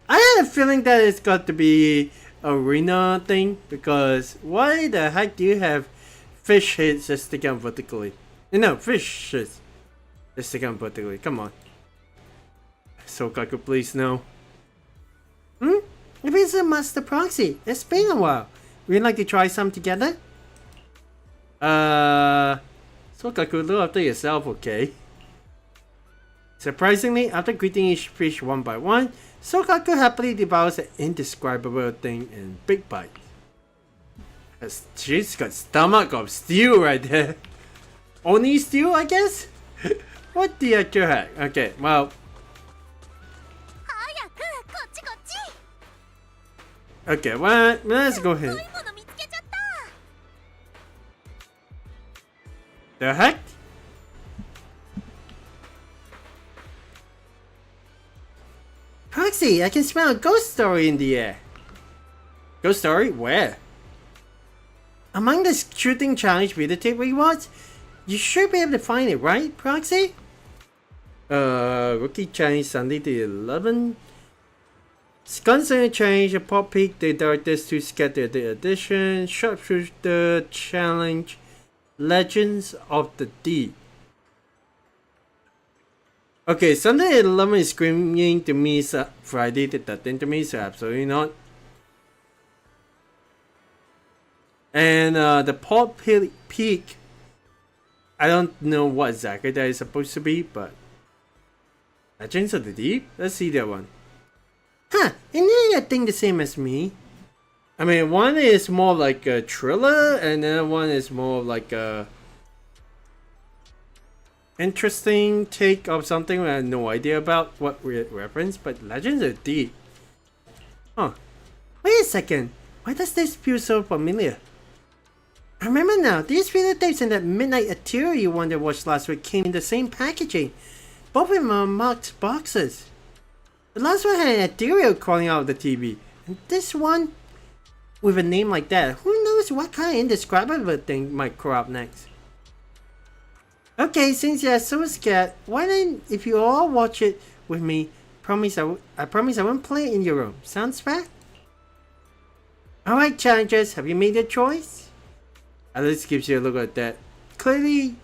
[SPEAKER 1] I had a feeling that it's got to be a Rina thing, because why the heck do you have fish heads that stick out vertically? No, fish heads that stick out vertically, come on. Sokaku, please no. If it's a Master Proxy, it's been a while. We'd like to try some together? Sokaku, look after yourself, okay? Surprisingly, after greeting each fish one by one, Sokaku happily devours an indescribable thing in big bites. She's got stomach of steel right there. Oni steel, I guess? What the actual heck? Okay, well... Okay, well, let's go ahead. The heck? Proxy, I can smell a ghost story in the air. Ghost story? Where? Among the shooting challenge videotape rewards, you should be able to find it, right, Proxy? Rookie challenge Sunday the 11th. Gunslinger challenge, a pop peak, the directors to scatter the edition, sharpshooter challenge, Legends of the Deep. Okay, Sunday the 11th is screaming to me Friday the 13th to me, so absolutely not. And the pop peak, I don't know what exactly that is supposed to be, but Legends of the Deep? Let's see that one. Huh, and you think the same as me. I mean, one is more like a thriller, and then one is more like a interesting take of something I had no idea about what weird reference, but Legends of the Deep. Huh. Wait a second, why does this feel so familiar? I remember now, these videotapes and that Midnight Ethereal you one that watched last week came in the same packaging. Both of them are marked boxes. The last one had an ethereal crawling out of the TV, and this one, with a name like that, who knows what kind of indescribable thing might crawl up next. Okay, since you're so scared, why then, if you all watch it with me, I promise I won't play it in your room. Sounds fair? Alright, challengers, have you made your choice? Alice gives you a look at that. Clearly,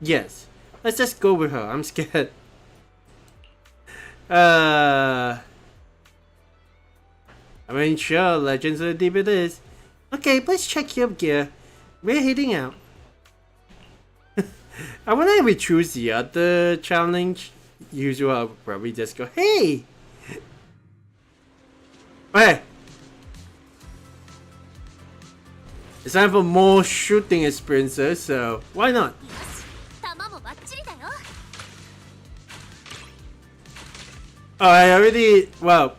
[SPEAKER 1] yes. Let's just go with her, I'm scared. I mean, sure, Legends of the Deep it is. Okay, please check your gear. We're heading out. I wonder if we choose the other challenge. Usually I'll probably just go, hey! Hey! It's time for more shooting experiences, so why not? Oh, I already, well.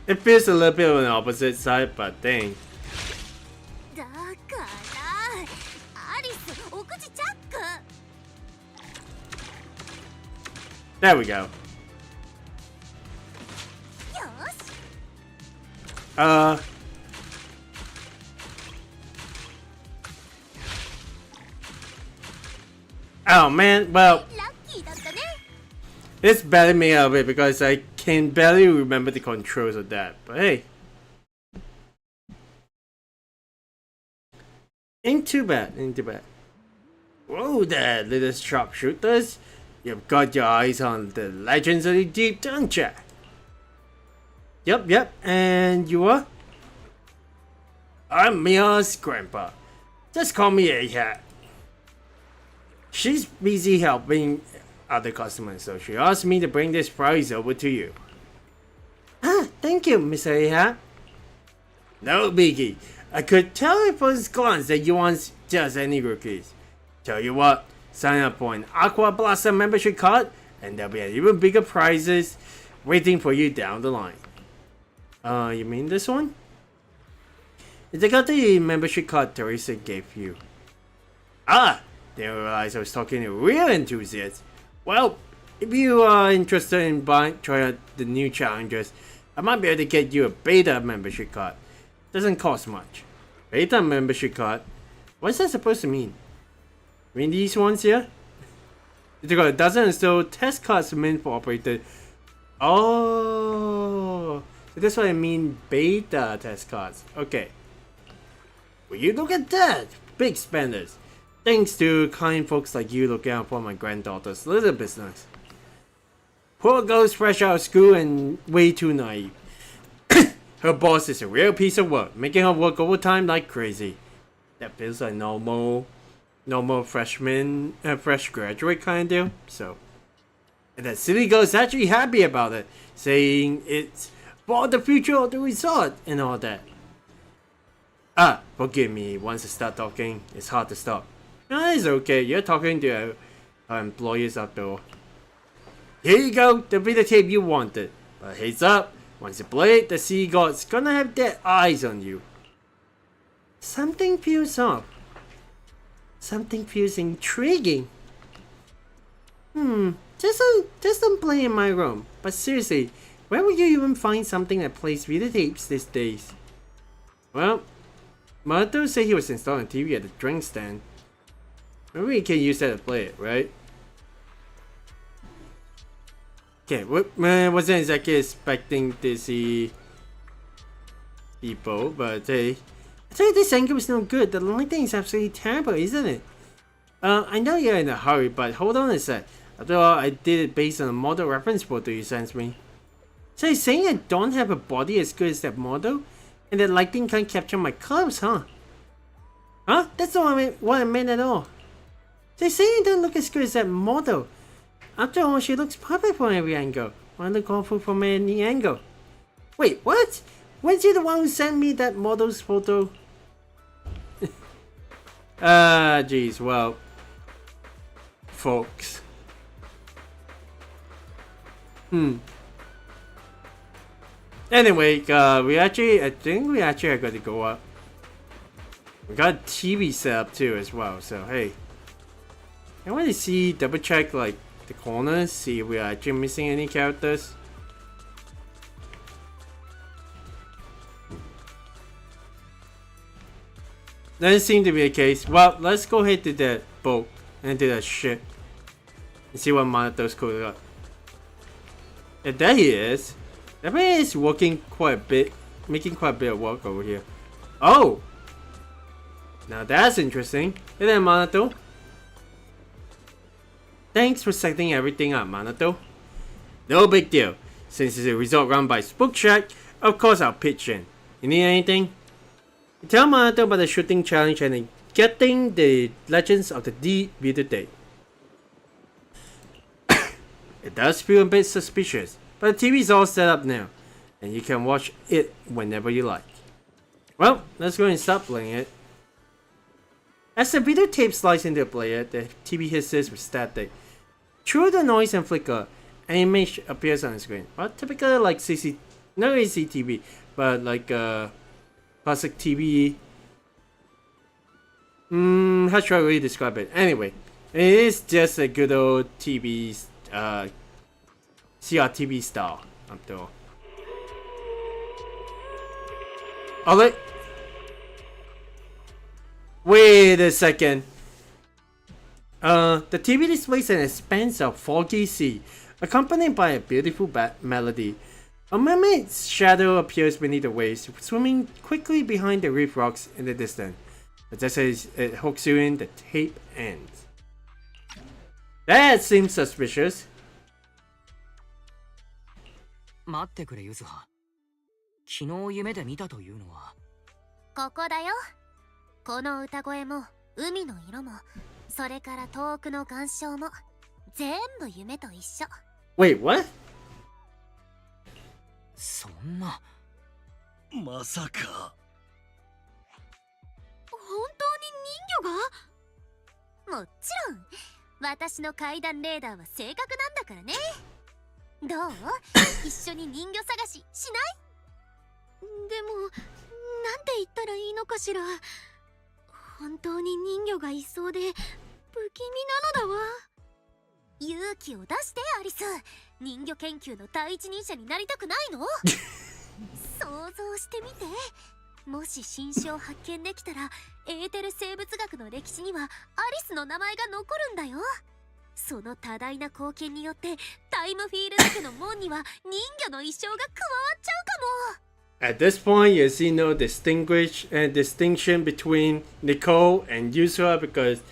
[SPEAKER 1] It feels a little bit on the opposite side, but dang. There we go. Oh man, well, it's barely me out of it because I can barely remember the controls of that, but hey. Ain't too bad, ain't too bad. Whoa there, little sharpshooters. You've got your eyes on the Legends of the Deep, don't ya? Yep. And you are? I'm Mia's grandpa. Just call me A-Hat. She's busy helping other customers, so she asked me to bring this prize over to you. Ah, thank you, Mr. A-Hat. No biggie. I could tell at first glance that you want just any rookies. Tell you what, sign up for an Aqua Blossom membership card, and there'll be an even bigger prizes waiting for you down the line. You mean this one? Take out the membership card Teresa gave you. Ah, didn't realize I was talking to a real enthusiast. Well, if you are interested in trying out the new challenges, I might be able to get you a beta membership card. Doesn't cost much. Beta membership card? What's that supposed to mean? I mean these ones here? It's got a dozen or so test cards meant for operator. Oh, so that's what I mean beta test cards. Okay. Will you look at that? Big spenders. Thanks to kind folks like you looking out for my granddaughter's little business. Poor girl's fresh out of school and way too naive. Her boss is a real piece of work, making her work overtime like crazy. That feels like normal freshman, fresh graduate kind of deal. So, and that silly girl is actually happy about it, saying it's for the future of the resort and all that. Ah, forgive me. Once I start talking, it's hard to stop. No, it's okay. You're talking to our employers after all. Here you go, the videotape you wanted. But heads up, once you play it, the sea god's gonna have their eyes on you. Something feels off. Something feels intriguing. Just don't play in my room. But seriously, where would you even find something that plays videotapes these days? Well, Mato said he was installing a TV at the drink stand. Maybe we can use that to play it, right? Okay, wasn't exactly expecting to see people, but hey. I tell you, this angle is no good. The lighting is absolutely terrible, isn't it? I know you're in a hurry, but hold on a sec. After all, I did it based on a model reference photo you sent me. So you're saying I don't have a body as good as that model? And the lighting can't capture my curves, huh? Huh? That's not what I meant at all. So you're saying I don't look as good as that model? After all, she looks perfect from every angle. Why look awful from any angle? Wait, what? Weren't you the one who sent me that model's photo? Jeez, well, folks. Anyway, I think we actually are going to go up. We got a TV set up too as well, so hey. I want to double check like the corners, see if we are actually missing any characters. Doesn't seem to be the case. Well, let's go ahead to that boat and do that shit. And see what Monato's cool up. And there he is. That man is working quite a bit, making quite a bit of work over here. Oh! Now that's interesting. Hey there, Manato. Thanks for setting everything up, Manato. No big deal. Since it's a resort run by Spook Shack, of course I'll pitch in. You need anything? Tell Manato about the shooting challenge and getting the Legends of the D videotape. It does feel a bit suspicious, but the TV's all set up now, and you can watch it whenever you like. Well, let's go and start playing it. As the videotape slides into the player, the TV hisses with static. Through the noise and flicker, an image appears on the screen. Well, typically like not really CCTV, but like classic TV. How should I really describe it? Anyway, it is just a good old TV, CRTV style, after all. Oh, wait a second. The TV displays an expanse of foggy sea, accompanied by a beautiful melody. A mermaid's shadow appears beneath the waves, swimming quickly behind the reef rocks in the distance. Just as it hooks you in, the tape ends. That seems suspicious.
[SPEAKER 5] 待ってくれユズハ。昨日夢で見たというのは。
[SPEAKER 3] ここだよ。この歌声も海の色もそれから遠くの岩礁も全部夢と一緒。
[SPEAKER 1] Wait, what?
[SPEAKER 5] そんな。
[SPEAKER 2] まさか。
[SPEAKER 3] 本当に人魚が？もちろん私の怪談レーダーは正確なんだからね。どう？一緒に人魚探ししない？でもなんて言ったらいいのかしら。本当に人魚がいそうで不気味なのだわ。勇気を出してアリス。人魚研究の第一人者になりたくないの？想像してみて。もし新種を発見できたらエーテル生物学の歴史にはアリスの名前が残るんだよ。その多大な貢献によってタイムフィールド家の門には人魚の一生が加わっちゃうかも。
[SPEAKER 1] At this point, you see no distinction between Nicole and Yuzuha because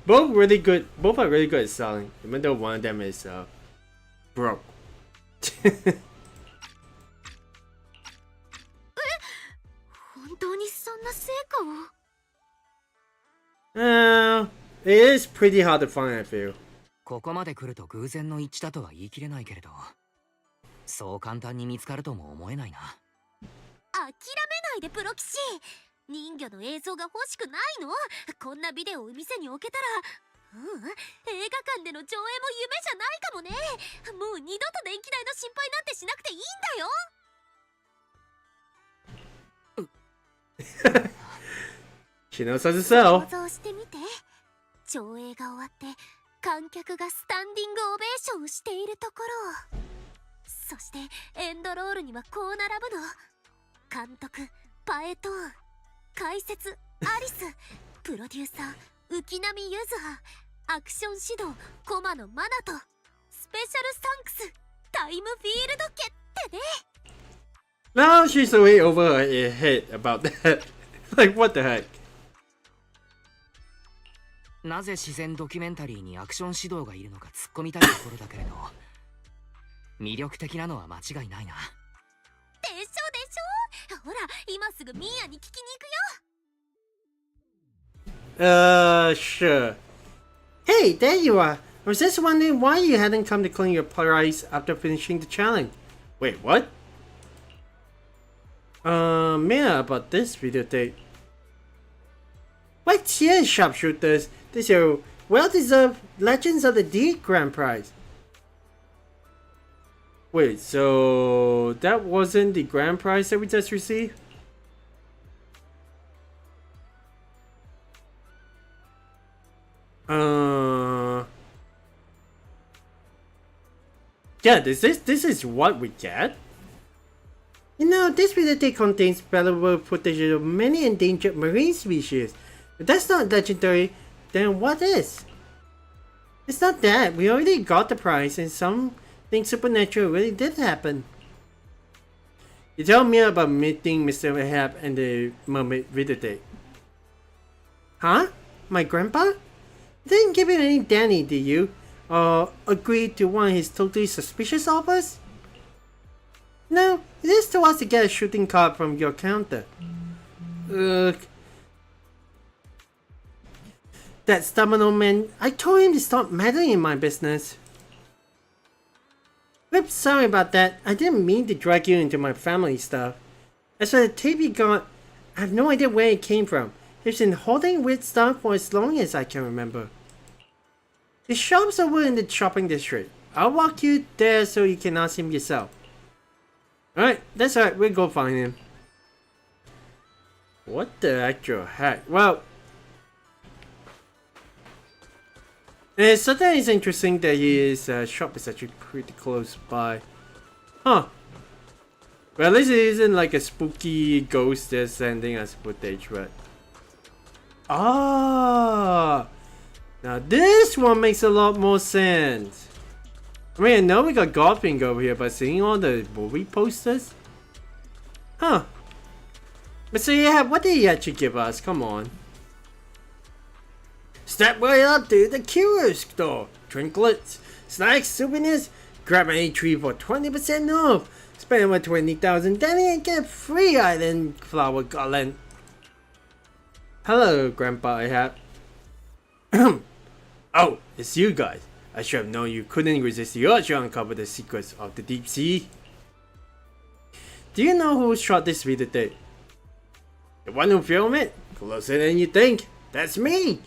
[SPEAKER 1] both are really good at selling, even though one of them is broke.
[SPEAKER 3] 本当にそんな成果を？
[SPEAKER 1] It is pretty hard to find, I feel.
[SPEAKER 5] ここまで来ると偶然の一致だとは言い切れないけれど、そう簡単に見つかるとも思えないな。
[SPEAKER 3] 諦めないでプロ騎士。人魚の映像が欲しくないの？こんなビデオを店に置けたら。映画館での上映も夢じゃないかもね。もう二度と電気代の心配なんてしなくていいんだよ。
[SPEAKER 1] She knows how to sell.
[SPEAKER 3] 想像してみて。上映が終わって観客がスタンディングオベーションをしているところを。そしてエンドロールにはこう並ぶの。監督、パエトーン、解説、アリス、プロデューサー、浮波ゆずは、アクション指導、コマのマナと、スペシャルサンクス、タイムフィールド家ってね。
[SPEAKER 1] Now she's way over her head about that. Like, what the heck?
[SPEAKER 5] なぜ自然ドキュメンタリーにアクション指導がいるのか突っ込みたいところだけれど、魅力的なのは間違いないな。
[SPEAKER 3] でしょでしょ。ほら、今すぐミーアに聞きに行くよ。
[SPEAKER 1] Sure. Hey, there you are. I was just wondering why you hadn't come to claim your prize after finishing the challenge. Wait, what? Yeah, about this videotape. Why cheers, sharpshooters? This is your well-deserved Legends of the Deep Grand Prize. Wait, so that wasn't the grand prize that we just received? Yeah, this is what we get? You know, this videotape contains valuable footage of many endangered marine species. If that's not legendary, then what is? It's not that. We already got the prize and something supernatural really did happen. You tell me about meeting Mr. Mayhaps and the mermaid videotape. Huh? My grandpa? You didn't give him any Danny, did you? Or agreed to one of his totally suspicious offers? No, it is to us to get a shooting card from your counter. Ugh. That stubborn old man, I told him to stop meddling in my business. Rip, sorry about that. I didn't mean to drag you into my family stuff. As for the tape you got, I have no idea where it came from. It's been holding weird stuff for as long as I can remember. The shop's over in the shopping district. I'll walk you there so you can ask him yourself. Alright, that's alright, we'll go find him. What the actual heck? Well, it's certainly interesting that his shop is actually pretty close by. Huh. Well, at least it isn't like a spooky ghost that's sending us footage, but... Ah! Now this one makes a lot more sense. I mean, I know we got Golfing over here, but seeing all the movie posters? Huh. But so yeah, what did he actually give us? Come on. Step right up to the Curious Store. Trinkets, snacks, souvenirs. Grab any tree for 20% off. Spend over 20,000 Danny and get a free island flower garland. Hello, Grandpa Mayhap. Oh, it's you guys. I should have known you couldn't resist the urge to uncover the secrets of the deep sea. Do you know who shot this videotape? The one who filmed it? Closer than you think. That's me!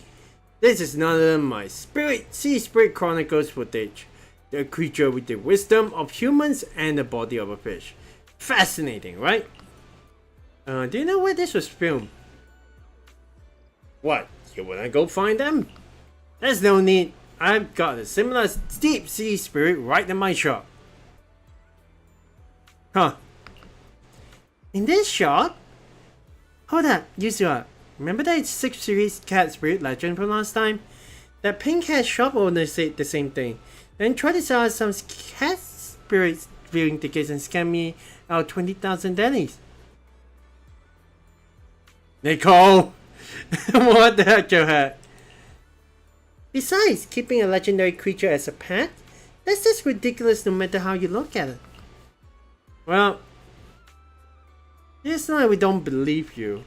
[SPEAKER 1] This is none of my Sea Spirit Chronicles footage. The creature with the wisdom of humans and the body of a fish. Fascinating, right? Do you know where this was filmed? What? You wanna go find them? There's no need. I've got a similar deep sea spirit right in my shop. Huh. In this shop? Hold up, Yuzuha. Remember that 6 series cat spirit legend from last time? That pink cat shop owner said the same thing. Then tried to sell us some cat spirit viewing tickets and scam me out 20,000 Denny's. Nicole! What the heck, your hat? Besides, keeping a legendary creature as a pet? That's just ridiculous no matter how you look at it. Well, it's not like we don't believe you.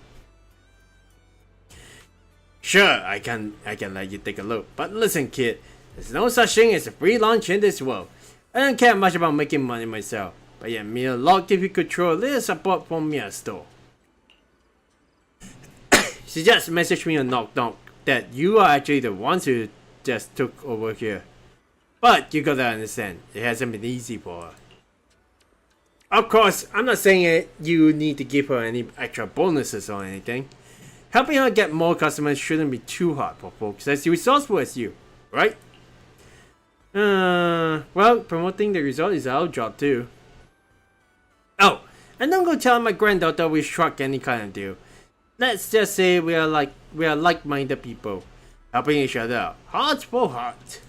[SPEAKER 1] Sure, I can let you take a look, but listen kid, there's no such thing as a free lunch in this world. I don't care much about making money myself, but yeah, me a lot if you could throw a little support from me at store. She just messaged me on Knock Knock that you are actually the ones who just took over here. But you gotta understand, it hasn't been easy for her. Of course, I'm not saying you need to give her any extra bonuses or anything. Helping her get more customers shouldn't be too hard for folks as resourceful as you, right? Well, promoting the result is our job too. Oh, and don't go telling my granddaughter we struck any kind of deal. Let's just say we are like-minded people, helping each other out. Heart for heart.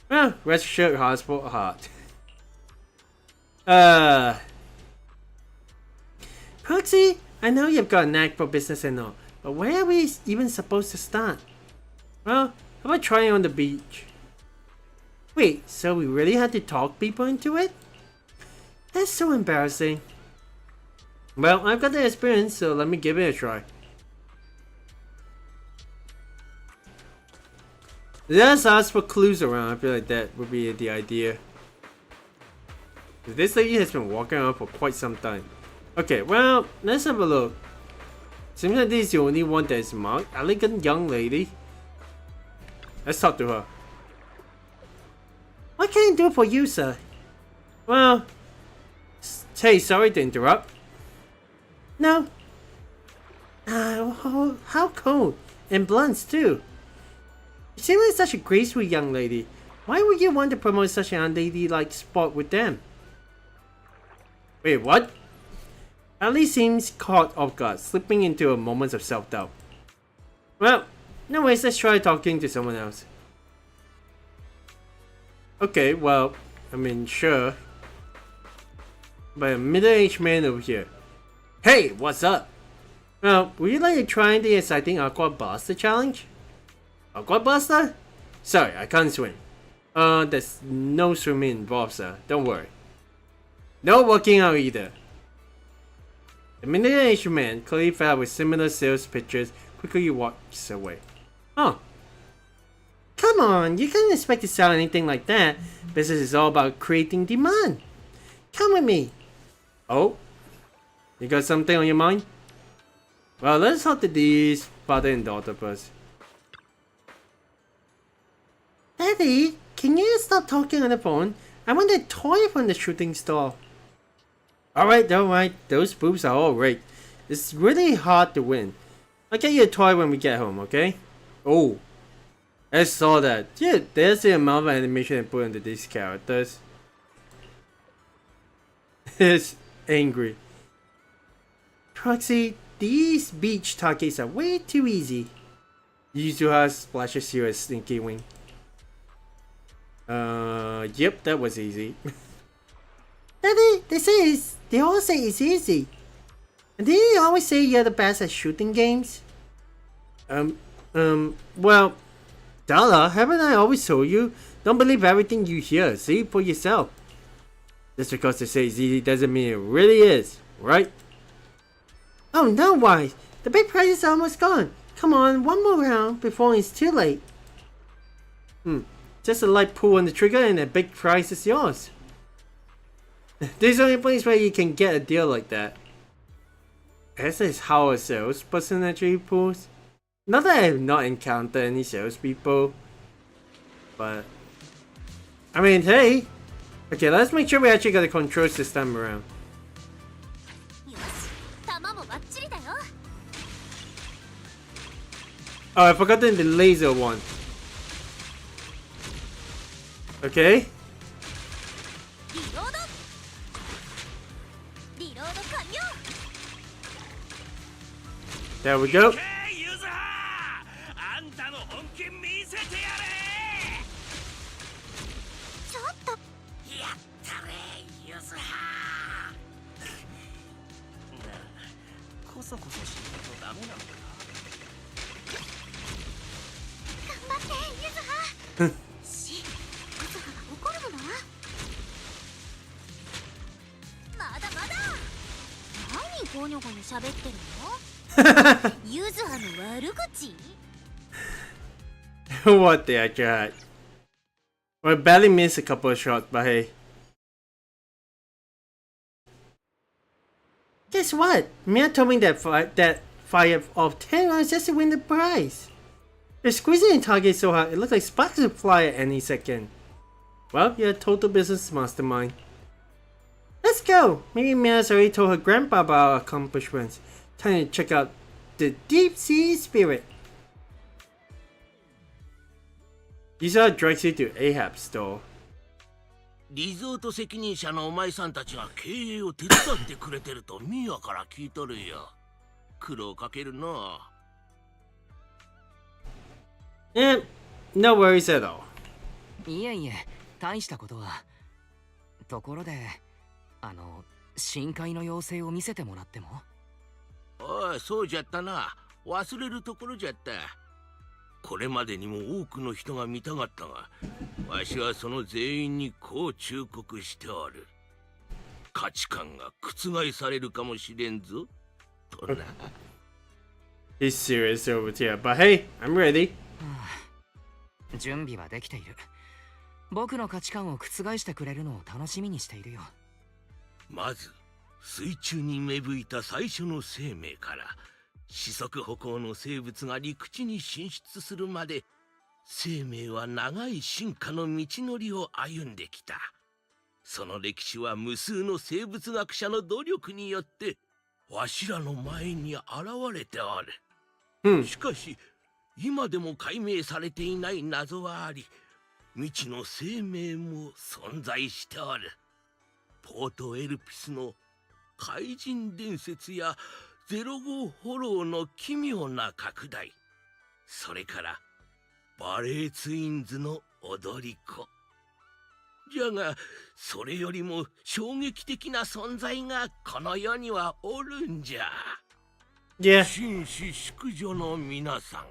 [SPEAKER 1] Well, rest assured, heart for heart. Proxy, I know you've got a knack for business and all, but where are we even supposed to start? Well, how about trying on the beach? Wait, so we really had to talk people into it? That's so embarrassing. Well, I've got the experience, so let me give it a try. Let's ask for clues around. I feel like that would be the idea. This lady has been walking around for quite some time. Okay, well, let's have a look. Seems like this is the only one that is marked. Elegant young lady. Let's talk to her. What can I do for you, sir? Well, hey, sorry to interrupt. No. How cold. And blunt too. You seem like such a graceful young lady. Why would you want to promote such an unladylike sport with them? Wait, what? Ali seems caught off guard, slipping into a moment of self-doubt. Well, anyways, let's try talking to someone else. Okay, well, I mean, sure. But a middle-aged man over here. Hey, what's up? Well, would you like to try the exciting Aqua Blaster challenge? Aqua Blaster? Sorry, I can't swim. There's no swimming involved, sir. Don't worry. No working out either. The middle-aged man, clearly fed up with similar sales pitches, quickly walks away. Oh. Come on, you can't expect to sell anything like that. Business is all about creating demand. Come with me. Oh? You got something on your mind? Well, let's talk to these father and daughter first. Daddy, can you stop talking on the phone? I want a toy from the shooting star. Alright, those boobs are alright. It's really hard to win. I'll get you a toy when we get home, okay? Oh. I saw that. Yeah, there's the amount of animation I put into these characters. It's angry. Proxy, these beach targets are way too easy. Yuzuha splashes you a sneaky wing. Yep, that was easy. Daddy, they all say it's easy. And didn't you always say you're the best at shooting games? Well, Dala, haven't I always told you? Don't believe everything you hear, see for yourself. Just because they say it's easy doesn't mean it really is, right? Oh no, Wise! The big prize is almost gone! Come on, one more round before it's too late. Just a light pull on the trigger and the big prize is yours. There's only a place where you can get a deal like that. This is how a salesperson actually pulls. Not that I have not encountered any salespeople, but I mean, hey. Okay, let's make sure we actually got a control system around.
[SPEAKER 3] よし弾もバッチリだよ
[SPEAKER 1] Oh, I forgot the laser one. Okay.
[SPEAKER 3] リロードリロード完了
[SPEAKER 1] There we go.
[SPEAKER 2] ユズハあんたの本気見せてやれ
[SPEAKER 3] ちょっと
[SPEAKER 2] やったれユズハこそこそしないとダメなのか
[SPEAKER 3] 頑張ってユズハしユズハが怒るのだまだまだ何ゴニョゴニョ喋ってるのユズハの悪口
[SPEAKER 1] What the heck, God? Well, I barely missed a couple of shots, but hey. Guess what? Mia told me that 5 of 10 rounds just to win the prize. They're squeezing the target so hard, it looks like sparks will fly at any second. Well, you're a total business mastermind. Let's go! Maybe Mia's already told her grandpa about our accomplishments. Time to check out the deep sea spirit. Yuzuha directs you to Mayhaps store.
[SPEAKER 2] リゾート責任者のお前さんたちが経営を手伝ってくれてるとミアから聞いとるよ。苦労かけるな。
[SPEAKER 1] No worries at all.
[SPEAKER 5] いえいえ、大したことは。ところで、深海の妖精を見せてもらっても？
[SPEAKER 2] おい、そうじゃったな。忘れるところじゃった。これまでにも多くの人が見たがったが、わしはその全員にこう忠告しておる。価値観が覆されるかもしれんぞ。とな。
[SPEAKER 1] He's serious over here, but hey, I'm ready.
[SPEAKER 5] 準備はできている。僕の価値観を覆してくれるのを楽しみにしているよ。
[SPEAKER 2] まず、水中に芽吹いた最初の生命から、四足歩行の生物が陸地に進出するまで、生命は長い進化の道のりを歩んできた。その歴史は無数の生物学者の努力によって、わしらの前に現れておる。しかし、今でも解明されていない謎はあり、未知の生命も存在しておる。ポートエルピスの怪人伝説や05フォローの奇妙な拡大、それからバレーツインズの踊り子。じゃがそれよりも衝撃的な存在がこの世にはおるんじゃ。紳士淑女の皆さん、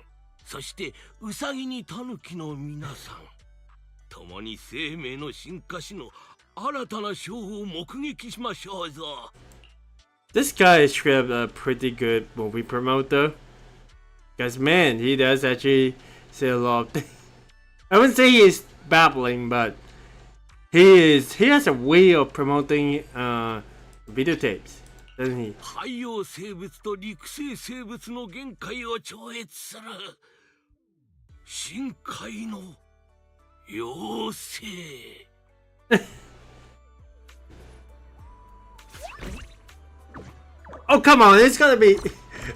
[SPEAKER 2] そしてウサギにタヌキの皆さん、共に生命の進化史の新たな章を目撃しましょうぞ。
[SPEAKER 1] This guy is a pretty good movie promoter. Because man, he does actually say a lot of things. I wouldn't say he is babbling, but he has a way of promoting videotapes, doesn't he?
[SPEAKER 2] 海洋生物と陸生生物の限界を超越する深海の妖精。
[SPEAKER 1] Oh come on, it's gotta be.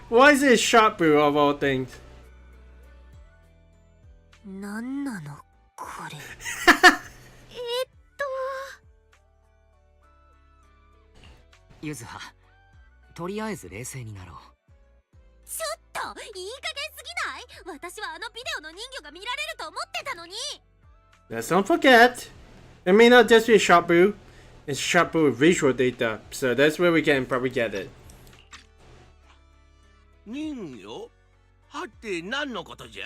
[SPEAKER 1] Why is it Sharp Brew of all things?
[SPEAKER 3] なんなのこれ
[SPEAKER 5] ユズハ、とりあえず冷静になろう。
[SPEAKER 3] ちょっといい加減すぎない？私はあのビデオの人魚が見られると思ってたのに。
[SPEAKER 1] Let's not forget, it may not just be a Sharp Brew, it's Sharp Brew with visual data, so that's where we can probably get it.
[SPEAKER 2] 人魚？はって何のことじゃ？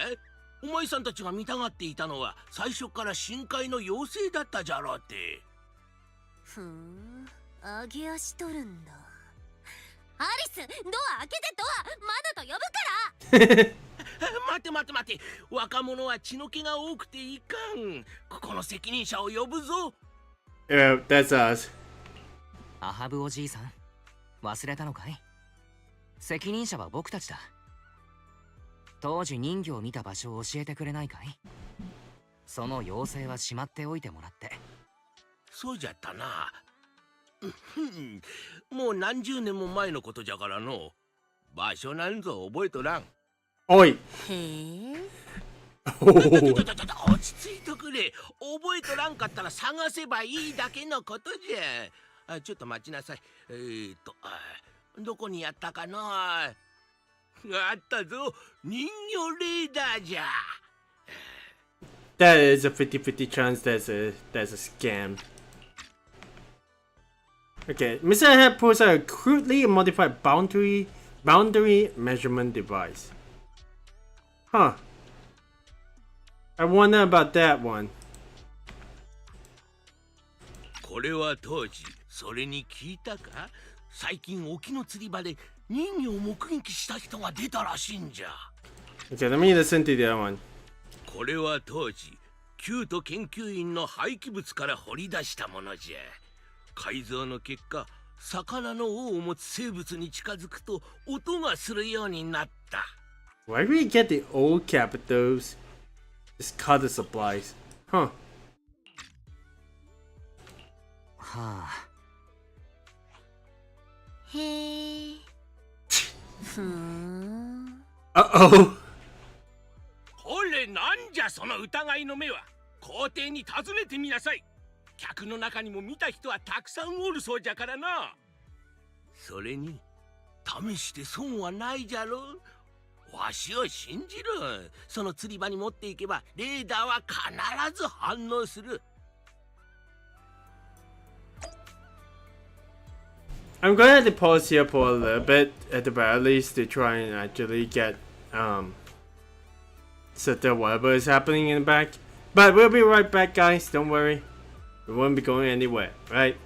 [SPEAKER 2] お前さんたちが見たがっていたのは最初から深海の妖精だったじゃろうって。
[SPEAKER 3] ふん、揚げ足取るんだ。アリス、ドア開けて、ドアマナと呼ぶから
[SPEAKER 2] 待て待て待て、若者は血の気が多くていかん。ここの責任者を呼ぶぞ。
[SPEAKER 1] Yeah, that's us.
[SPEAKER 5] アハブおじいさん、忘れたのかい？責任者は僕たちだ。当時人魚を見た場所を教えてくれないかい？その妖精はしまっておいてもらって。
[SPEAKER 2] そうじゃったな。もう何十年も前のことじゃからの。場所なんぞ覚えとらん。
[SPEAKER 1] おい。
[SPEAKER 3] へえ。
[SPEAKER 2] 落ち着いとくれ。覚えとらんかったら探せばいいだけのことじゃ。ちょっと待ちなさい。どこにやったかな。あったぞ。人形レーダーじゃ。
[SPEAKER 1] That is a 50-50 chance that's a scam. Okay, Mr. Head pulls out a crudely modified boundary measurement device. Huh. I wonder about that one.
[SPEAKER 2] これは当時、それに聞いたか？最近沖の釣り場で人魚を目撃した人が出たらしいんじゃ。
[SPEAKER 1] Okay, let me listen to that one.
[SPEAKER 2] これは当時、キュート研究員の廃棄物から掘り出したものじゃ。改造の結果、魚の尾を持つ生物に近づくと音がするようになった。
[SPEAKER 1] Why do we get the old capitals? Just cut the supplies. Huh.
[SPEAKER 5] はあ。
[SPEAKER 3] へえ。ふん。
[SPEAKER 1] Uh-oh.
[SPEAKER 2] これなんじゃその疑いの目は。校庭に尋ねてみなさい。客の中にも見た人はたくさんおるそうじゃからな。それに試して損はないじゃろ。わしを信じる。その釣り場に持っていけばレーダーは必ず反応する。
[SPEAKER 1] I'm gonna have to pause here for a little bit at the very least to try and actually get settle whatever is happening in the back. But we'll be right back, guys. Don't worry. We won't be going anywhere, right?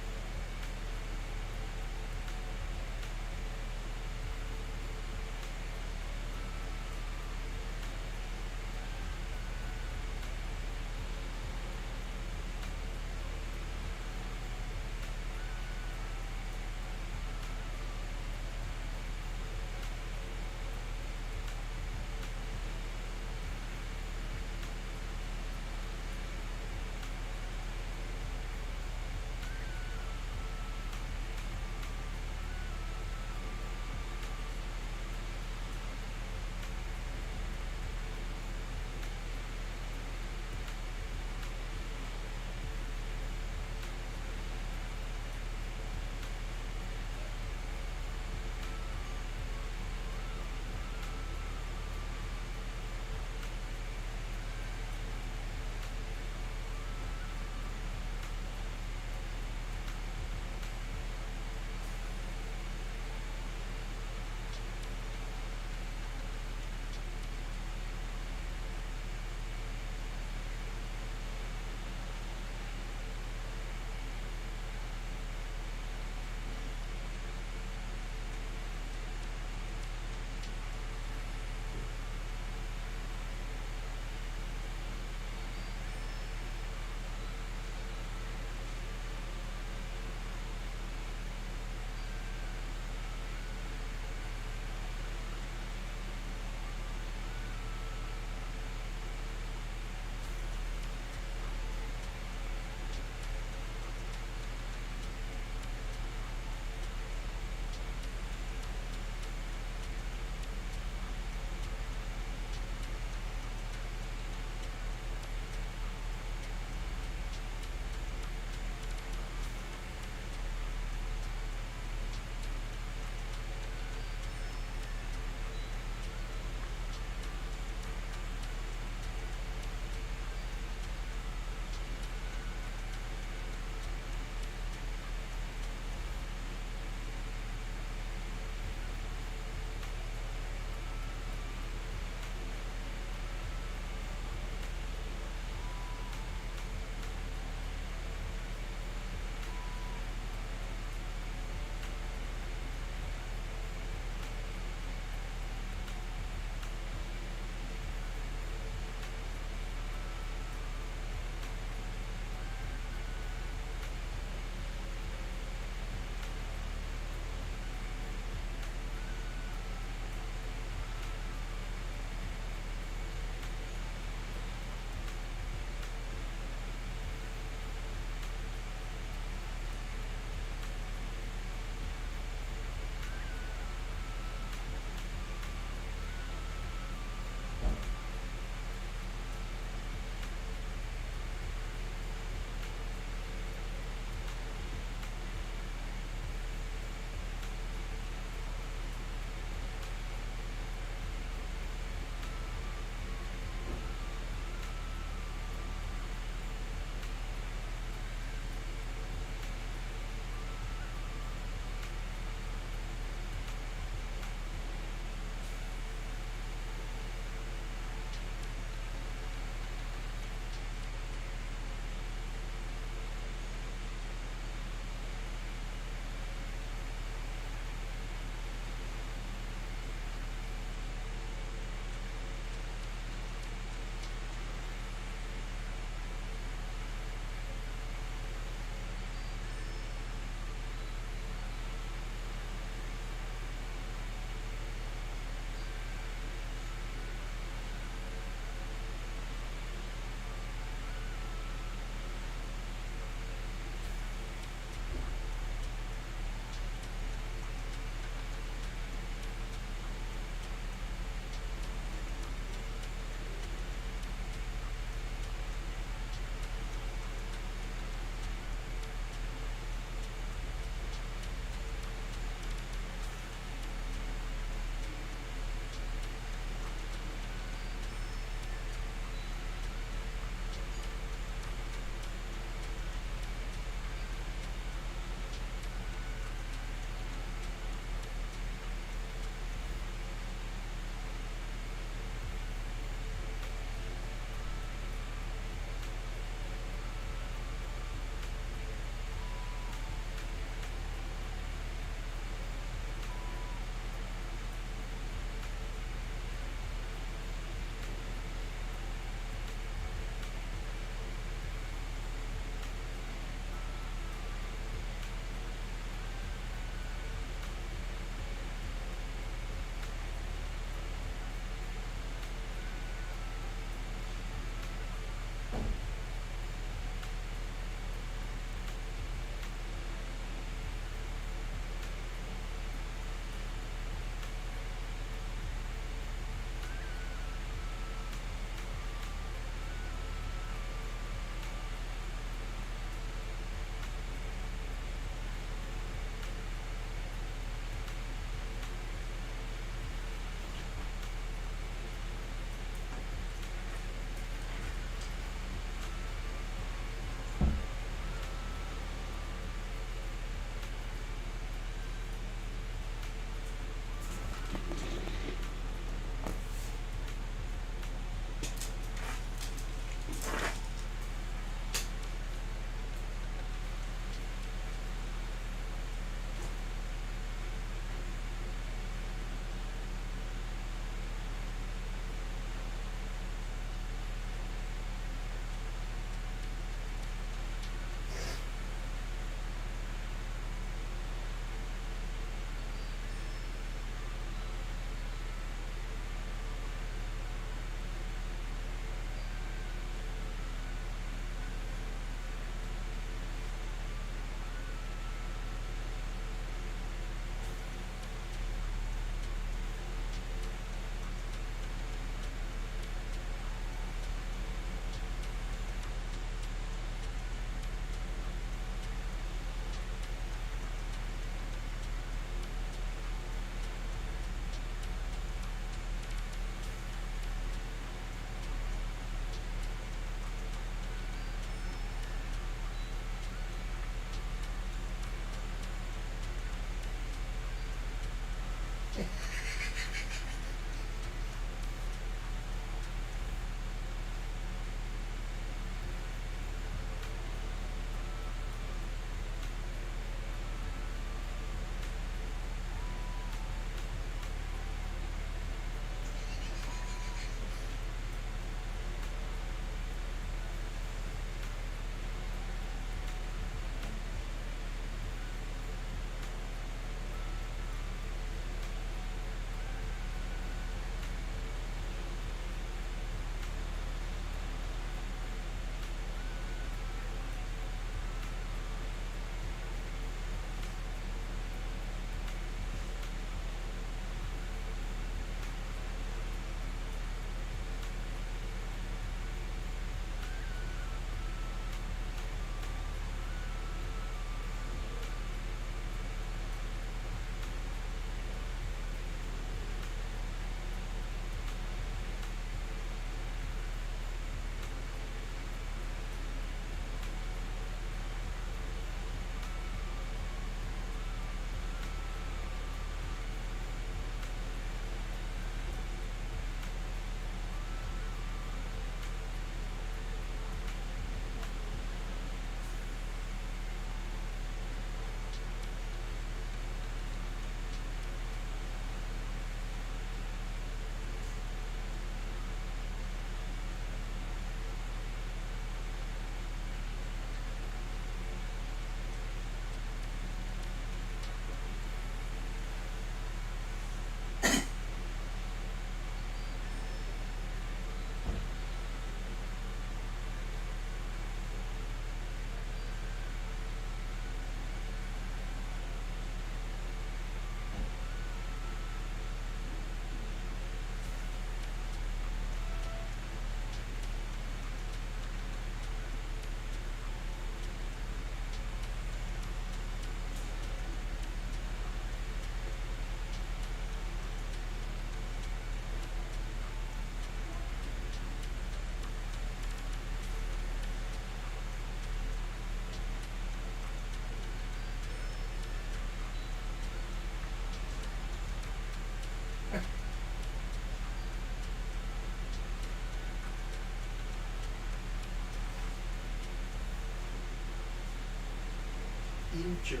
[SPEAKER 1] injured.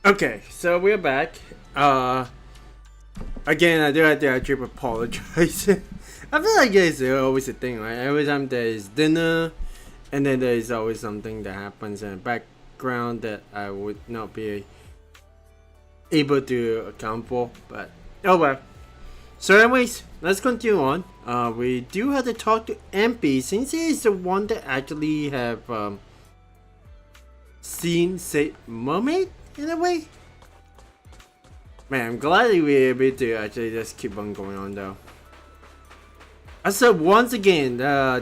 [SPEAKER 1] Okay, so we're back. Again, I do have to actually apologize. I feel like it's always a thing, right? Every time there's dinner, and then there's always something that happens in the background that I would not be able to account for. But oh well. So anyways, let's continue on. We do have to talk to MP since he is the one that actually have seen say mermaid in a way. Man, I'm glad we were able to actually just keep on going on though. I said once again,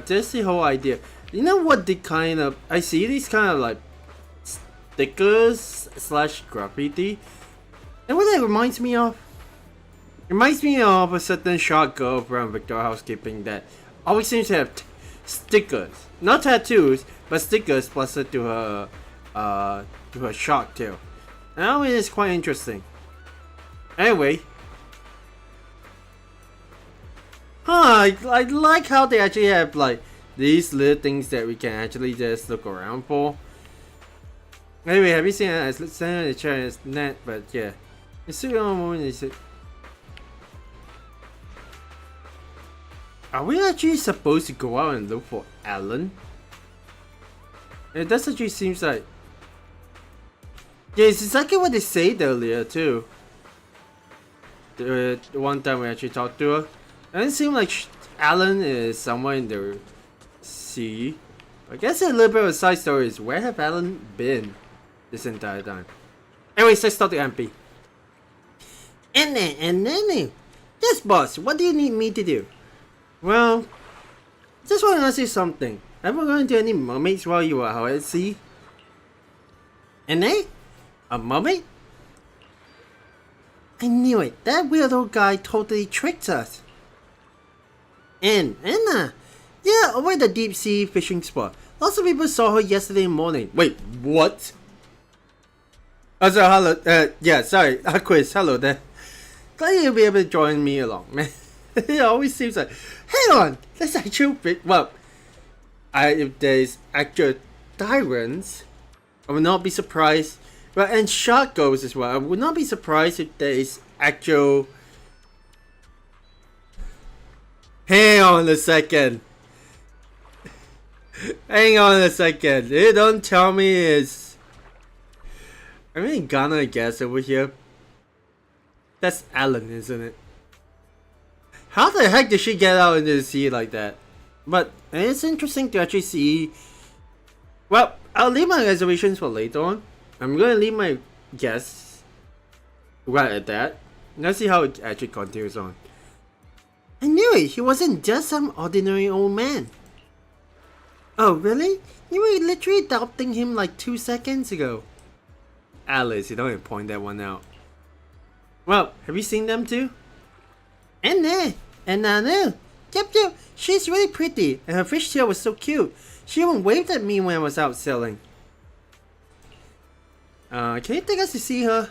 [SPEAKER 1] just the whole idea. You know what the kind of I see these kind of like stickers / graffiti. And what that reminds me of? Reminds me of a certain short girl from Victoria Housekeeping that always seems to have stickers, not tattoos, but stickers plastered to her shark tail. And I mean, it's quite interesting. Anyway, I like how they actually have like these little things that we can actually just look around for. Anyway, have you seen it? Let's send the chat as net, but yeah, it's still on moment. Is it? Are we actually supposed to go out and look for Alan? It does actually seems like. Yeah, it's exactly what they said earlier too. The one time we actually talked to her. It doesn't seem like Alan is somewhere in the sea. I guess a little bit of a side story is where have Alan been this entire time? Anyways, let's talk to MP. And then, yes boss, what do you need me to do? Well, just want to ask you something. Ever run into any mermaids while you were out at sea? And a mermaid? I knew it. That weirdo guy totally tricked us. Anna. Yeah, over at the deep sea fishing spot. Lots of people saw her yesterday morning. Wait, what? Oh, so hello. Yeah, sorry. Aquis, hello there. Glad you'll be able to join me along, man. It always seems like, hang on, that's actual big. Well, if there's actual tyrants, I would not be surprised. Well, and shark goes as well. I would not be surprised if there is actual. Hang on a second. Hang on a second. You don't tell me it's. I mean, Ghana, I guess, over here. That's Alan, isn't it? How the heck did she get out into the sea like that? But it's interesting to actually see. Well, I'll leave my reservations for later on. I'm gonna leave my guess right at that. Let's see how it actually continues on. I knew it! He wasn't just some ordinary old man. Oh, really? You were literally doubting him like 2 seconds ago. Alice, you don't even point that one out. Well, have you seen them too? And Nanu. Yep, she's really pretty, and her fishtail was so cute. She even waved at me when I was out sailing. Can you take us to see her?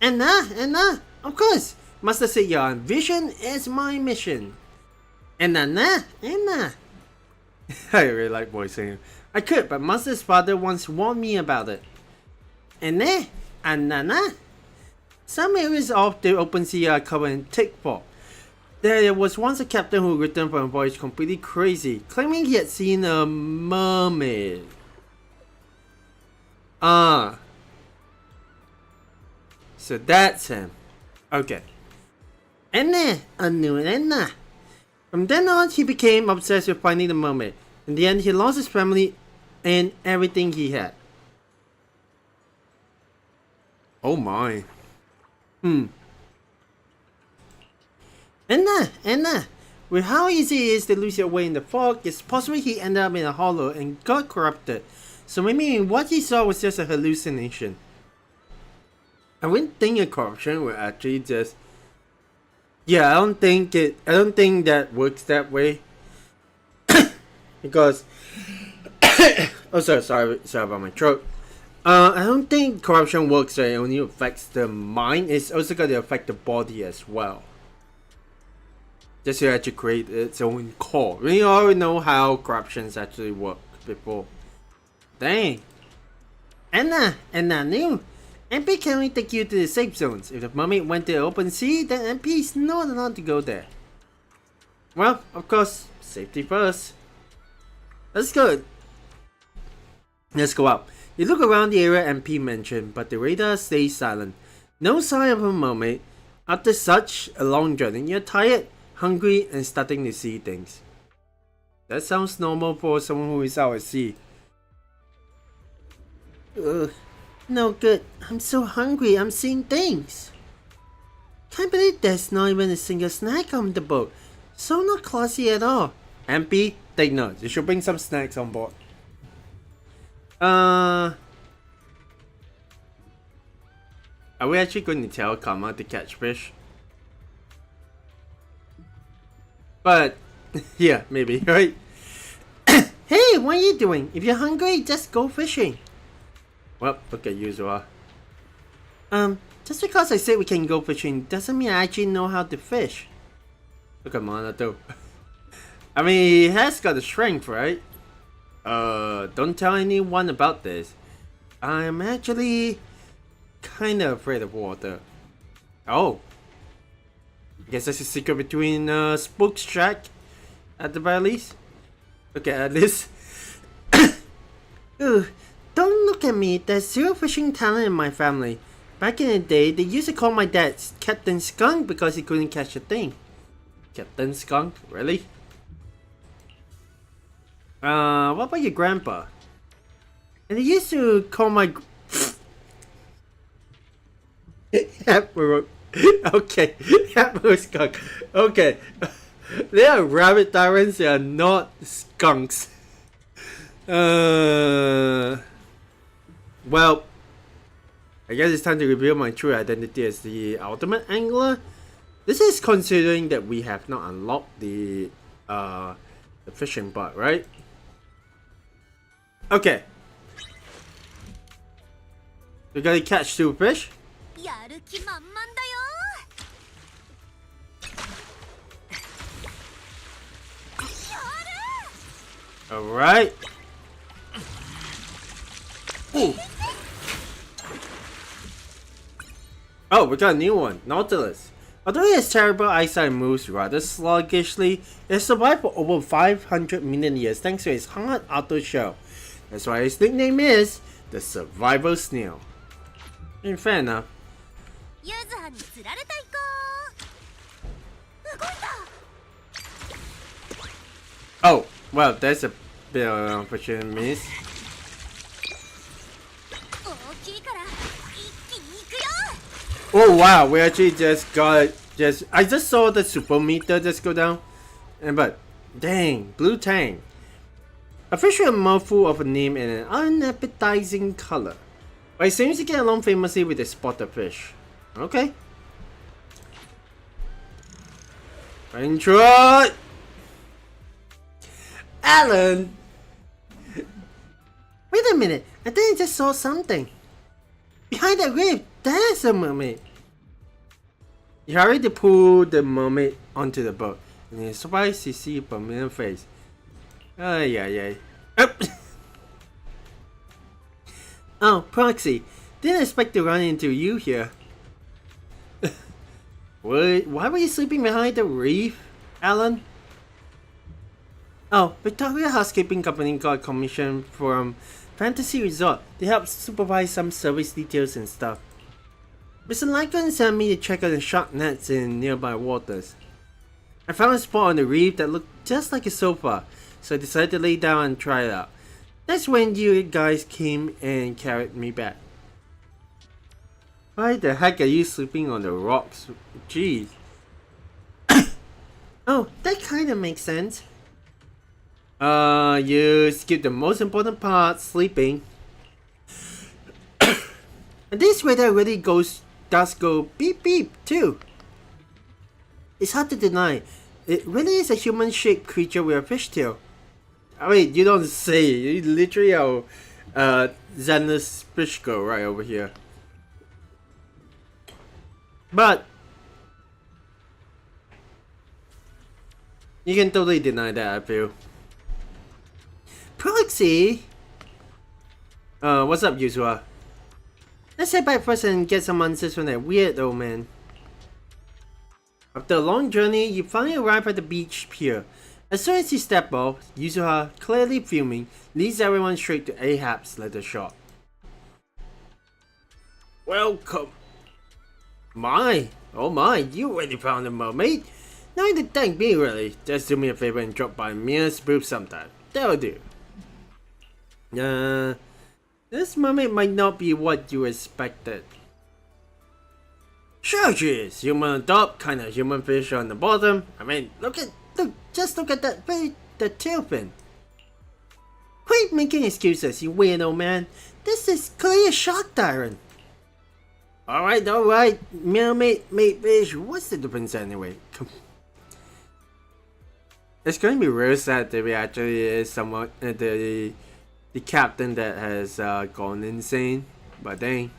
[SPEAKER 1] Anna, of course. Master said your vision is my mission. Anna. I really like voicing him. I could, but Master's father once warned me about it. Anna. Some areas of the open sea are covered in thick fog. There was once a captain who returned from a voyage completely crazy, claiming he had seen a mermaid. So that's him. Okay. Anna. From then on, he became obsessed with finding the mermaid. In the end, he lost his family and everything he had. Oh my. Anna, with how easy it is to lose your way in the fog, it's possible he ended up in a hollow and got corrupted. So maybe what he saw was just a hallucination. I wouldn't think a corruption would actually just. Yeah, I don't think that works that way. Because. Oh, sorry about my throat. I don't think corruption works that it only affects the mind. It's also going to affect the body as well. Just to actually create its own core. We already know how corruptions actually work before. Dang. Anna knew. MP can only take you to the safe zones. If the mermaid went to the open sea, then MP is not allowed to go there. Well, of course, safety first. Let's go. Let's go up. You look around the area MP mentioned, but the radar stays silent. No sign of a mermaid. After such a long journey, you're tired, hungry, and starting to see things. That sounds normal for someone who is out at sea. Ugh, no good. I'm so hungry, I'm seeing things. Can't believe there's not even a single snack on the boat. So not classy at all. MP, take note. You should bring some snacks on board. Are we actually going to tell Karma to catch fish? But, yeah, maybe, right? Hey, what are you doing? If you're hungry, just go fishing. Well, look at Yuzuha. Just because I say we can go fishing doesn't mean I actually know how to fish. Look at Mana too. I mean, he has got the strength, right? Don't tell anyone about this. I'm actually kinda afraid of water. Oh. Guess that's a secret between Spook's Shack at the very least. Look at this. Ugh, don't look at me. There's zero fishing talent in my family. Back in the day, they used to call my dad Captain Skunk because he couldn't catch a thing. Captain Skunk? Really? What about your grandpa? And they used to call my... Okay, Skunk. Okay. They are rabbit tyrants, they are not skunks. Well, I guess it's time to reveal my true identity as the ultimate angler. This is considering that we have not unlocked the fishing part, right? Okay. We gotta catch 2 fish. Alright. Ooh. Oh, we got a new one, Nautilus. Although it has terrible eyesight and moves rather sluggishly, it has survived for over 500 million years thanks to its hard outer shell. That's why its nickname is the Survival Snail. And fair enough. Oh, well, that's a bit of an unfortunate miss. Oh wow, we actually just got I just saw the super meter just go down. But dang, blue tang. A fish with a mouthful of a name and an unappetizing color. But it seems to get along famously with the spotted fish. Okay. Intro. Alan! Wait a minute, I think I just saw something. Behind that reef, there's a mermaid. You hurry to pull the mermaid onto the boat, and you're surprised to see a familiar face. Ay ay ay. Oh, Proxy, didn't expect to run into you here. Why were you sleeping behind the reef, Alan? Oh, Victoria Housekeeping Company got commission from Fantasy Resort. They help supervise some service details and stuff. Mr. Lycan sent me to check out the shark nets in nearby waters. I found a spot on the reef that looked just like a sofa, so I decided to lay down and try it out. That's when you guys came and carried me back. Why the heck are you sleeping on the rocks? Jeez. Oh, that kinda makes sense. You skipped the most important part, sleeping. And this weather really does go beep beep too. It's hard to deny. It really is a human-shaped creature with a fishtail. I mean, you don't say. You literally are Zenless fish girl right over here. But you can totally deny that, I feel. Proxy? What's up, Yuzuha? Let's head back first and get some answers from that weird old man. After a long journey, you finally arrive at the beach pier. As soon as you step off, Yuzuha, clearly fuming, leads everyone straight to Mayhaps' leather shop. Welcome. Oh my, you already found a mermaid? No need to thank me really, just do me a favor and drop by Mia's booth sometime. That'll do. This mermaid might not be what you expected. Sure she is, human on top, kinda human fish on the bottom. I mean, just look at that fish, the tail fin. Quit making excuses, you weirdo man. This is clearly a shark tyrant. Alright, mermaid, fish, what's the difference anyway? It's going to be real sad if it actually is someone, the captain that has gone insane, but dang.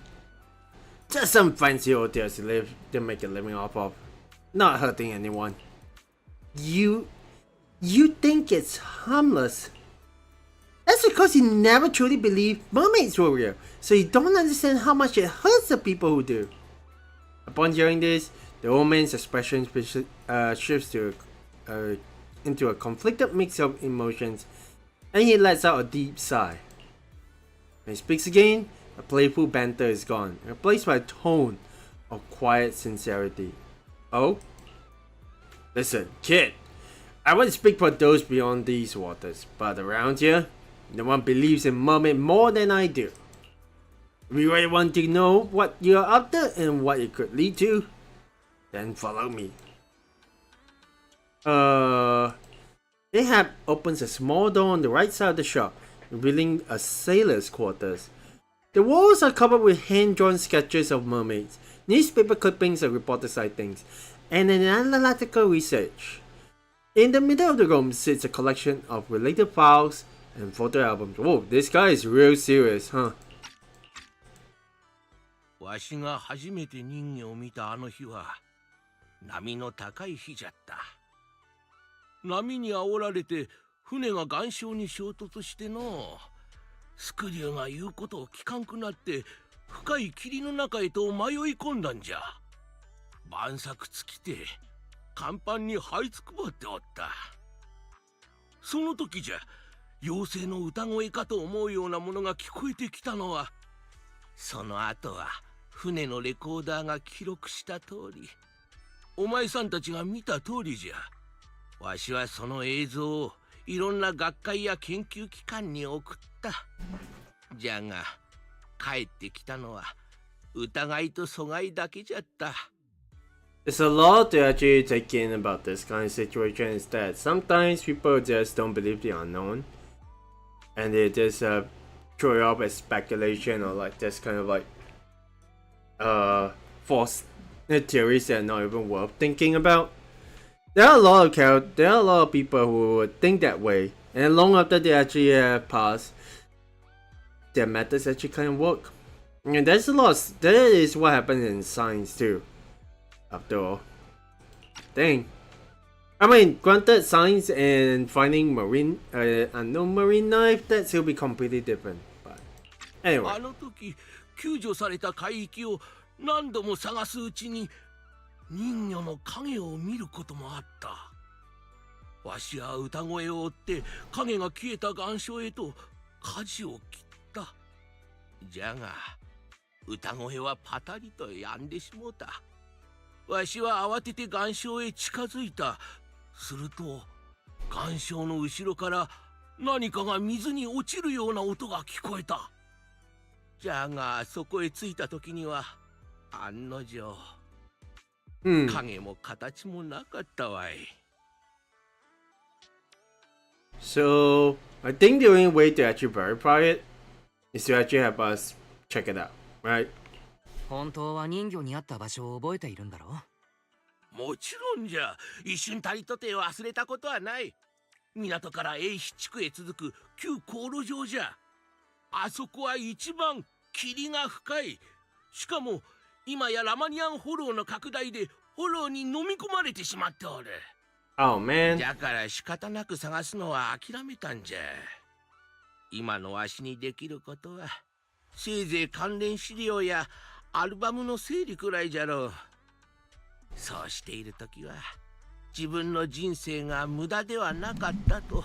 [SPEAKER 1] Just some fancy hotels to make a living off of, not hurting anyone. You think it's harmless? That's because you never truly believed mermaids were real, so you don't understand how much it hurts the people who do. Upon hearing this, the old man's expression shifts to into a conflicted mix of emotions, and he lets out a deep sigh. When he speaks again, a playful banter is gone, replaced by a tone of quiet sincerity. Oh? Listen, kid, I won't speak for those beyond these waters, but around here, no one believes in mermaid more than I do. If you really want to know what you're after and what it could lead to, then follow me. Mayhap opens a small door on the right side of the shop, revealing a sailor's quarters. The walls are covered with hand-drawn sketches of mermaids, newspaper clippings of reporter sightings, and an analytical research. In the middle of the room sits a collection of related files and photo albums. Whoa, this guy is real serious, huh?
[SPEAKER 2] わしが初めて人魚を見たあの日は波の高い日じゃった。波に煽られて船が岩礁に衝突しての、スクリューが言うことを聞かんくなって深い霧の中へと迷い込んだんじゃ。晩作尽きて甲板に這いつくばっておった。その時じゃ妖精の歌声かと思うようなものが聞こえてきたのは、その後は船のレコーダーが記録した通り、お前さんたちが見た通りじゃ。わしはその映像をいろんな学会や研究機関に送った。じゃが帰ってきたのは疑いと阻害だけじゃった。
[SPEAKER 1] It's a lot to actually take in about this kind of situation is that sometimes people just don't believe the unknown and they just throw it off as speculation or like just kind of like false theories that are not even worth thinking about. There are a lot of people who would think that way, and long after they actually have passed, their methods actually kind of work. And that is what happens in science too. After all, dang. I mean, granted, science and finding unknown marine life, that will be completely different. But anyway.
[SPEAKER 2] あの時救助された海域を何度も探すうちに人魚の影を見ることもあった。わしは歌声を追って影が消えた岩礁へと舵を切った。じゃが歌声はパタリと止んでしもうた。わしは慌てて岩礁へ近づいた。すると岩礁の後ろから何かが水に落ちるような音が聞こえた。じゃがそこへ着いた時には案の定、影も形もなかったわい。
[SPEAKER 1] So I think the only way to actually verify it is to actually have us check it out, right?
[SPEAKER 5] 本当は人魚にあった場所を覚えているんだろ？
[SPEAKER 2] もちろんじゃ。一瞬たりとて忘れたことはない。港から永飛地区へ続く旧航路上じゃ。あそこは一番霧が深い。しかも今やラマニアンホローの拡大でホローに飲み込まれてしまっておる。
[SPEAKER 1] Oh man.
[SPEAKER 2] だから仕方なく探すのは諦めたんじゃ。今のわしにできることはせいぜい関連資料やアルバムの整理くらいじゃろう。そうしているときは自分の人生が無駄ではなかったと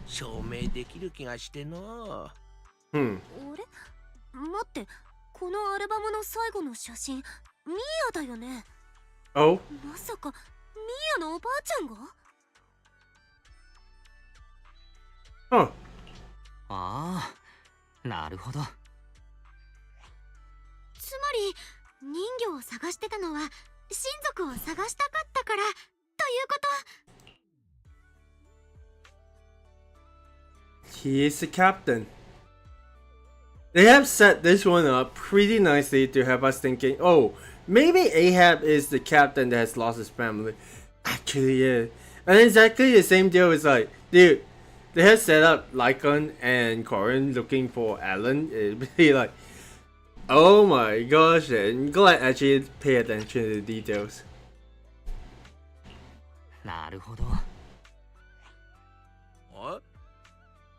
[SPEAKER 2] 証明できる気がしての。
[SPEAKER 3] あれ待って、このアルバムの最後の写真、ミーヤだよね。
[SPEAKER 1] Oh?
[SPEAKER 3] まさかミーヤのおばあちゃんが？
[SPEAKER 1] Huh.
[SPEAKER 5] ああ、なるほど。
[SPEAKER 3] つまり人魚を探してたのは親族を探したかったからということ。
[SPEAKER 1] He is the captain. They have set this one up pretty nicely to have us thinking, oh, maybe Ahab is the captain that has lost his family. Actually, yeah. And exactly the same deal is like, dude, they have set up Lycon and Corin looking for Alan. It'd be like, oh my gosh, I'm glad I actually pay attention to the details.
[SPEAKER 5] なるほど。
[SPEAKER 2] あ、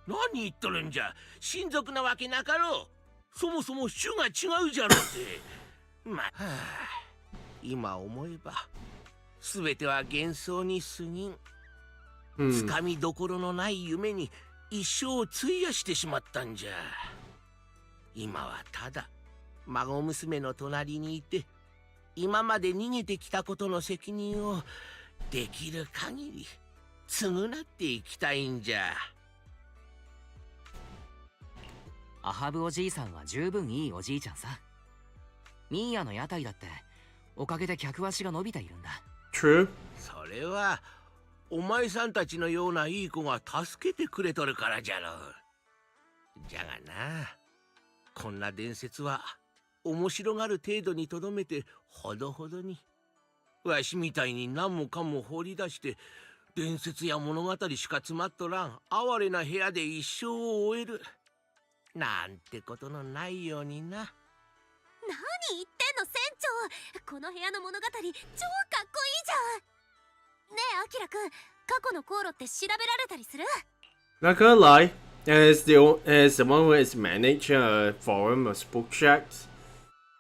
[SPEAKER 2] 何言っとるんじゃ。親族なわけなかろう。そもそも種が違うじゃろって。まあ、今思えば全ては幻想に過ぎん。つかみどころのない夢に一生を費やしてしまったんじゃ。今はただ孫娘の隣にいて、今まで逃げてきたことの責任をできる限り償っていきたいんじゃ。
[SPEAKER 5] アハブおじいさんは十分いいおじいちゃんさ。ミーヤの屋台だっておかげで客足が伸びているんだ。
[SPEAKER 1] True.
[SPEAKER 2] それはお前さんたちのようないい子が助けてくれとるからじゃろう。じゃがな、こんな伝説は面白がる程度にとどめてほどほどに。わしみたいに何もかも放り出して伝説や物語しか詰まっとらん哀れな部屋で一生を終えるなんてことのないようにな。
[SPEAKER 3] 何言ってんの船長、この部屋の物語超かっこいいじゃん。ねえアキラくん、過去の航路って調べられたりする？
[SPEAKER 1] Not gonna lie, as the one who has managed a forum of spook shacks,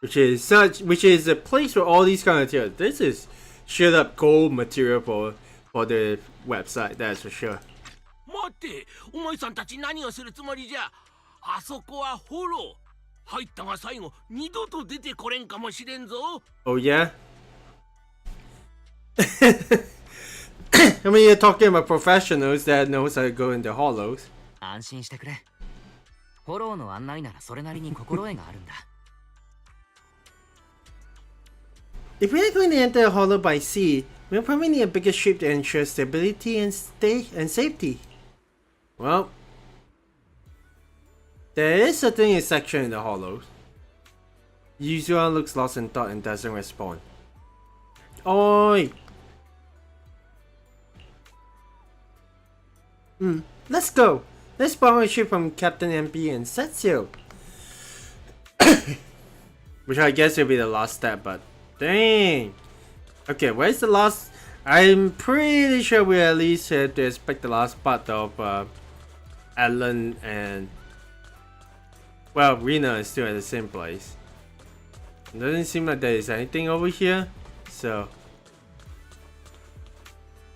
[SPEAKER 1] which is a place where all these kind of material. This is straight up gold material for the website. That's for sure.
[SPEAKER 2] 待って、お前さんたち何をするつもりじゃ。あそこはフォロー。入ったが最後二度と出てこれんかもしれんぞ。
[SPEAKER 1] Oh yeah. I mean, you're talking about professionals that knows how to go into hollows.
[SPEAKER 5] 安心してくれ。フォローの案内ならそれなりに心得があるんだ。
[SPEAKER 1] If we're going to enter a hollow by sea, we'll probably need a bigger ship to ensure stability and safety. Well, there is certainly a section in the hollows. Yuzuha looks lost in thought and doesn't respond. Oi! Let's go. Let's borrow a ship from Captain MP and set sail. Which I guess will be the last step, but dang. Okay, where's the last? I'm pretty sure we at least had to expect the last part of Alan and, well, Rena is still at the same place. It doesn't seem like there is anything over here, so.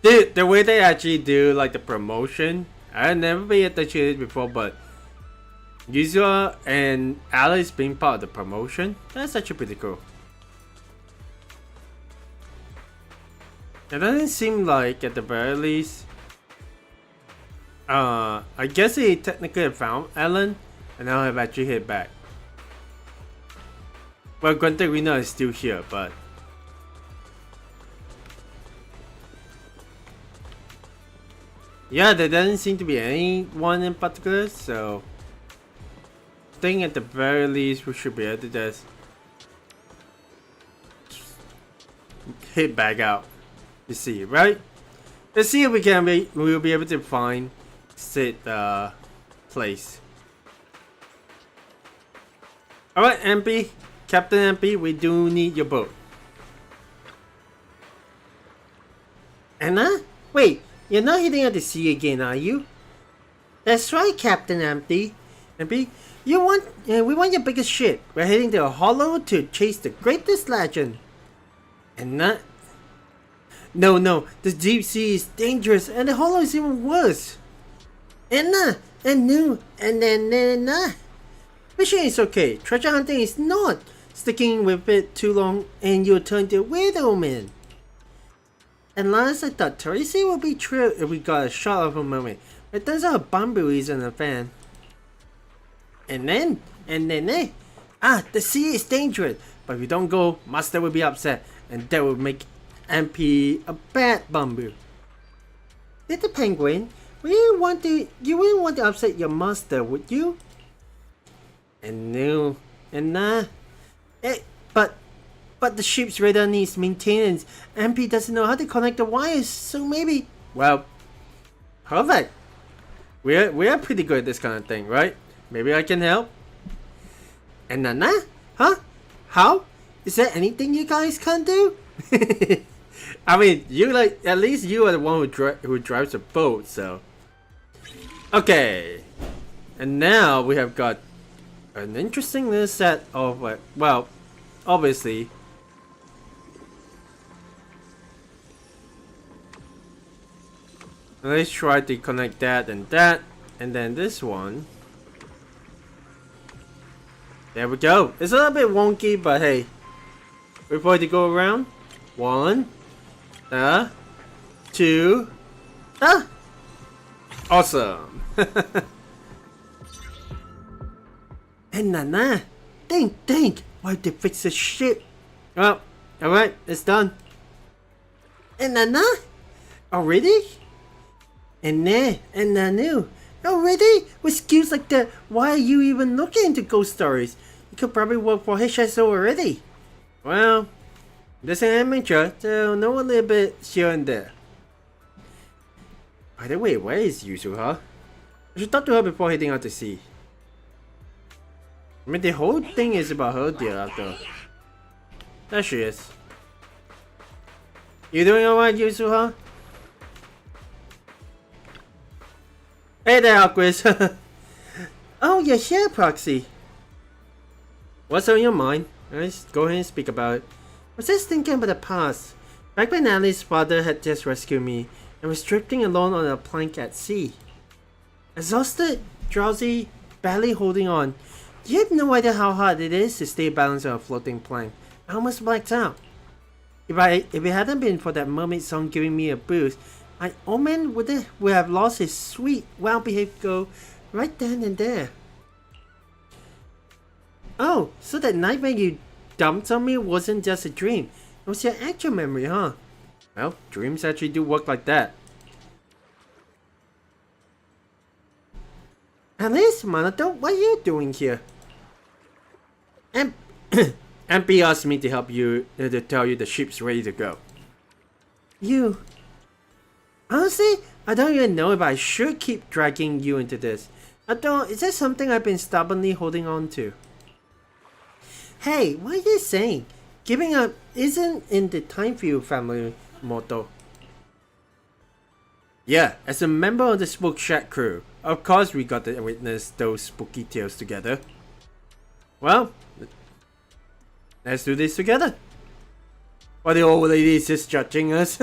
[SPEAKER 1] Dude, the way they actually do like the promotion, I've never paid attention to it before, but Yuzuha and Alice being part of the promotion, that's actually pretty cool. It doesn't seem like, at the very least, I guess he technically found Alan, and now have actually hit back. Well, granted, Rena is still here, but yeah, there doesn't seem to be anyone in particular, so I think at the very least we should be able to just hit back out. You see, right? Let's see if we'll be able to find said place. Alright, MP, Captain MP, we do need your boat. Anna? Wait, you're not heading out to sea again, are you? That's right, Captain MP. MP, we want your biggest ship. We're heading to a hollow to chase the greatest legend. And not... No, the deep sea is dangerous and the hollow is even worse. And fishing is okay. Treasure hunting is not. Sticking with it too long and you'll turn to a weirdo man. And last I thought Tracy would be thrilled if we got a shot of her moment. It turns out Bamboo isn't a fan. And then, the sea is dangerous. But if we don't go, Master will be upset. And that will make MP a bad Bamboo. Little Penguin, you wouldn't want to upset your master, would you? And no, but the ship's radar needs maintenance. MP doesn't know how to connect the wires, so maybe... Well, perfect. We're pretty good at this kind of thing, right? Maybe I can help. And Nana? Huh? How? Is there anything you guys can't do? I mean, at least you are the one who drives the boat, so... Okay. And now we have got an interesting little set of, well, obviously... Let's try to connect that, and then this one. There we go. It's a little bit wonky, but hey. We're going to go around. 1, 2, awesome. And Nana, think. Why they fix the ship? Well, alright, it's done. And Nana, already? And Nanu, already? With skills like that, why are you even looking into ghost stories? You could probably work for HSO already. Well, this is an amateur, so know a little bit here and there. By the way, where is Yuzuha? I should talk to her before heading out to sea. I mean, the whole thing is about her, dear, after. There she is. You doing alright, Yuzuha? Hey there, Aquis. Oh, you're here, Proxy. What's on your mind? Let's go ahead and speak about it. I was just thinking about the past. Back when Ali's father had just rescued me and was drifting alone on a plank at sea. Exhausted, drowsy, barely holding on. You have no idea how hard it is to stay balanced on a floating plank. I almost blacked out. If it hadn't been for that mermaid song giving me a boost, my old man would have lost his sweet, well-behaved girl right then and there. Oh, so that nightmare you dumped on me wasn't just a dream. It was your actual memory, huh? Well, dreams actually do work like that. Alice, Manato, what are you doing here? MP asked me to help you, to tell you the ship's ready to go. You... Honestly, I don't even know if I should keep dragging you into this. Is that something I've been stubbornly holding on to? Hey, what are you saying? Giving up isn't in the Time for You family motto. Yeah, as a member of the Spook Shack crew, of course we got to witness those spooky tales together. Well, let's do this together. While the old lady is just judging us.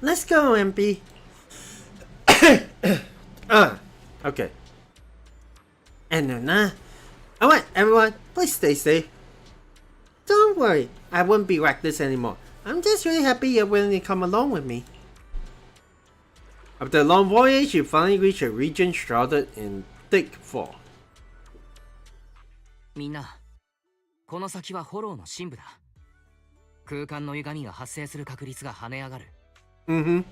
[SPEAKER 1] Let's go, MP. Okay. And Nana. Alright, everyone, please stay safe. Don't worry, I won't be reckless anymore. I'm just really happy you're willing to come along with me. After a long voyage, you finally reach a region shrouded in thick fog.
[SPEAKER 5] みんな、この先はホローの深部だ。空間の歪みが発生する確率が跳ね上がる。
[SPEAKER 1] Mm-hmm.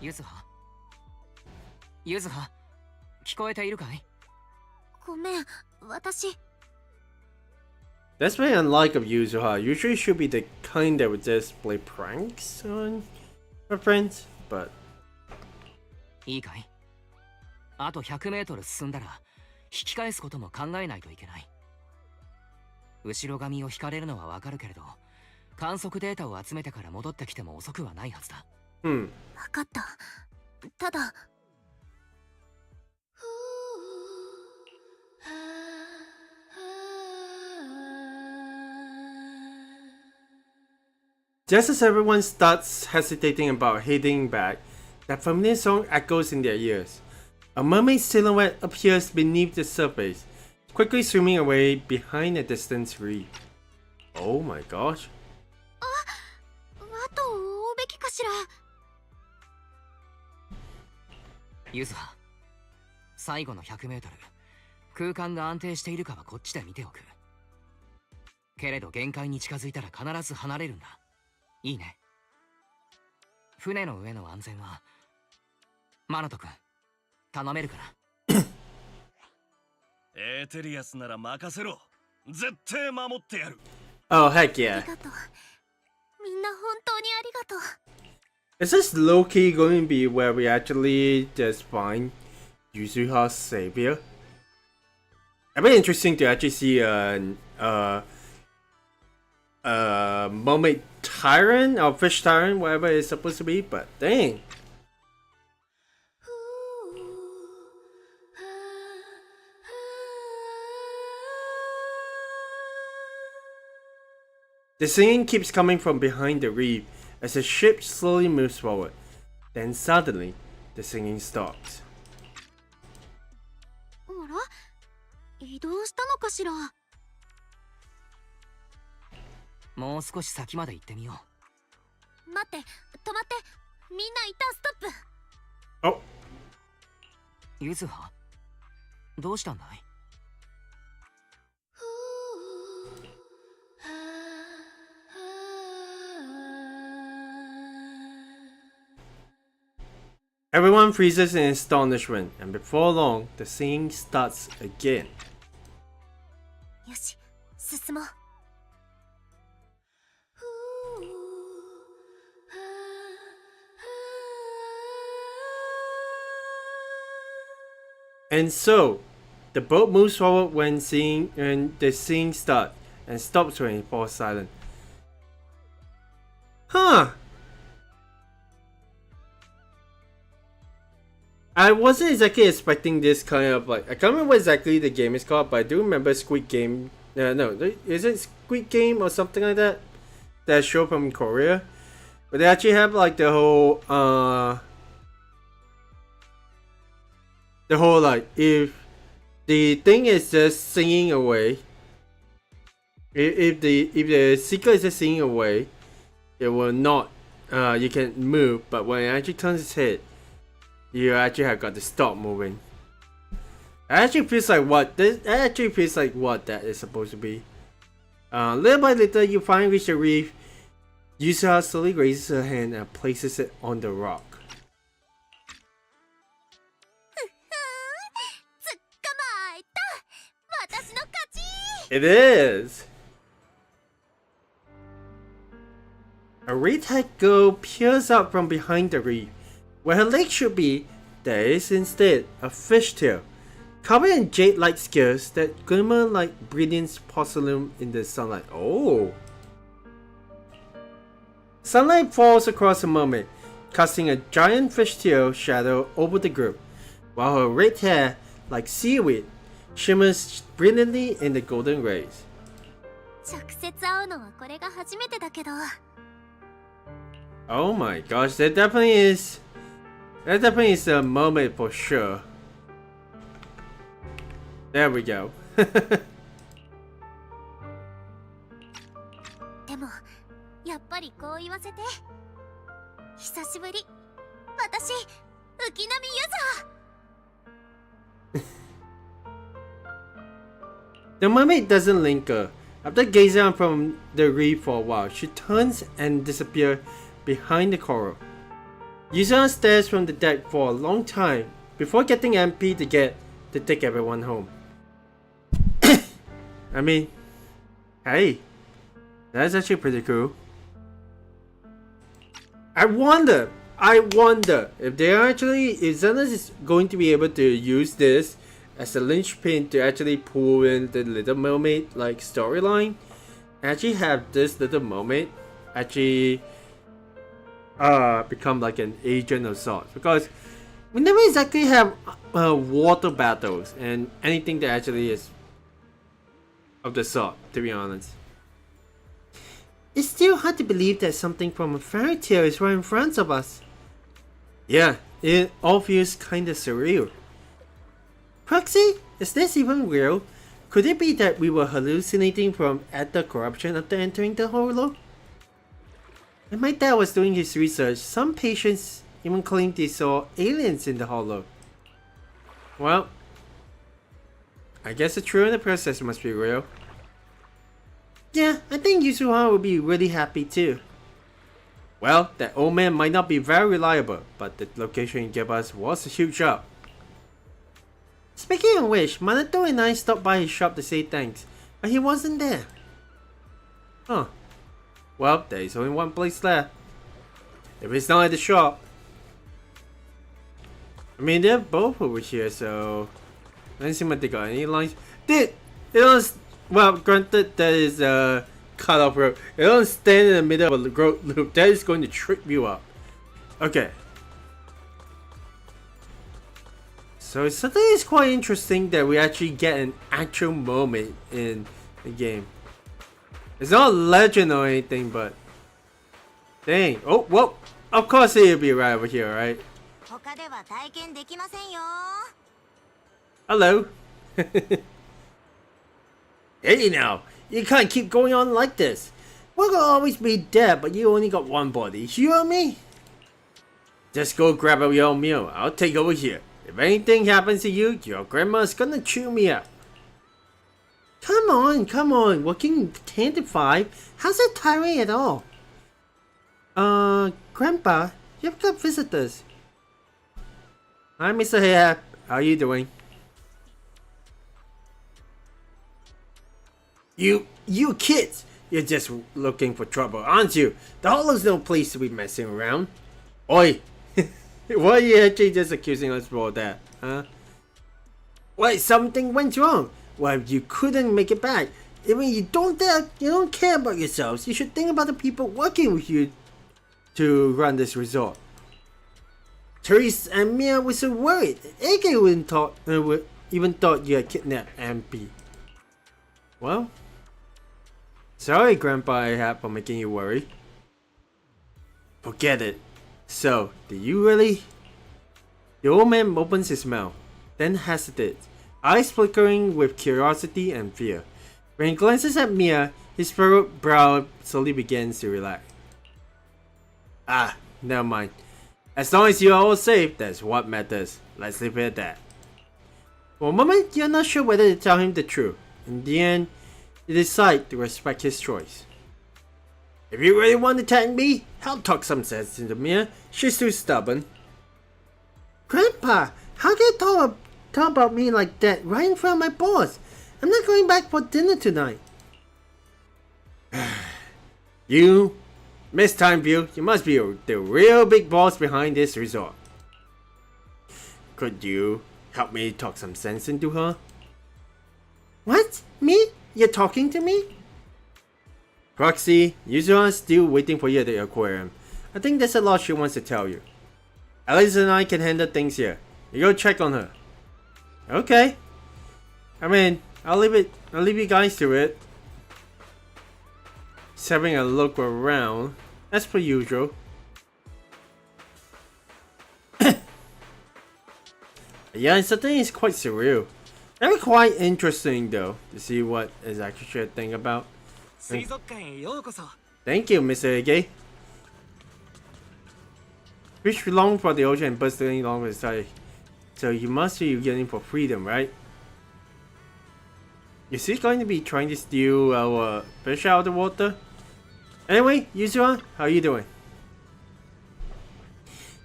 [SPEAKER 5] ユズハ、聞こえているかい？
[SPEAKER 3] ごめん、私。
[SPEAKER 1] That's very unlike of Yuzuha. Usually she'll be the kind that would just play pranks on her friends, but...
[SPEAKER 5] いいかい？あと100メートル進んだら引き返すことも考えないといけない。後ろ髪を引かれるのはわかるけれど、観測データを集めてから戻ってきても遅くはないはずだ。
[SPEAKER 1] 分
[SPEAKER 3] かった。ただ、
[SPEAKER 1] Just as everyone starts hesitating about heading back, that familiar song echoes in their ears. A mermaid silhouette appears beneath the surface, quickly swimming away behind a distant reef. Oh my gosh.
[SPEAKER 3] あと追うべきかしら。
[SPEAKER 5] ユズハ、最後の100メートル、空間が安定しているかはこっちで見ておく。けれど限界に近づいたら必ず離れるんだ。いいね。船の上の安全はマナト君頼めるかな。
[SPEAKER 4] エーテリアスなら任せろ。絶対守ってやる。
[SPEAKER 1] Oh heck
[SPEAKER 3] あ
[SPEAKER 1] yeah.
[SPEAKER 3] りがとう。みんな本当にありがとう。
[SPEAKER 1] Is this low-key going to be where we actually just find Yuzuha's savior? It'd be interesting to actually see a mermaid tyrant or fish tyrant, whatever it's supposed to be, but dang. The singing keeps coming from behind the reef as the ship slowly moves forward. Then suddenly, the singing stops.
[SPEAKER 3] あら、移動したのかしら。
[SPEAKER 5] もう少し先まで行ってみよ
[SPEAKER 3] 待って、止まって。みんな一旦ストップ。
[SPEAKER 1] Oh,
[SPEAKER 5] う。ユズハ、どうしたんだい？
[SPEAKER 1] everyone freezes in astonishment, and before long, the singing starts again.
[SPEAKER 3] よし、進もう。
[SPEAKER 1] And so, the boat moves forward when the singing starts, and stops when it falls silent. Huh. I wasn't exactly expecting this kind of like, I can't remember what exactly the game is called, but I do remember Squid Game. No, is it Squid Game or something like that? That show from Korea, but they actually have like the whole like, if the thing is just singing away, if the seeker is just singing away, it will not you can move, but when it actually turns its head, you actually have got to stop moving. It actually feels like what that is supposed to be. Little by little, you finally reach the reef. Yuzuha slowly raises her hand and places it on the rock.
[SPEAKER 3] 捕まえた。私の勝ち。
[SPEAKER 1] It is! A red-haired girl peers out from behind the reef. Where her leg should be, there is instead a fishtail, covered in jade-like scales that glimmer like brilliant porcelain in the sunlight. Oh! Sunlight falls across the mermaid, casting a giant fishtail shadow over the group, while her red hair, like seaweed, shimmers brilliantly in the golden rays.
[SPEAKER 3] 直接会うのはこれが初めてだけど。
[SPEAKER 1] Oh my gosh, that definitely is a mermaid for sure. There we go.
[SPEAKER 3] でも、やっぱりこう言わせて。久しぶり。私、浮き波ユザ。
[SPEAKER 1] The mermaid doesn't linger. After gazing out from the reef for a while, she turns and disappears behind the coral. Yuzuha stares from the deck for a long time before getting MP to take everyone home. I mean, hey, that's actually pretty cool. I wonder if Zenless is going to be able to use this as a linchpin to actually pull in the Little Mermaid like storyline. Actually have this Little Mermaid actually become like an agent of sorts, because we never exactly have water battles and anything that actually is of the sort, to be honest. It's still hard to believe that something from a fairy tale is right in front of us. Yeah, it all feels kinda surreal. Proxy, is this even real? Could it be that we were hallucinating from the corruption after entering the holo? When my dad was doing his research, some patients even claimed they saw aliens in the holo. Well, I guess the true in the process must be real. Yeah, I think Yuzuha will be really happy too. Well, that old man might not be very reliable, but the location he gave us was a huge help. Speaking of which, Manato and I stopped by his shop to say thanks, but he wasn't there. Huh. Well, there is only one place left. If it's not at the shop. I mean, they're both over here, so... Let's see what they got. Any lines? Dude! It don't... Well, granted, that is a cut-off road. It don't stand in the middle of a road loop. That is going to trip you up. Okay. So something is quite interesting that we actually get an actual moment in the game. It's not a legend or anything, but... Dang. Oh, well, of course it'll be right over here, right? Hello. Hey now, you can't keep going on like this. We're gonna always be dead, but you only got one body. You and me? Just go grab your own meal. I'll take over here. If anything happens to you, your grandma's gonna chew me up. Come on. Working 10 to 5? How's that tiring at all? Grandpa, you've got visitors. Hi, Mr. Mayhaps. How are you doing? You kids! You're just looking for trouble, aren't you? The holo's no place to be messing around. Oi! Why are you actually just accusing us for that, huh? Why, something went wrong? Well, you couldn't make it back. I mean, you don't care about yourselves. You should think about the people working with you to run this resort. Therese and Mia were so worried. AK even thought you had kidnapped MP. Well, sorry, Grandpa Mayhaps, for making you worry. Forget it. So, did you really? The old man opens his mouth, then hesitates, eyes flickering with curiosity and fear. When he glances at Mia, his furrowed brow slowly begins to relax. Ah, never mind. As long as you are all safe, that's what matters. Let's leave it at that. For a moment, you're not sure whether to tell him the truth. In the end, you decide to respect his choice. If you really want to thank me, I'll talk some sense into Mia. She's too stubborn. Grandpa, how can you talk about me like that right in front of my boss? I'm not going back for dinner tonight. You, Miss Timeview, you must be the real big boss behind this resort. Could you help me talk some sense into her? What? Me? You're talking to me? Proxy, Yuzuha's still waiting for you at the aquarium. I think there's a lot she wants to tell you. Alice and I can handle things here. You go check on her. Okay. I mean, I'll leave you guys to it. Just having a look around. As per usual. Yeah, it's something is quite surreal. Very quite interesting though, to see what is actually a thing about. Thank you, Mr. Ege. Fish long for the ocean and bustling along with the side. So you must be yearning for freedom, right? Is he going to be trying to steal our fish out of the water? Anyway, Yuzuha, how are you doing?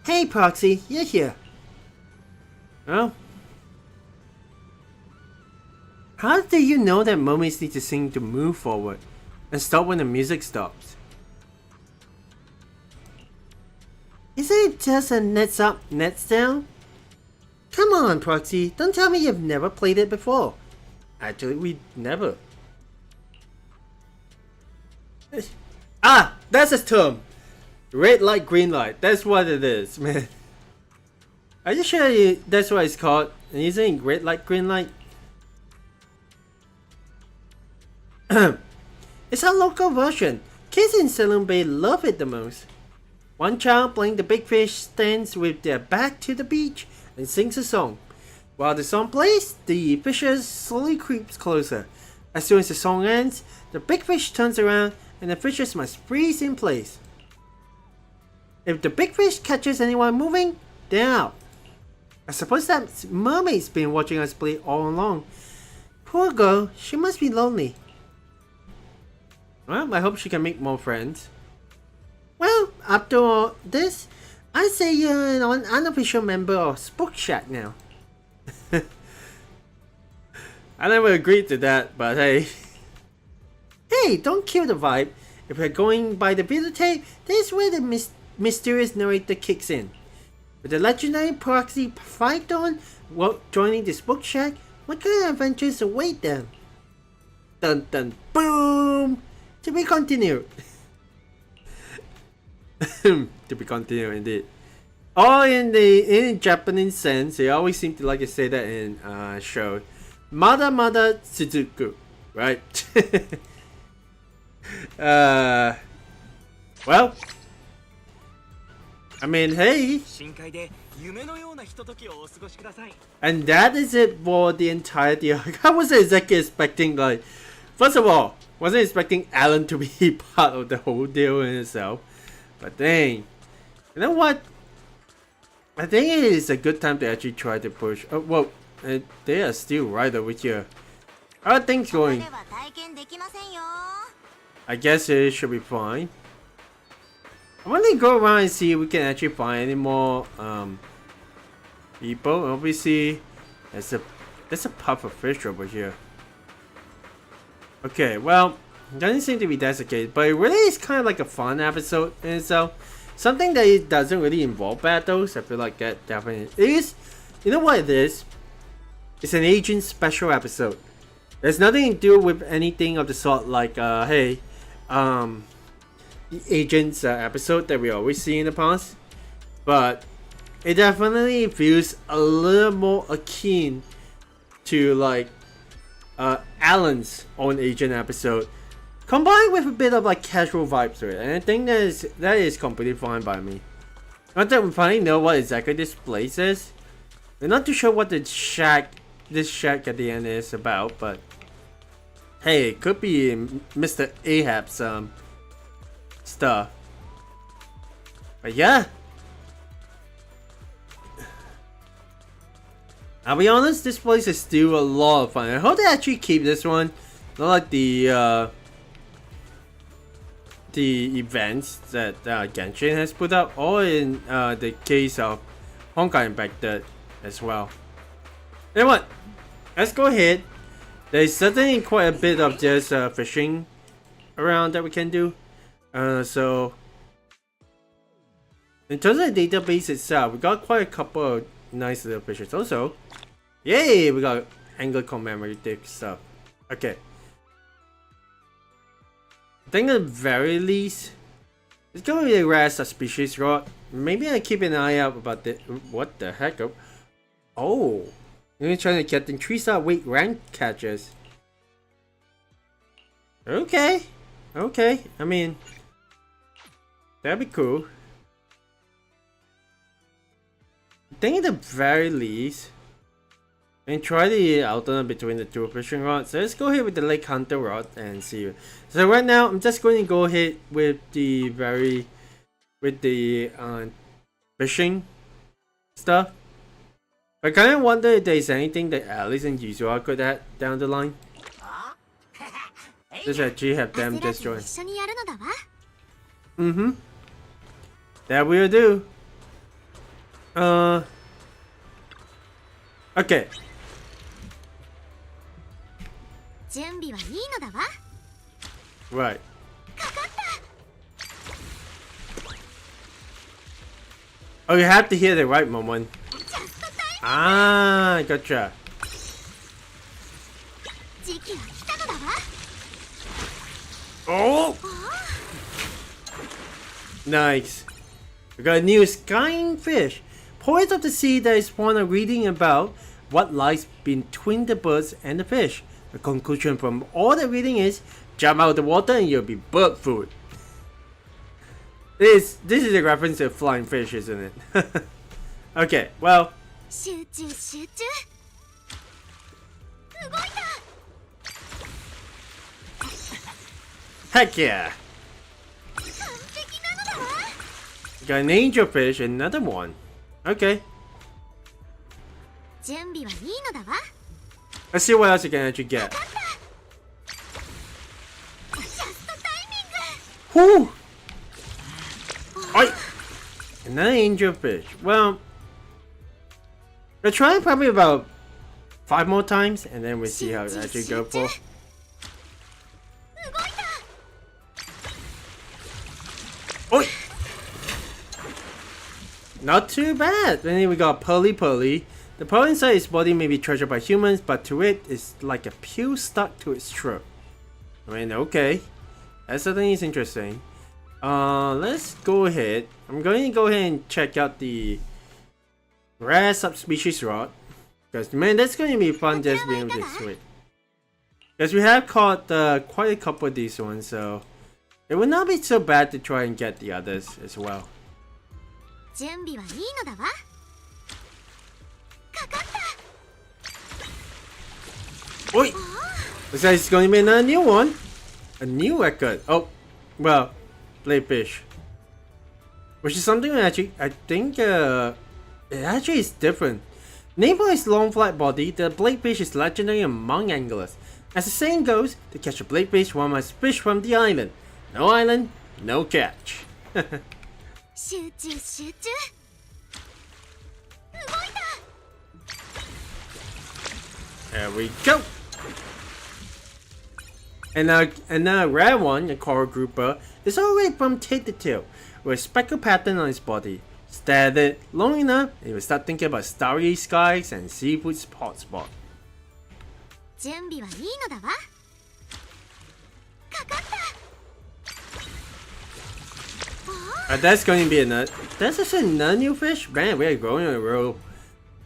[SPEAKER 1] Hey Proxy, you're here. Oh? How do you know that moments need to sing to move forward and stop when the music stops? Isn't it just a nets up, nets down? Come on, Proxy, don't tell me you've never played it before. Actually, we never. Ah, that's his term. Red light, green light. That's what it is, man. Are you sure that's what it's called? And isn't it red light, green light? It's a local version. Kids in Saloon Bay love it the most. One child playing the big fish stands with their back to the beach and sings a song. While the song plays, the fishes slowly creeps closer. As soon as the song ends, the big fish turns around and the fishes must freeze in place. If the big fish catches anyone moving, they're out. I suppose that mermaid's been watching us play all along. Poor girl, she must be lonely. Well, I hope she can make more friends. Well, after all this, I say you're an unofficial member of Spook Shack now. I never agreed to that, but hey. Hey, don't kill the vibe. If we're going by the videotape, this is where the mysterious narrator kicks in. With the legendary proxy Python joining the Spook Shack, what kind of adventures await them? Dun dun boom! To be continued. To be continued indeed. Or in Japanese sense, they always seem to like to say that in show. Mada Mada Suzuku, right? Well, I mean, hey. And that is it for the entirety of. I wasn't exactly expecting, like, first of all, wasn't expecting Alan to be part of the whole deal in itself. But dang, you know what? I think it is a good time to actually try to push. Oh, well, they are still right over here. How are things going? I guess it should be fine. I want to go around and see if we can actually find any more people. Obviously, there's a puff of fish over here. Okay, well, doesn't seem to be that's the case, but it really is kind of like a fun episode in itself. Something that it doesn't really involve battles. I feel like that definitely is. You know what it is? It's an agent special episode. There's nothing to do with anything of the sort like hey, the agents episode that we always see in the past. But it definitely feels a little more akin to like Alan's own agent episode, combined with a bit of like casual vibes to it, and I think that is completely fine by me. Not that we finally know what exactly this place is. We're not too sure what this shack at the end is about, but hey, it could be Mr. Mayhaps stuff. But yeah, I'll be honest, this place is still a lot of fun. I hope they actually keep this one, not like the events that Genshin has put up, or in the case of Honkai Impacted as well. You know what? Let's go ahead. There's certainly quite a bit of just fishing around that we can do. So in terms of the database itself, we got quite a couple of nice little fishes. Also, yay! We got angler commemorative stuff. Okay. I think at the very least, it's gonna be a rare suspicious rod. Maybe I keep an eye out about the. What the heck? Oh, you're trying to get in 3-star weight rank catches. Okay, okay. I mean, that'd be cool. I think at the very least, and try the alternate between the two fishing rods. So let's go ahead with the Lake Hunter rod and see. So right now, I'm just going to go ahead with the fishing stuff. I kind of wonder if there's anything that Alice and Yuzuha could add down the line. Just actually have them just join. Mm-hmm. That will do. Okay. Right. Oh, you have to hear the right moment. Ah, gotcha. Oh! Nice. We got a new skying fish. Poets of the sea that is fond of reading about what lies between the birds and the fish. The conclusion from all the reading is jump out of the water and you'll be bird food. This is a reference to flying fish, isn't it? Okay, well.
[SPEAKER 3] 集中集中動いた
[SPEAKER 1] Heck yeah!
[SPEAKER 3] 完璧なのだわ
[SPEAKER 1] Got an angelfish, another one. Okay,
[SPEAKER 3] 準備はいいのだわ
[SPEAKER 1] let's see what else you can actually get.
[SPEAKER 3] ジャストタイミング
[SPEAKER 1] Whoo! Oi! Another angelfish. Well, we'll try probably about 5 more times, and then we'll see how it actually go for.
[SPEAKER 3] 動いた
[SPEAKER 1] Oi! Not too bad. And then we got Pearly Pearly. The pearl inside its body may be treasured by humans, but to it, it's like a pill stuck to its throat. I mean, okay. That certainly is interesting. Let's go ahead. I'm going to go ahead and check out the rare subspecies rod. Because, man, that's going to be fun just being able to switch. Because we have caught quite a couple of these ones, so it would not be so bad to try and get the others as well.
[SPEAKER 3] 準備はいいのだわかかった
[SPEAKER 1] Oi! Looks like it's going to be another new one. A new record. Oh, well, bladefish. Which is something that actually, I think, it actually is different. Named for its long flat body, the bladefish is legendary among anglers. As the saying goes, to catch a bladefish, one must fish from the island. No island, no catch.
[SPEAKER 3] 集中集中動いた
[SPEAKER 1] There we go. And a rare one, a coral grouper, is already from tail to tail, with a speckled pattern on its body. Stare at it long enough, and you will start thinking about starry skies and seafood hotspot.
[SPEAKER 3] 準備はいいのだわかかった
[SPEAKER 1] That's going to be another. That's just another new fish? Man, we are going on a roll.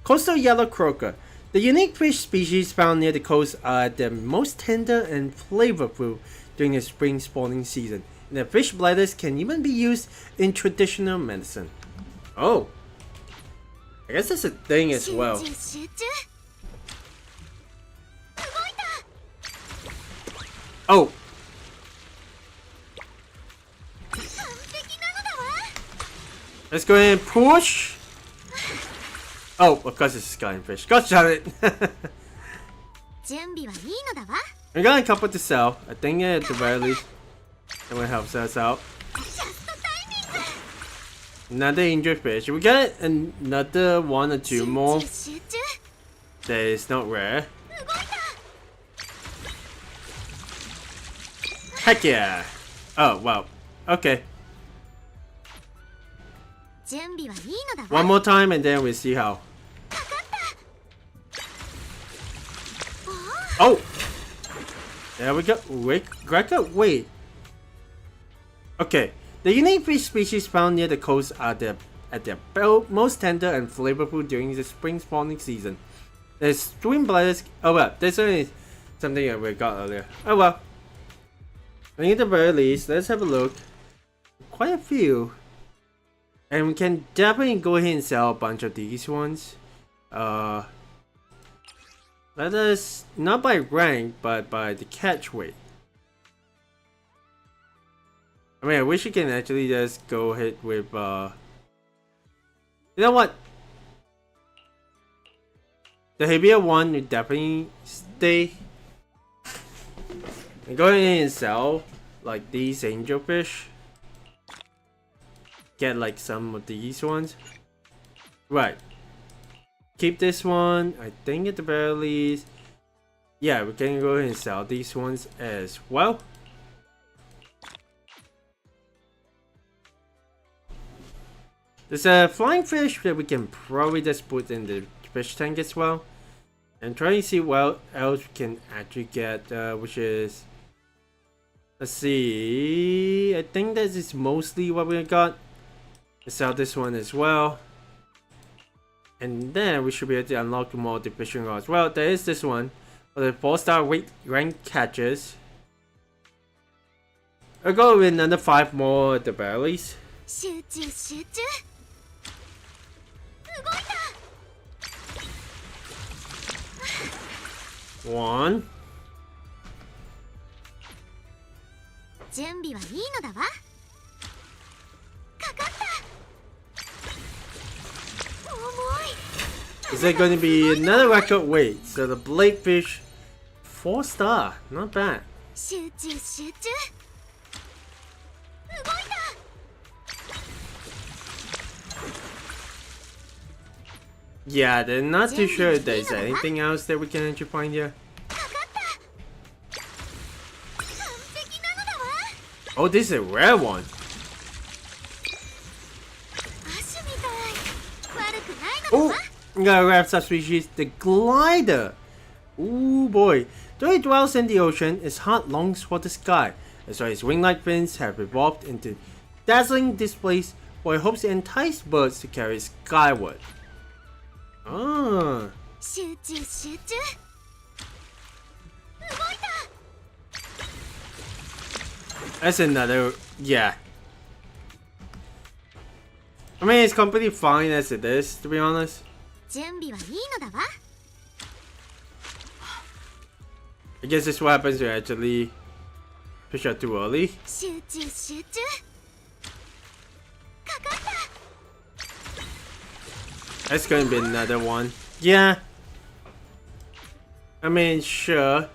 [SPEAKER 1] Coastal yellow croaker. The unique fish species found near the coast are the most tender and flavorful during the spring spawning season. And their fish bladders can even be used in traditional medicine. Oh. I guess that's a thing as well.
[SPEAKER 3] 集中集中動いた
[SPEAKER 1] Oh.
[SPEAKER 3] 完璧なのだわ
[SPEAKER 1] Let's go ahead and push. Oh, of course it's a skyline fish. Gosh darn it.
[SPEAKER 3] 準備はいいのだわ
[SPEAKER 1] We got a couple to sell. I think at the very least, someone helps us out.
[SPEAKER 3] ジャストタイミング
[SPEAKER 1] Another injured fish. We got another one or two more
[SPEAKER 3] 集中集中
[SPEAKER 1] that is not rare.
[SPEAKER 3] 動いた
[SPEAKER 1] Heck yeah. Oh, wow. Okay.
[SPEAKER 3] 準備はいいのだわ
[SPEAKER 1] One more time and then we'll see how.
[SPEAKER 3] かかった
[SPEAKER 1] Oh! There we go. Wait, Greco, wait. Okay. The unique fish species found near the coast are at their most tender and flavorful during the spring spawning season. There's twin bladders. Oh well, there's only something that we got earlier. Oh well. I think at the very least, let's have a look. Quite a few. And we can definitely go ahead and sell a bunch of these ones. Let us, not by rank, but by the catch weight. I mean, I wish you can actually just go ahead with, you know what? The heavier one will definitely stay. And go ahead and sell, like, these angelfish. Get, like, some of these ones. Right. Keep this one, I think at the very least. Yeah, we can go ahead and sell these ones as well. There's a flying fish that we can probably just put in the fish tank as well. And try to see what else we can actually get, which is... Let's see... I think this is mostly what we got. Let's sell this one as well. And then we should be able to unlock more of the fishing rods. Well, there is this one. For the 4-star rank catches. I'll go with another 5 more at the very least.
[SPEAKER 3] 集中集中。動いた。
[SPEAKER 1] One.
[SPEAKER 3] 準備はいいのだわ。かかった。重い。
[SPEAKER 1] Is there going to be another record? Wait, so the Bladefish 4-star, not bad.
[SPEAKER 3] 集中集中。動いた。
[SPEAKER 1] Yeah, they're not too sure if there's anything else that we can actually find here.
[SPEAKER 3] かかった。完璧なのだわ。
[SPEAKER 1] Oh, this is a rare one.
[SPEAKER 3] アシュみたい。悪くないの
[SPEAKER 1] Oh,
[SPEAKER 3] だわ。
[SPEAKER 1] we got a rare subspecies, the glider. Ooh boy. Though it dwells in the ocean, its heart longs for the sky. That's why its wing-like fins have evolved into dazzling displays where it hopes to entice birds to carry it skyward. Ah.
[SPEAKER 3] 集中集中。動いた。
[SPEAKER 1] That's another, yeah. I mean, it's completely fine as it is, to be honest.
[SPEAKER 3] 準備はいいのだわ。
[SPEAKER 1] I guess this is what happens when you actually push out too early.
[SPEAKER 3] 集中集中。かかった。
[SPEAKER 1] That's gonna be another one. Yeah. I mean, sure.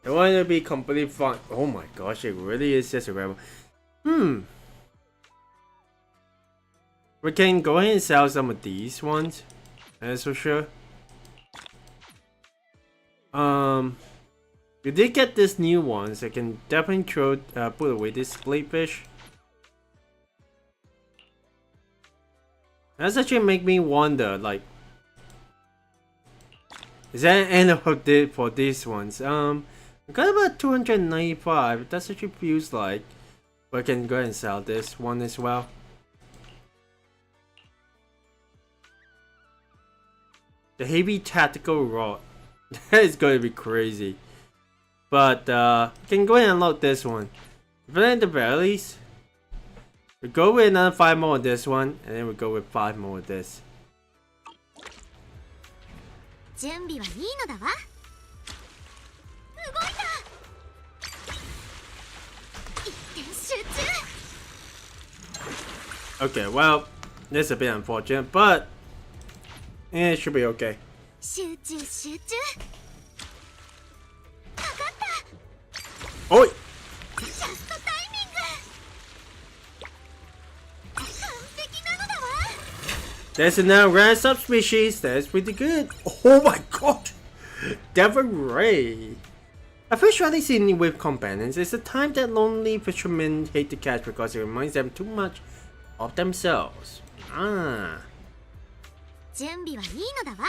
[SPEAKER 1] I want it to be completely fun. Oh my gosh, it really is just a rare one. We can go ahead and sell some of these ones. That's for sure. We did get this new one, so I can definitely put away this Bladefish. That's actually make me wonder, like, is that an end of it for these ones? I got about 295. That's actually feels like, but I can go ahead and sell this one as well. The heavy tactical rod. That is going to be crazy. But can go ahead and unlock this one. But at the very least, we go with another 5 more of this one, and then we go with 5 more of this.
[SPEAKER 3] 準備はいいのだわ。動いた。一点集中。
[SPEAKER 1] Okay, well, this is a bit unfortunate, but it should be okay.
[SPEAKER 3] 集中集中。かかった。
[SPEAKER 1] Oi!
[SPEAKER 3] ジャストタイミング。完璧なのだわ。
[SPEAKER 1] There's another rare subspecies. That's pretty good. Oh my god! Devon Ray. A fish rarely seen with companions is a type that lonely fishermen hate to catch because it reminds them too much of themselves. Ah.
[SPEAKER 3] 準備はいいのだわ。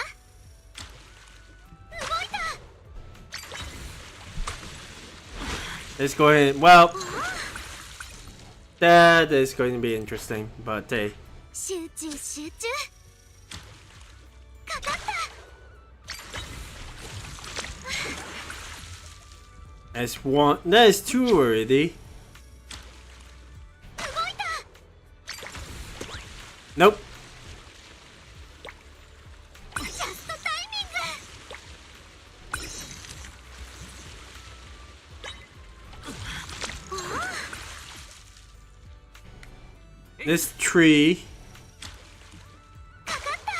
[SPEAKER 3] 動いた。
[SPEAKER 1] Let's go ahead. Well, that is going to be interesting, but hey.
[SPEAKER 3] 集中集中。かかった。
[SPEAKER 1] That's one. That is 2 already.
[SPEAKER 3] 動いた。
[SPEAKER 1] Nope.
[SPEAKER 3] ジャストタイミング。
[SPEAKER 1] This tree.
[SPEAKER 3] かかった。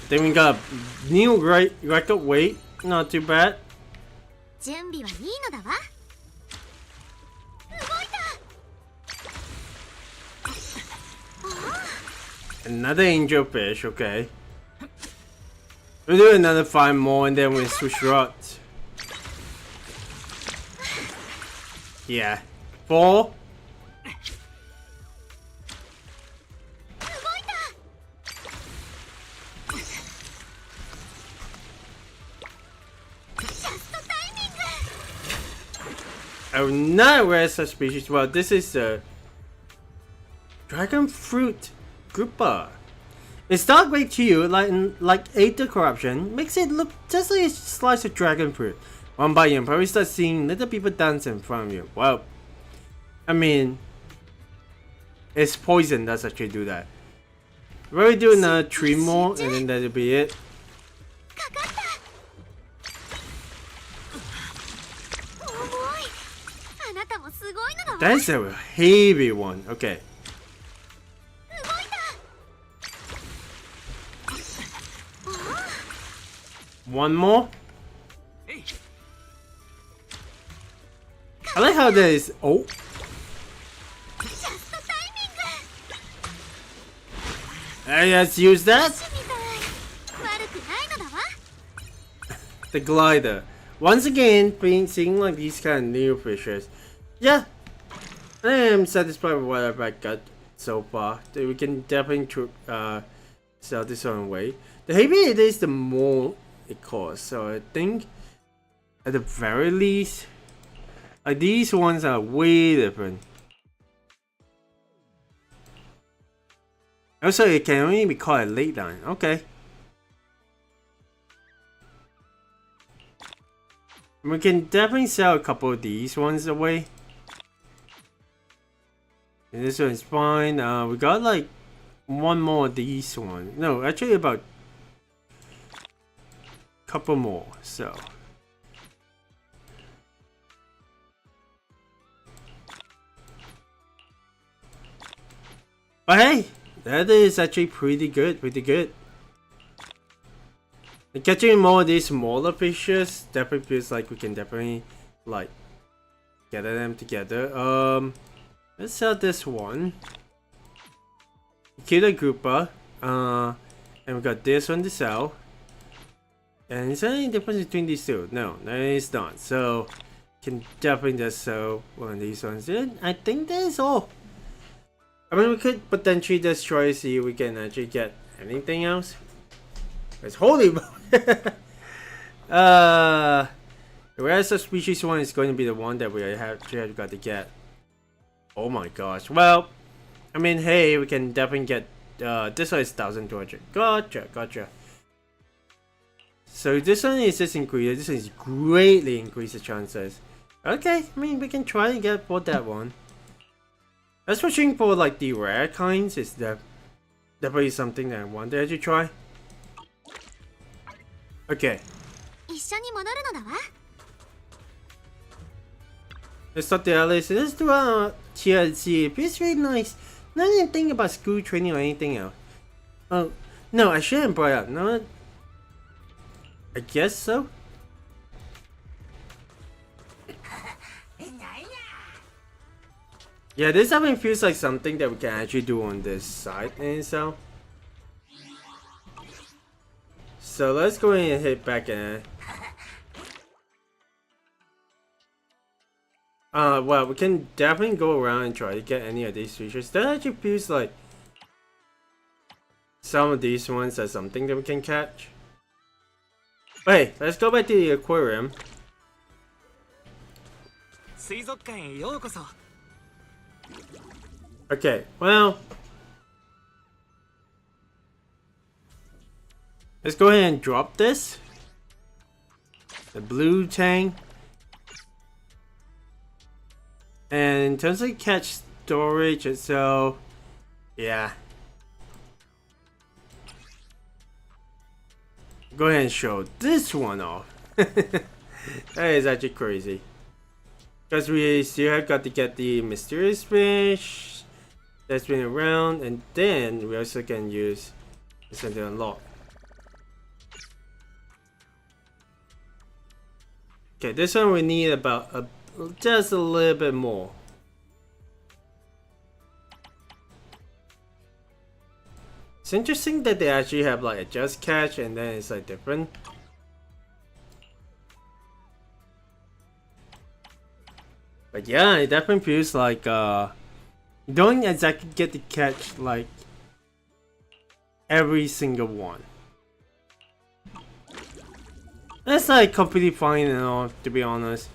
[SPEAKER 1] Then we got a new record weight. Not too bad.
[SPEAKER 3] 準備はいいのだわ。動いた。
[SPEAKER 1] Another angelfish. Okay. We'll do another 5 more and then we'll switch rods. Yeah. 4.
[SPEAKER 3] 動いた。 ジャストタイミング。
[SPEAKER 1] Oh, not rare such species. Well, this is a dragon fruit grouper. Its dark red hue, like Aether corruption, makes it look just like a slice of dragon fruit. One by you, probably start seeing little people dance in front of you. Well, I mean, it's poison that's actually do that. We'll do another 3 more, and then that'll be it.
[SPEAKER 3] かかった。重い。あなたもすごいのだわ。
[SPEAKER 1] That's a heavy one. Okay.
[SPEAKER 3] 動いた。
[SPEAKER 1] One more. I like how there is. Oh.
[SPEAKER 3] ジャストタイミング。
[SPEAKER 1] Let's use that.
[SPEAKER 3] みたい。悪くないのだわ。
[SPEAKER 1] The glider. Once again, seeing like these kind of new fishes. Yeah. I am satisfied with what I've got so far. We can definitely sell this one away. The heavier it is, the more it costs. So I think at the very least, like these ones are way different. Also, it can only be caught at late line. Okay. We can definitely sell a couple of these ones away. And this one's fine. We got like one more of these ones. No, actually about a couple more. So. But hey, that is actually pretty good, And catching more of these smaller fishes definitely feels like we can definitely like gather them together. Let's sell this one. Kill the grouper. And we got this one to sell. And is there any difference between these two? No, there is not. So can definitely just sell one of these ones. And I think that is all. I mean, we could potentially just try to see if we can actually get anything else. It's holy moly. The rest of species one is going to be the one that we have got to get. Oh my gosh. Well, I mean, hey, we can definitely get this one is 1200. Gotcha. So this one is just increased. This one is greatly increased the chances. Okay, I mean, we can try and get for that one. That's switching for like the rare kinds is definitely something that I want to actually try. Okay.
[SPEAKER 3] 一緒に戻るのだわ。
[SPEAKER 1] Let's start the list. Let's do TLC. It's really nice. Not even think about school training or anything else. Oh, no, I shouldn't brought up. No, I guess so. Yeah, this definitely feels like something that we can actually do on this side and so. So let's go ahead and hit back in. Well, we can definitely go around and try to get any of these features. That actually feels like some of these ones are something that we can catch. Wait, let's go back to the aquarium.
[SPEAKER 4] 水族館へようこそ。
[SPEAKER 1] Okay, well, let's go ahead and drop this. The blue tank. And in terms of catch storage, so yeah. Go ahead and show this one off. That is actually crazy. Because we still have got to get the mysterious fish that's been around, and then we also can use this one to unlock. Okay, this one we need about just a little bit more. It's interesting that they actually have like a just catch and then it's like different. But yeah, it definitely feels like you don't exactly get to catch like every single one. That's like completely fine and all, to be honest.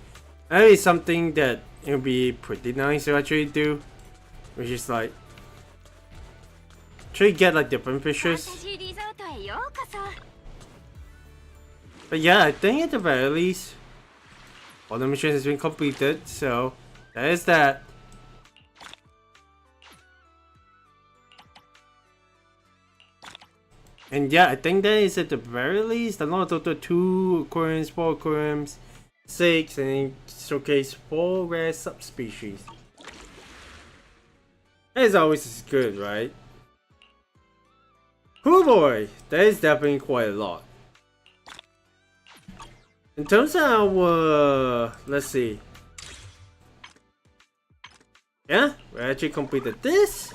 [SPEAKER 1] That is something that it would be pretty nice to actually do, which is like try to get like different fishes. But yeah, I think at the very least all the missions has been completed, so that is that. And yeah, I think that is at the very least. A lot of total 2 aquariums, 4 aquariums, 6, and showcase 4 rare subspecies. As always, is good, right? Oh boy, that is definitely quite a lot. In terms of our, let's see. Yeah, we actually completed this.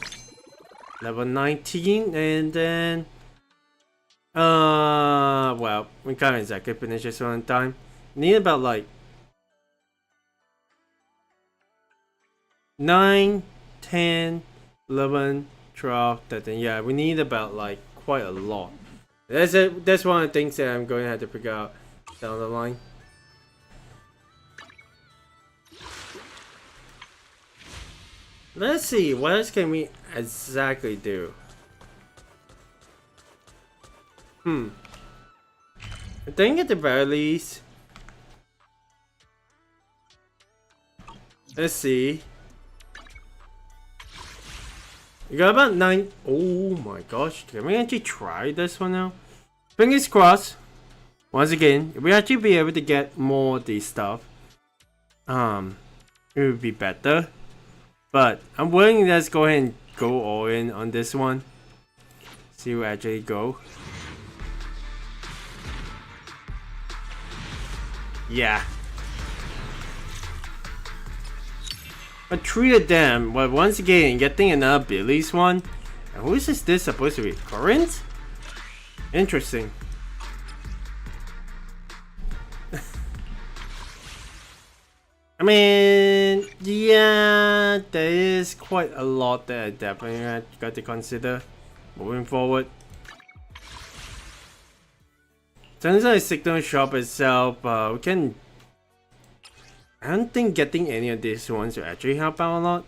[SPEAKER 1] Level 19, and then well, we can't exactly finish this one in time. Need about like 9, 10, 11, 12, 13. Yeah, we need about like quite a lot. That's it. That's one of the things that I'm going to have to figure out down the line. Let's see, what else can we exactly do? I think at the very least, let's see. We got about 9. Oh my gosh, can we actually try this one now? Fingers crossed. Once again, if we actually be able to get more of these stuff, it would be better. But I'm willing to just go ahead and go all in on this one. See where actually go. Yeah. But 3 of them, but once again, getting another Billy's one. And who is this supposed to be? Corinth? Interesting. I mean, yeah, there is quite a lot that I definitely got to consider moving forward. Turns out the signal shop itself, we can. I don't think getting any of these ones will actually help out a lot.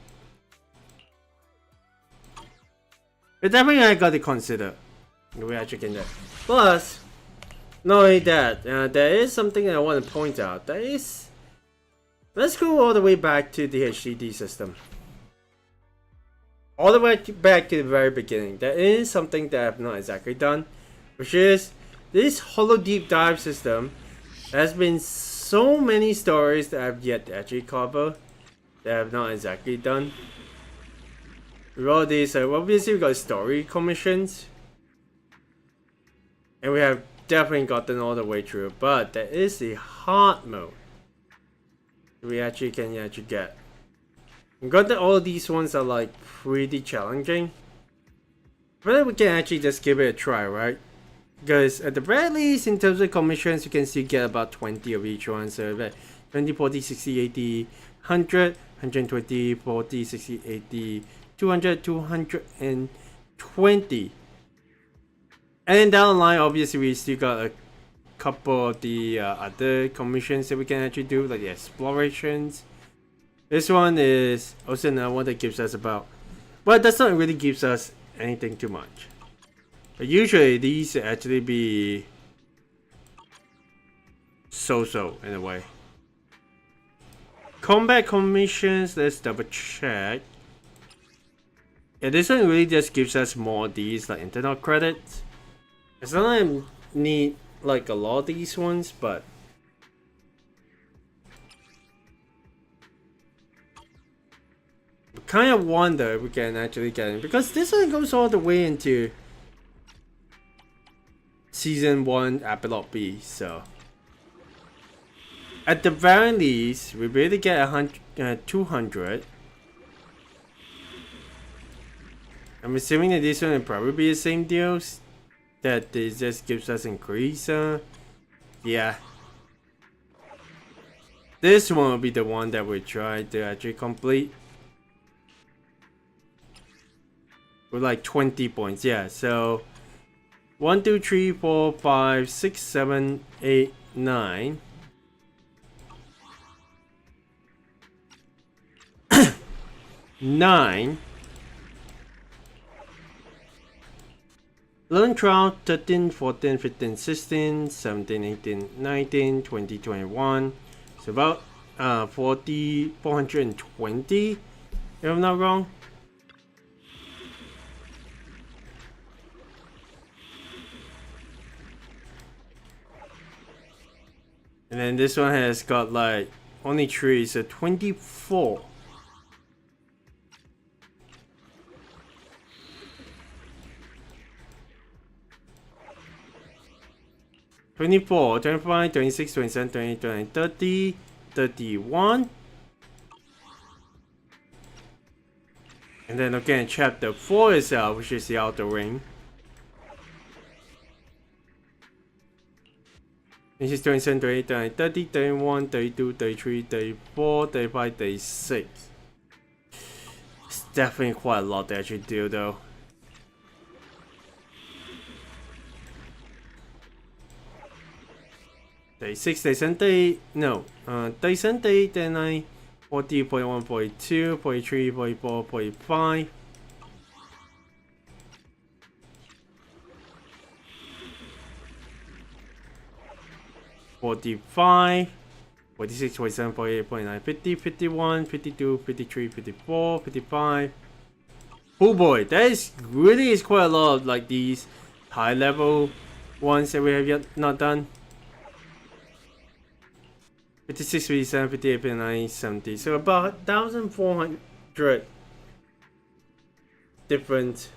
[SPEAKER 1] But definitely I got to consider. We actually can do. Plus, not only that, there is something that I want to point out. That is. Let's go all the way back to the HDD system. All the way back to the very beginning. There is something that I have not exactly done, which is this Hollow Deep Dive system. There has been so many stories that I've yet to actually cover that I have not exactly done. With all these, obviously we got story commissions, and we have definitely gotten all the way through. But there is the hard mode. We actually can get. I'm glad that all these ones are like pretty challenging. But we can actually just give it a try, right? Because at the very least, in terms of commissions, you can still get about 20 of each one. So like 20, 40, 60, 80, 100, 120, 40, 60, 80, 200, 220. And then down the line, obviously, we still got a couple of the other commissions that we can actually do, like the explorations. This one is also another one that gives us about, well, that's not really gives us anything too much. But usually these actually be so-so in a way. Combat commissions, let's double check. Yeah, this one really just gives us more of these like internal credits. It's not like I need like a lot of these ones, but I kind of wonder if we can actually get it, because this one goes all the way into Season 1 Epilogue B, so at the very least, we really get 200. I'm assuming that this one will probably be the same deals. That this just gives us increase. Yeah. This one will be the one that we try to actually complete. With like 20 points. Yeah, so 1, 2, 3, 4, 5, 6, 7, 8, 9. 9. 11, 12, 13, 14, 15, 16, 17, 18, 19, 20, 21. So about 420, if I'm not wrong. And then this one has got like only 3, so 24. $24, $25, $26, $27, $28, $29, $30, $31. And then again, chapter 4 itself, which is the outer ring. This is 27, 28, 29, 30, 31, 32, 33, 34, 35, 36. It's definitely quite a lot to actually do though. Day 6, day 7, day, no, day 7, day 39, 40, 41, 42, 43, 44, 45. $45, 46, 47, 48, 49, 50, 51, 52, 53, 54, 55. Oh boy, that is really is quite a lot of like these high level ones that we have yet not done. 56, 57, 58, 59, 70. So about 1,400 different.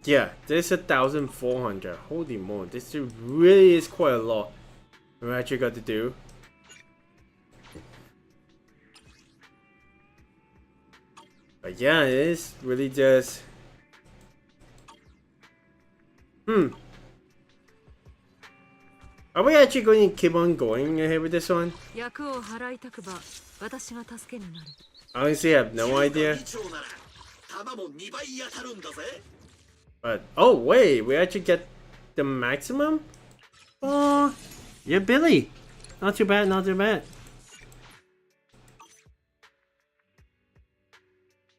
[SPEAKER 1] Yeah, there's 1,400. Holy moly, this really is quite a lot we actually got to do. But yeah, it is really just. Are we actually going to keep on going ahead with this one? I honestly have no idea. But oh wait, we actually get the maximum? Oh, yeah, Billy. Not too bad, not too bad.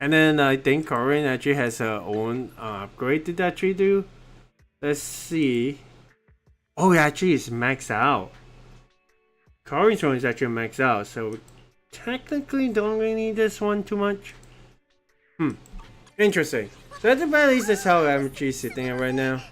[SPEAKER 1] And then I think Corin actually has her own upgrade to actually do. Let's see. Oh, it actually is maxed out. Corin's one is actually maxed out, so technically don't really need this one too much. Interesting. So at the very least, that's how I'm actually sitting at right now.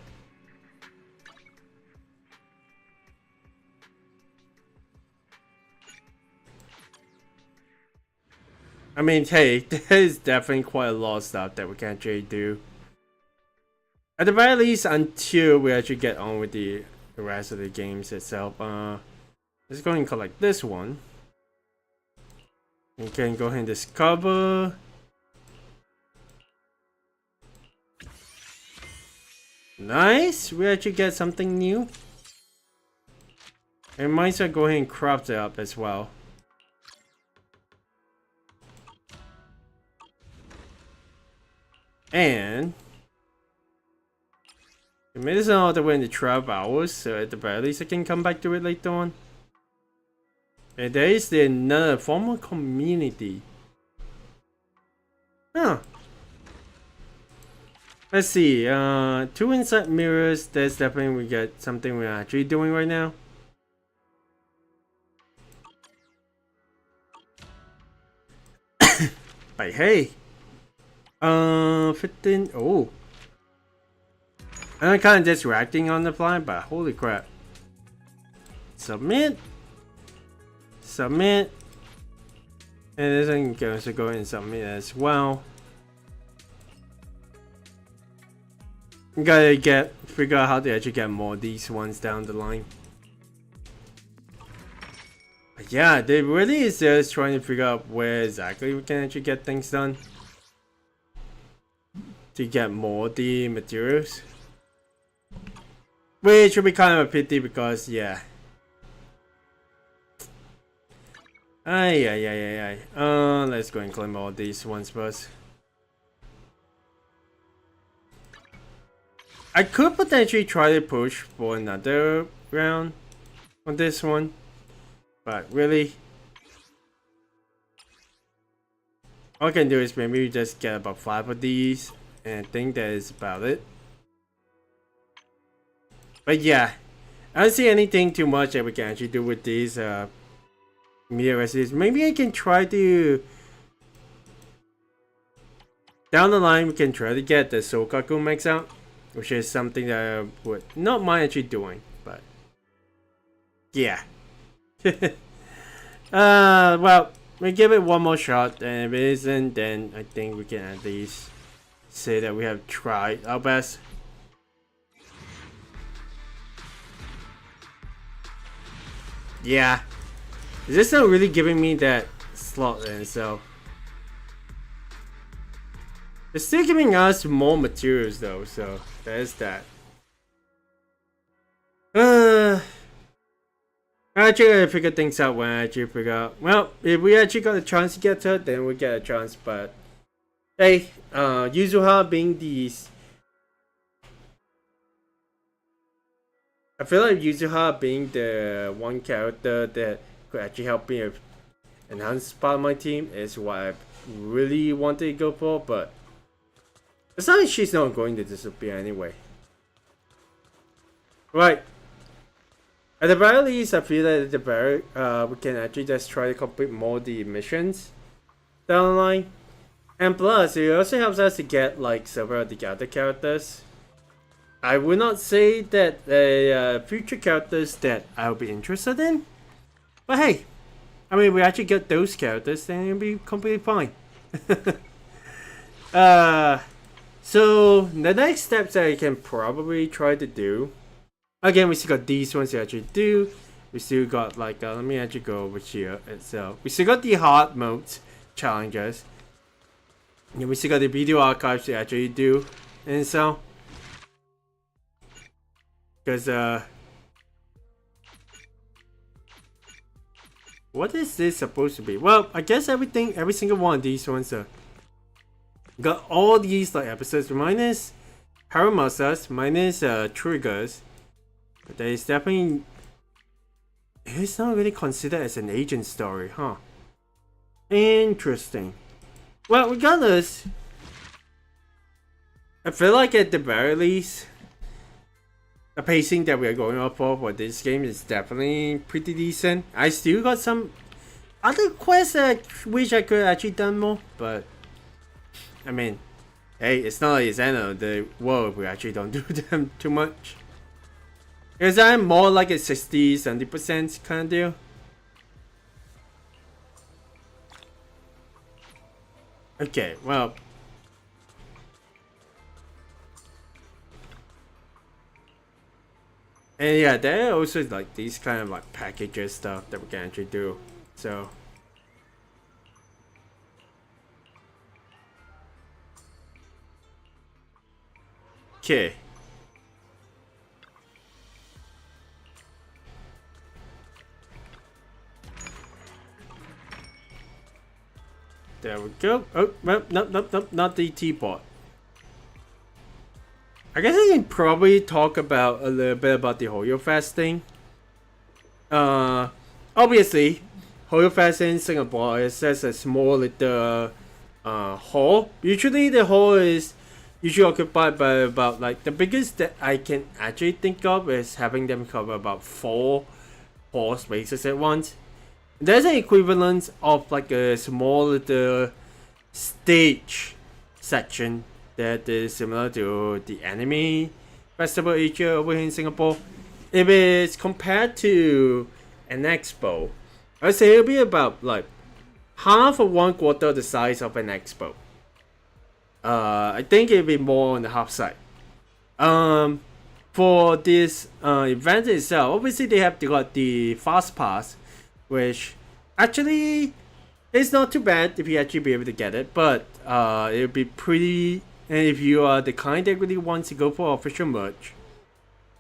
[SPEAKER 1] I mean, hey, there is definitely quite a lot of stuff that we can actually do. At the very least, until we actually get on with the rest of the games itself. Let's go ahead and collect this one. We can go ahead and discover. Nice, we actually get something new. And might as well go ahead and craft it up as well. And we made this all the way into 12 hours, so at the very least I can come back to it later on. And there is the another former community. Huh. Let's see, 2 inside mirrors, that's definitely we get something we're actually doing right now. But hey, 15, oh. I'm kind of distracting on the fly, but holy crap. Submit. Submit. And this I'm going to go ahead and submit as well. Gotta figure out how to actually get more of these ones down the line. But yeah, they really is just trying to figure out where exactly we can actually get things done. To get more of the materials. Which would be kind of a pity because, yeah. Let's go and claim all these ones first. I could potentially try to push for another round on this one, but really, all I can do is maybe just get about 5 of these, and I think that is about it. But yeah, I don't see anything too much that we can actually do with these immediate resolution. Maybe I can try to down the line we can try to get the Sokaku max out, which is something that I would not mind actually doing, but yeah. Well, we give it one more shot, and if it isn't, then I think we can at least say that we have tried our best. Yeah, it's just not really giving me that slot then, so it's still giving us more materials though, so there's that. I actually gotta figure things out when I actually figure out. Well, if we actually got a chance to get to it, then we get a chance. But hey, Yuzuha being these, I feel like Yuzuha being the one character that could actually help me enhance part of my team is what I really wanted to go for. But it's not like she's not going to disappear anyway. Right. At the very least, I feel that at the very we can actually just try to complete more of the missions down the line. And plus, it also helps us to get like several of the other characters. I would not say that the future characters that I'll be interested in. But hey, I mean, we actually get those characters, then it'll be completely fine. So the next steps that I can probably try to do. Again, we still got these ones to actually do. We still got like, let me actually go over here itself. We still got the hard modes challenges. And we still got the video archives to actually do. And so, because, what is this supposed to be? Well, I guess every single one of these ones got all these like episodes minus Haramasas, minus triggers. But there is definitely, it's not really considered as an agent story, huh? Interesting. Well, regardless, I feel like at the very least, the pacing that we are going up for this game is definitely pretty decent. I still got some other quests that I wish I could actually done more, but I mean, hey, it's not like it's end of the world. We actually don't do them too much. Because I'm more like a 60-70% kind of deal. Okay, well. And yeah, there are also like these kind of like packages stuff that we can actually do. So. Okay. There we go. Oh, well, nope, not the teapot. I guess I can probably talk about a little bit about the Hoyo Fest thing. Obviously, Hoyo Fest in Singapore is just a small little hall. Usually the hall is usually occupied by about like the biggest that I can actually think of is having them cover about 4 hall spaces at once. There's an equivalent of like a small little stage section that is similar to the anime festival each year over here in Singapore. If it's compared to an expo, I'd say it'll be about like half or 1/4 of the size of an expo. I think it'll be more on the half side. For this event itself, obviously they have got the fast pass, which actually is not too bad if you actually be able to get it, but it'll be pretty. And if you are the kind that really wants to go for official merch,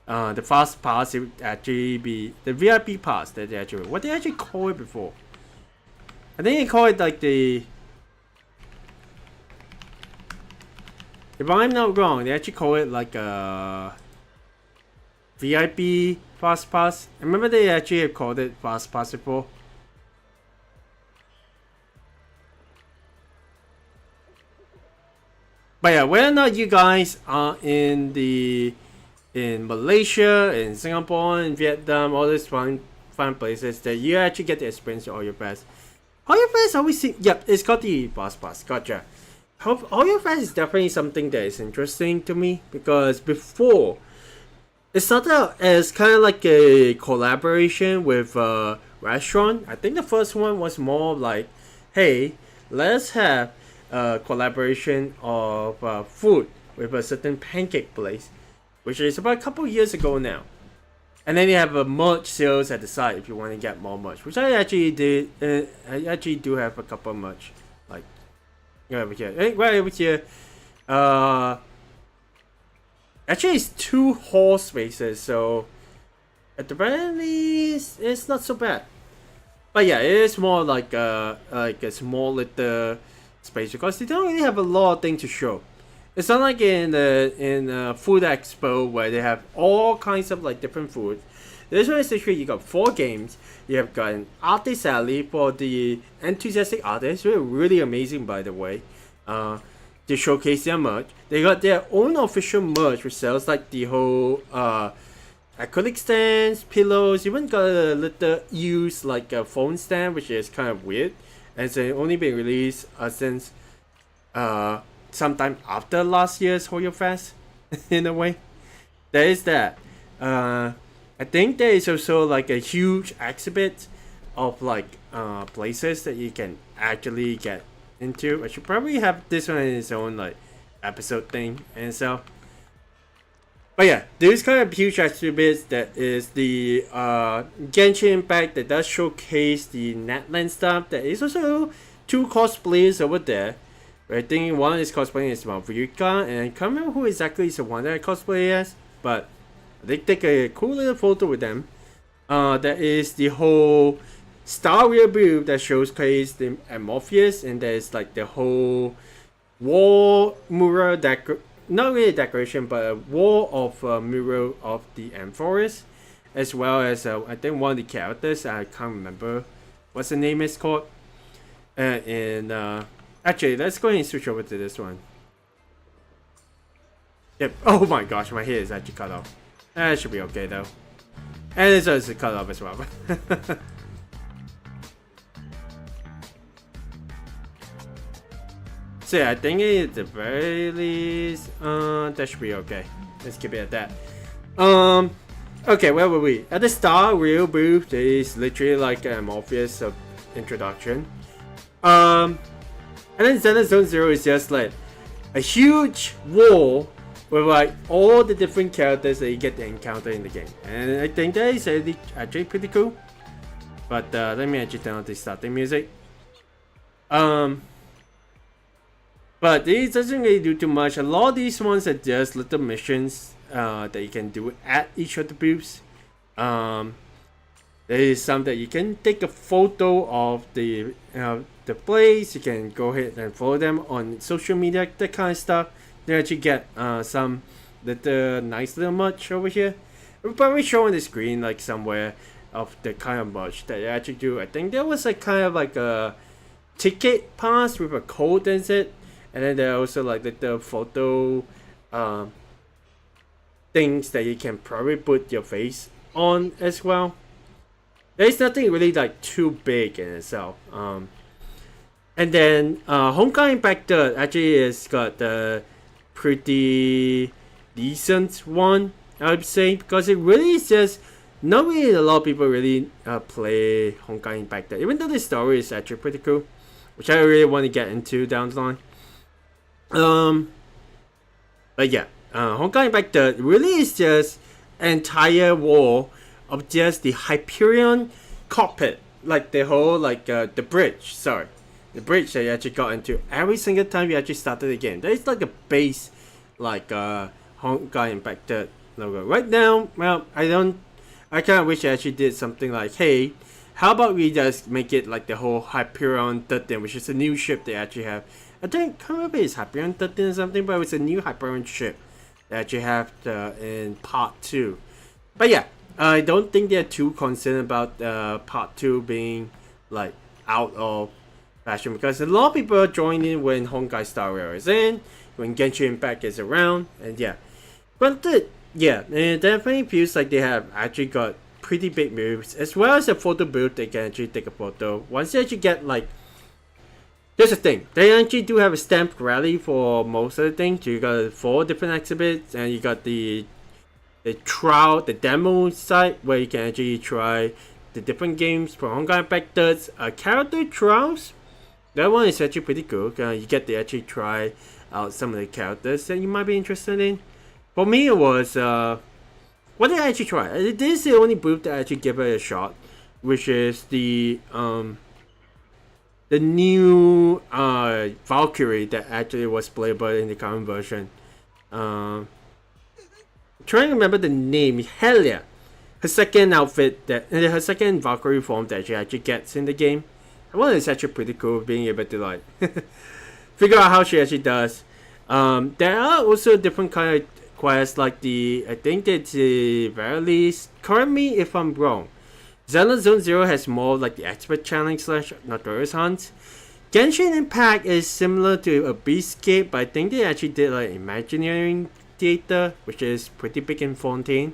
[SPEAKER 1] the fast pass it would actually be the VIP pass that they actually, what they actually call it before. I think they call it like the, if I'm not wrong, they actually call it like a VIP fast pass. I remember they actually have called it fast pass before. But yeah, whether or not you guys are in Malaysia, in Singapore, in Vietnam, all this fun fun places that you actually get to experience all your best. All your best always seem, yep, it's got the boss pass, gotcha. All your best is definitely something that is interesting to me because before it started out as kind of like a collaboration with a restaurant. I think the first one was more like, hey, let's have a collaboration of food with a certain pancake place, which is about a couple years ago now. And then you have a merch sales at the side if you want to get more merch, which I actually did. I actually do have a couple of merch, like right over here. Right over here. Actually, it's 2 hall spaces, so at the very least, it's not so bad. But yeah, it is more like a small little space because they don't really have a lot of things to show. It's not like in Food Expo where they have all kinds of like different foods. This one is actually you got 4 games. You have got an artist alley for the enthusiastic artists, really amazing by the way. To showcase their merch. They got their own official merch which sells like the whole acrylic stands, pillows, even got a little used like a phone stand which is kind of weird. And it's only been released since sometime after last year's Hoyo Fest in a way. There is that. I think there is also like a huge exhibit of like places that you can actually get into. I should probably have this one in its own like episode thing and so. But yeah, this kind of huge exhibits that is the Genshin Impact that does showcase the Netland stuff. There is also 2 cosplayers over there. I think one is cosplaying as Ryuka, and I can't remember who exactly is the one that I cosplay as, but they take a cool little photo with them. That is the whole Star Rail booth that showcases the Morpheus, and there's like the whole wall mural not really decoration, but a wall of mural of the Amphoris, as well as I think one of the characters, I can't remember what's the name is called. Actually, let's go ahead and switch over to this one. Yep. Oh my gosh, my hair is actually cut off. That should be okay though. And it's also cut off as well. So yeah, I think at the very least, that should be okay. Let's keep it at that. Okay, where were we? At the Star Rail booth, there is literally like a Morpheus introduction. And then Zenless Zone Zero is just like a huge wall with like all the different characters that you get to encounter in the game. And I think that is actually pretty cool. But let me actually turn on the starting music. But this doesn't really do too much. A lot of these ones are just little missions that you can do at each of the booths. There is some that you can take a photo of the place. You can go ahead and follow them on social media, that kind of stuff. Then actually get some little nice little merch over here. We'll probably show on the screen like somewhere of the kind of merch that you actually do. I think there was like kind of like a ticket pass with a code in it. And then there are also like little photo things that you can probably put your face on as well. There's nothing really like too big in itself. And then Honkai Impact actually has got the pretty decent one, I would say, because it really is just not really a lot of people really play Honkai Impact, even though the story is actually pretty cool, which I really want to get into down the line. But yeah, Honkai Impact really is just an entire wall of just the Hyperion cockpit, like the whole like the bridge. Sorry, the bridge that you actually got into every single time you actually started the game. There is like a base, like Honkai Impact logo. Right now, well, I kind of wish I actually did something like, hey, how about we just make it like the whole Hyperion 13, which is a new ship they actually have. I think, can't remember it's Hyperion 13 or something, but it's a new Hyperion ship that you have in part 2. But yeah, I don't think they're too concerned about part 2 being like out of fashion, because a lot of people are joining when Honkai Star Rail is in, when Genshin Impact is around, and yeah. But yeah, it definitely feels like they have actually got pretty big moves, as well as a photo booth. They can actually take a photo. Once you actually get like, here's the thing, they actually do have a stamp rally for most of the things. You got 4 different exhibits, and you got the trial, the demo site where you can actually try the different games for Honkai Impact does character trials. That one is actually pretty cool. You get to actually try out some of the characters that you might be interested in. For me, it was what did I actually try? This is the only booth that I actually give it a shot, which is the new Valkyrie that actually was playable in the current version. Trying to remember the name, Helia. Her second outfit, her second Valkyrie form that she actually gets in the game. That one is actually pretty cool, being able to like figure out how she actually does. There are also different kind of quests, like I think it's the very least, correct me if I'm wrong, Zenless Zone Zero has more like the expert challenge / notorious hunts. Genshin Impact is similar to a Beastscape, but I think they actually did like Imagineering Theater, which is pretty big in Fontaine.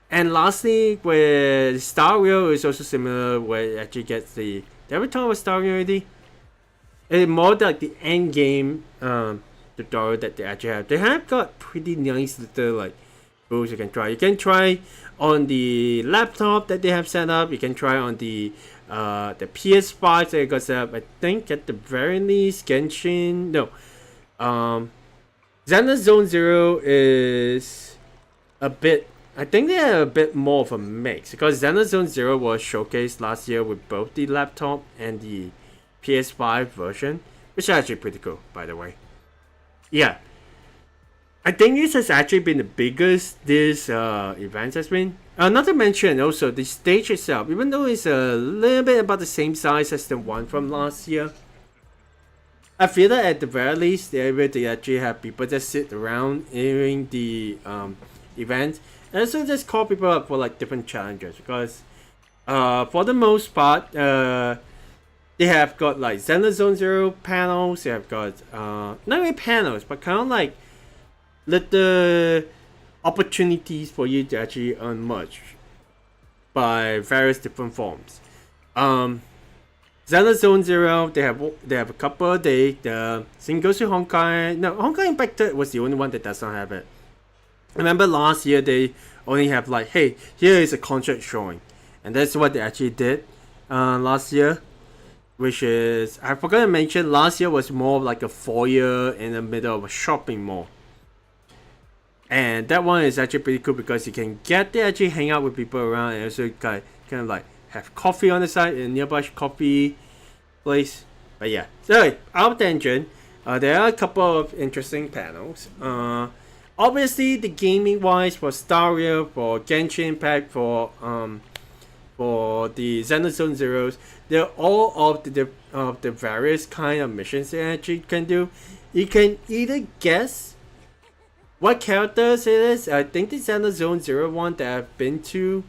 [SPEAKER 1] And lastly, with Star Rail is also similar, where it actually gets the. Did I ever talk about Star Rail already? It's more like the end game tutorial that they actually have. They have got pretty nice little like booths you can try. You can try on the laptop that they have set up. You can try on the PS5 that they got set up. I think at the very least, Genshin. No, Zenless Zone Zero is a bit. I think they are a bit more of a mix, because Zenless Zone Zero was showcased last year with both the laptop and the PS5 version, which is actually pretty cool, by the way. Yeah, I think this has actually been the biggest this event has been. Not to mention also the stage itself, even though it's a little bit about the same size as the one from last year, I feel that at the very least they're able to actually have people just sit around during the event, and also just call people up for like different challenges, because for the most part they have got like Zenless Zone Zero panels. They have got not really panels, but kind of like little opportunities for you to actually earn merch by various different forms. Zenless Zone Zero, they have a couple of days. The same goes to Honkai. No, Honkai Impact was the only one that does not have it. Remember last year they only have like, hey, here is a concert showing, and that's what they actually did last year. Which is, I forgot to mention, last year was more like a foyer in the middle of a shopping mall. And that one is actually pretty cool, because you can get to actually hang out with people around, and also kind of like have coffee on the side in a nearby coffee place. But yeah, so out of tangent, there are a couple of interesting panels. Obviously, the gaming wise, for Star Rail, for Genshin Impact, for the Zenless Zone Zeros, they're all of the various kind of missions they actually can do. You can either guess what characters it is. I think the Zenless Zone Zero one that I've been to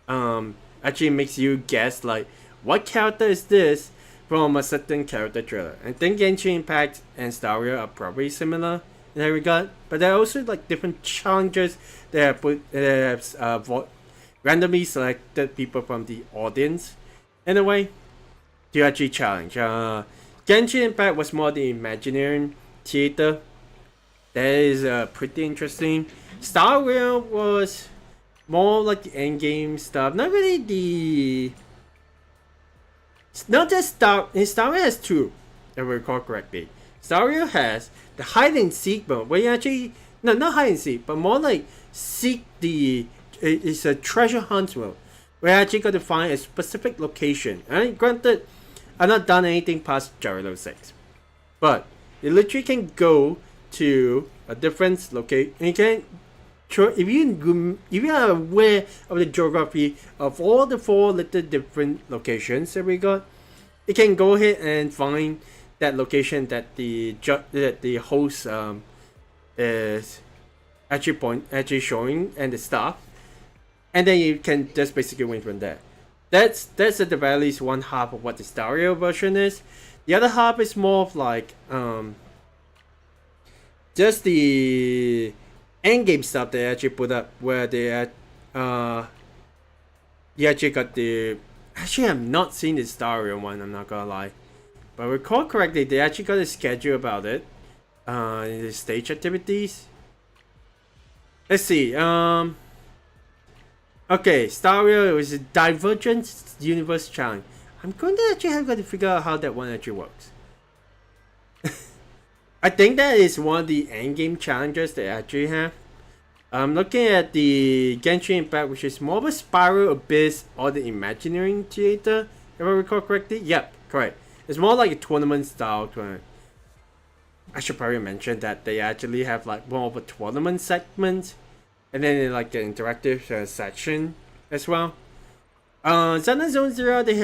[SPEAKER 1] actually makes you guess like what character is this from a certain character trailer. I think Genshin Impact and Star Rail are probably similar in that regard, but there are also like different challenges that have randomly selected people from the audience in a way to actually challenge. Genshin Impact was more the Imagineering Theater. That is pretty interesting. Star Rail was more like the end game stuff. Not really the. Not just Star Rail has two, if I recall correctly. Star Rail has the hide and seek mode, where you actually not hide and seek, but more like seek the. It's a treasure hunt mode, where I actually got to find a specific location. And granted, I've not done anything past Gyro 6, but you literally can go to a different location. You can, if you are aware of the geography of all the 4 little different locations that we got, you can go ahead and find that location that the host is actually showing, and the stuff. And then you can just basically win from there. That's at the very least one half of what the Star Rail version is. The other half is more of like just the end game stuff they actually put up, where they you actually got the. Actually, I've not seen the Star Rail one. I'm not gonna lie, but I recall correctly, they actually got a schedule about it. In the stage activities. Let's see. Okay, Star Rail was a Divergent Universe Challenge. I'm going to actually have to figure out how that one actually works. I think that is one of the endgame challenges they actually have. I'm looking at the Genshin Impact, which is more of a Spiral Abyss or the Imagineering Theater, if I recall correctly. Yep, correct. It's more like a tournament style tournament. I should probably mention that they actually have like more of a tournament segment, and then like an interactive section as well. Zenless Zone Zero, they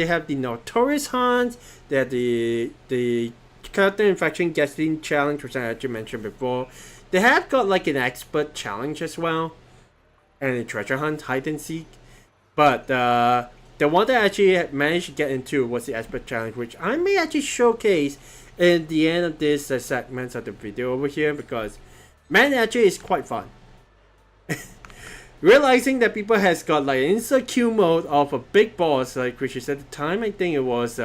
[SPEAKER 1] have the Notorious Hunt, they have the Character Infection Guesting Challenge, which I actually mentioned before. They have got like an Expert Challenge as well, and a Treasure Hunt Hide and Seek. But the one that I actually managed to get into was the Expert Challenge, which I may actually showcase in the end of this segment of the video over here, because man, actually is quite fun. Realizing that people has got like instant queue mode of a big boss, like which is at the time I think it was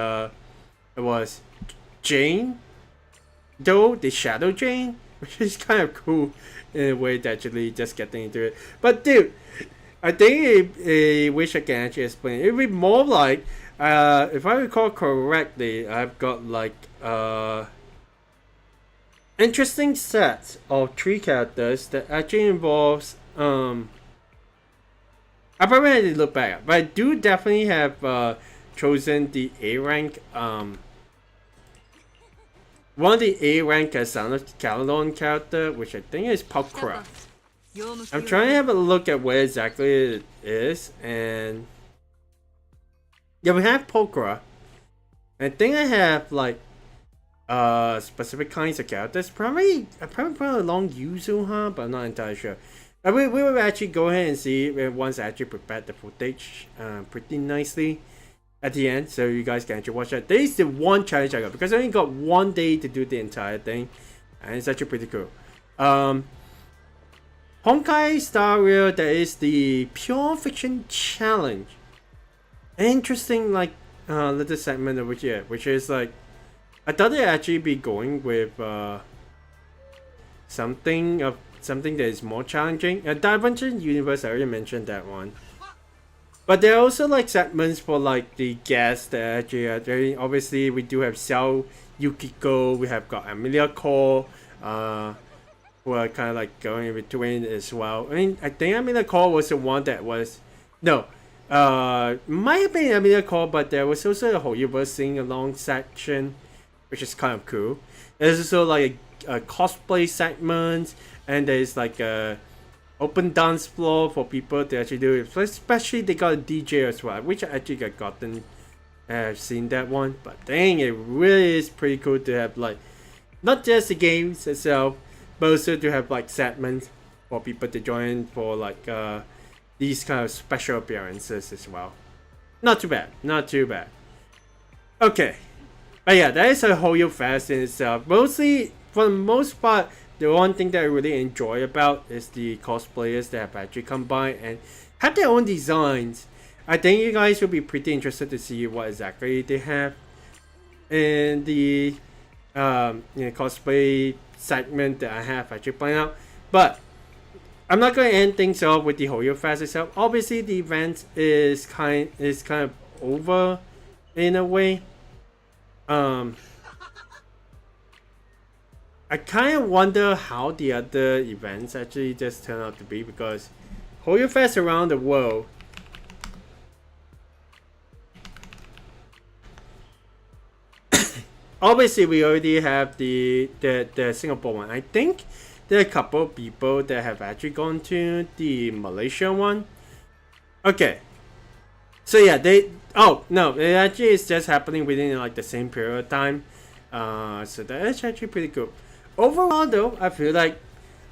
[SPEAKER 1] Jane, though the Shadow Jane, which is kind of cool in a way to actually just getting into it. But dude, I think I wish I can actually explain. It would be more like, if I recall correctly, I've got like interesting sets of 3 characters that actually involves I probably had to look back, but I do definitely have chosen the A rank one of the A rank Sound of Caledon character, which I think is Pokra. I'm trying to have a look at where exactly it is, and yeah, we have Pokra. I think I have like specific kinds of characters. Probably along Yuzuha, but I'm not entirely sure. But we will actually go ahead and see once I actually prepared the footage pretty nicely at the end, so you guys can actually watch that. This is the one challenge I got, because I only got 1 day to do the entire thing, and it's actually pretty cool. Honkai Star Rail, that is the Pure Fiction Challenge. Interesting, like little segment over here, which is like, I thought they'd actually be going with something that is more challenging. Divergent Universe, I already mentioned that one. But there are also like segments for like the guests that actually are very, obviously we do have Xiao Yukiko, we have got Amelia Cole, who are kind of like going in between as well. I mean, I think Amelia Cole was the one that was, no, might have been Amelia Cole, but there was also a whole universe sing along section, which is kind of cool. There's also like a cosplay segment, and there's like a open dance floor for people to actually do it. Especially they got a DJ as well, which I actually got gotten. I've seen that one, but dang, it really is pretty cool to have like not just the games itself, but also to have like segments for people to join for like these kind of special appearances as well. Not too bad, not too bad. Okay, but yeah, that is a whole fest in itself. Mostly, for the most part, the one thing that I really enjoy about is the cosplayers that have actually come by and have their own designs. I think you guys will be pretty interested to see what exactly they have in the cosplay segment that I have actually planned out. But I'm not going to end things off with the Hoyo Fest itself. Obviously, the event is kind of over in a way. I kind of wonder how the other events actually just turn out to be, because Hoyo Fest around the world obviously we already have the Singapore one. I think there are a couple of people that have actually gone to the Malaysia one. Okay, so yeah, it actually is just happening within like the same period of time. So that's actually pretty cool. Overall though, I feel like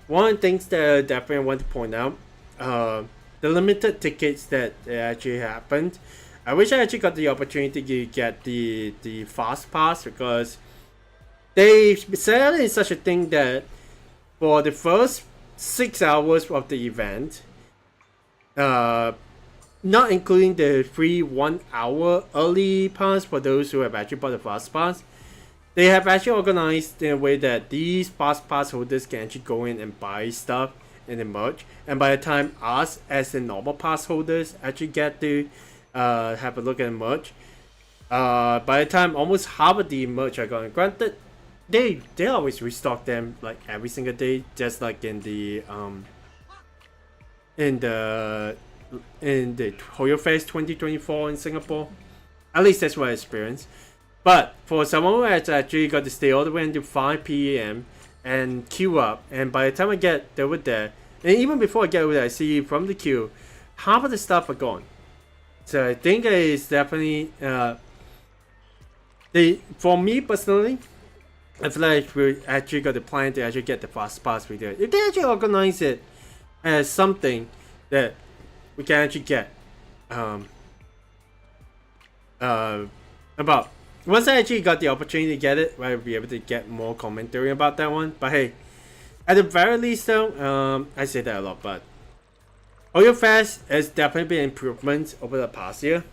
[SPEAKER 1] one of the things that I definitely want to point out, the limited tickets that actually happened. I wish I actually got the opportunity to get the fast pass, because they said it's such a thing that for the first 6 hours of the event, not including the free 1 hour early pass for those who have actually bought the fast pass. They have actually organized in a way that these fast pass holders can actually go in and buy stuff in the merch, and by the time us as the normal pass holders actually get to have a look at the merch, by the time almost half of the merch are gone. Granted, they always restock them like every single day, just like in the Hoyo Fest 2024 in Singapore. At least that's what I experienced. But for someone who has actually got to stay all the way until 5 p.m. and queue up, and by the time I get over there, and even before I get over there, I see from the queue, half of the stuff are gone. So I think it's definitely for me personally, I feel like we actually got the plan to actually get the fast pass we did. If they actually organize it as something that we can actually get about. Once I actually got the opportunity to get it, I'll be able to get more commentary about that one. But hey, at the very least though, I say that a lot, but Hoyo Fest has definitely been improvements over the past year.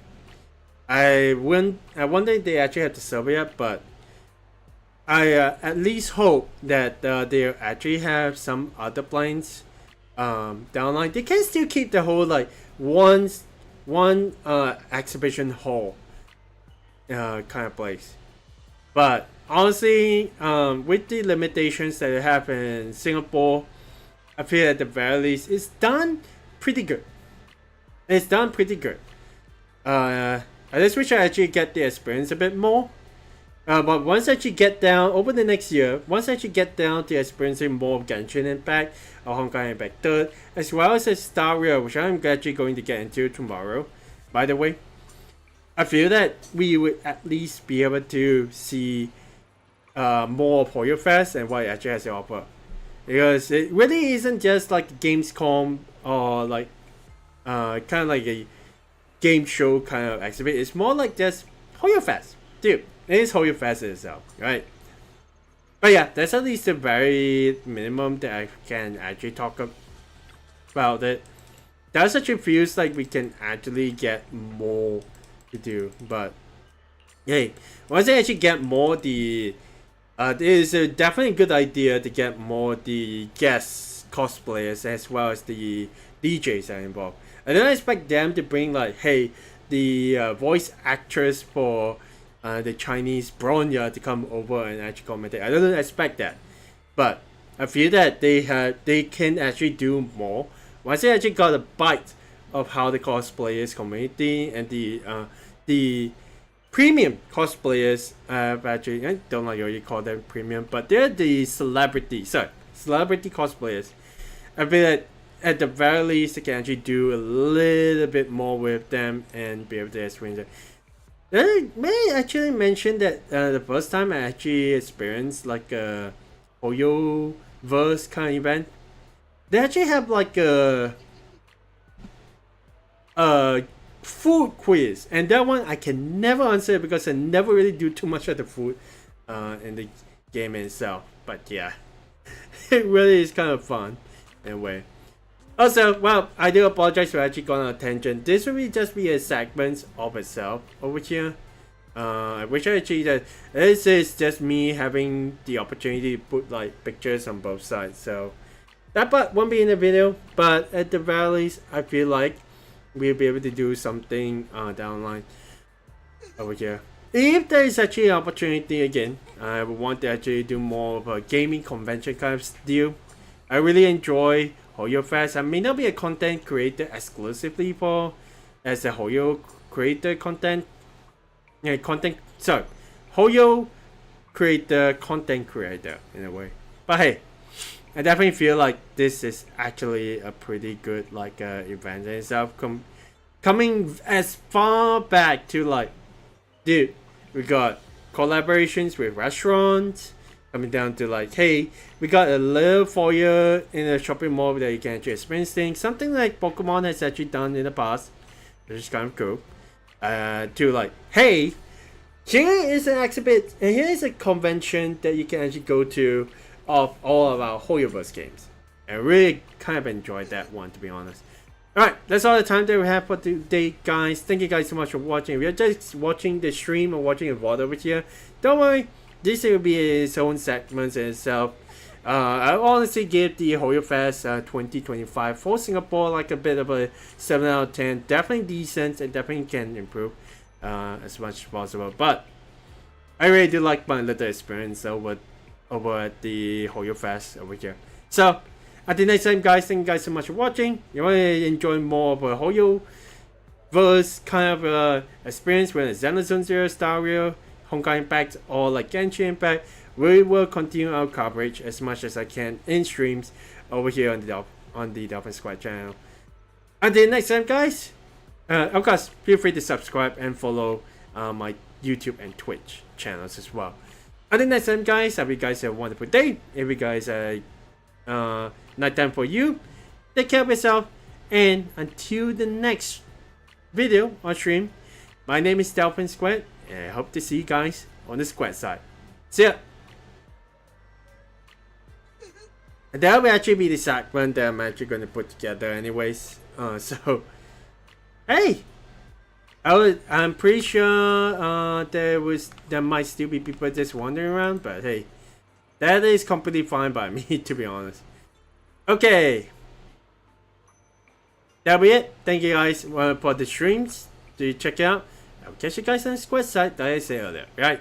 [SPEAKER 1] I wonder if they actually have the survey up, but I at least hope that they actually have some other plans down the line. They can still keep the whole like one exhibition hall kind of place, but honestly, with the limitations that they have in Singapore, I feel at the very least it's done pretty good. It's done pretty good. I just wish I actually get the experience a bit more. But once I actually get down over the next year, once I actually get down to experiencing more of Genshin Impact or Honkai Impact 3rd, as well as Star Rail, which I'm actually going to get into tomorrow, by the way, I feel that we would at least be able to see more of Hoyo Fest and what it actually has to offer. Because it really isn't just like Gamescom or like kind of like a game show kind of exhibit. It's more like just Hoyo Fest. Dude, it is Hoyo Fest itself, right? But yeah, that's at least the very minimum that I can actually talk about it. That actually feels like we can actually get more to do, but hey, once I actually get more it is a definitely good idea to get more the guest cosplayers as well as the DJs that are involved. I don't expect them to bring like, hey, the voice actress for the Chinese Bronya to come over and actually commentate. I don't expect that, but I feel that they can actually do more once they actually got a bite of how the cosplayers community and the premium cosplayers actually, I don't like you call them premium, but they're the celebrity cosplayers. I feel that at the very least they can actually do a little bit more with them and be able to experience it. May I actually mention that the first time I actually experienced like a Hoyo verse kind of event, they actually have like a food quiz, and that one I can never answer because I never really do too much of the food in the game itself. But yeah, it really is kind of fun in a way. Also, well, I do apologize for actually going on a tangent. This will just be a segment of itself over here. I wish I actually that this is just me having the opportunity to put like pictures on both sides. So that part won't be in the video, but at the very least, I feel like we'll be able to do something down the line over here. If there is actually an opportunity again, I would want to actually do more of a gaming convention kind of deal. I really enjoy Hoyo Fest. I may not be a content creator exclusively for as a Hoyo creator content. Yeah, Hoyo creator content creator in a way. But hey, I definitely feel like this is actually a pretty good like event in itself. Coming as far back to like, dude, we got collaborations with restaurants. Coming down to like, hey, we got a little foyer in a shopping mall that you can actually experience things. Something like Pokemon has actually done in the past, which is kind of cool. To like, hey, here is an exhibit and here is a convention that you can actually go to of all of our Hoyoverse games. I really kind of enjoyed that one, to be honest. Alright, that's all the time that we have for today, guys. Thank you guys so much for watching. If you're just watching the stream or watching the VOD over here, don't worry. This will be its own segment in itself. I honestly give the Hoyo Fest 2025 for Singapore like a bit of a 7 out of 10. Definitely decent and definitely can improve as much as possible. But I really do like my little experience over at the Hoyo Fest over here. So, until next time, guys, thank you guys so much for watching. You want to enjoy more of a Hoyo verse kind of experience with a Zenless Zone Zero, Star Rail, Honkai Impact, or like Genshin Impact. We will continue our coverage as much as I can in streams over here on the Delphin Squad channel. Until next time, guys, of course, feel free to subscribe and follow my YouTube and Twitch channels as well. Until next time, guys, I hope you guys have a wonderful day. If you guys nighttime for you, take care of yourself, and until the next video or stream, my name is Delphin Squad, and I hope to see you guys on the Squad side. See ya! And that will actually be the segment that I'm actually going to put together anyways. So, hey! I'm pretty sure there might still be people just wandering around, but hey, that is completely fine by me, to be honest. Okay. That'll be it. Thank you guys for the streams. Do check it out. I'll catch you guys on the Squad side that I said earlier, right?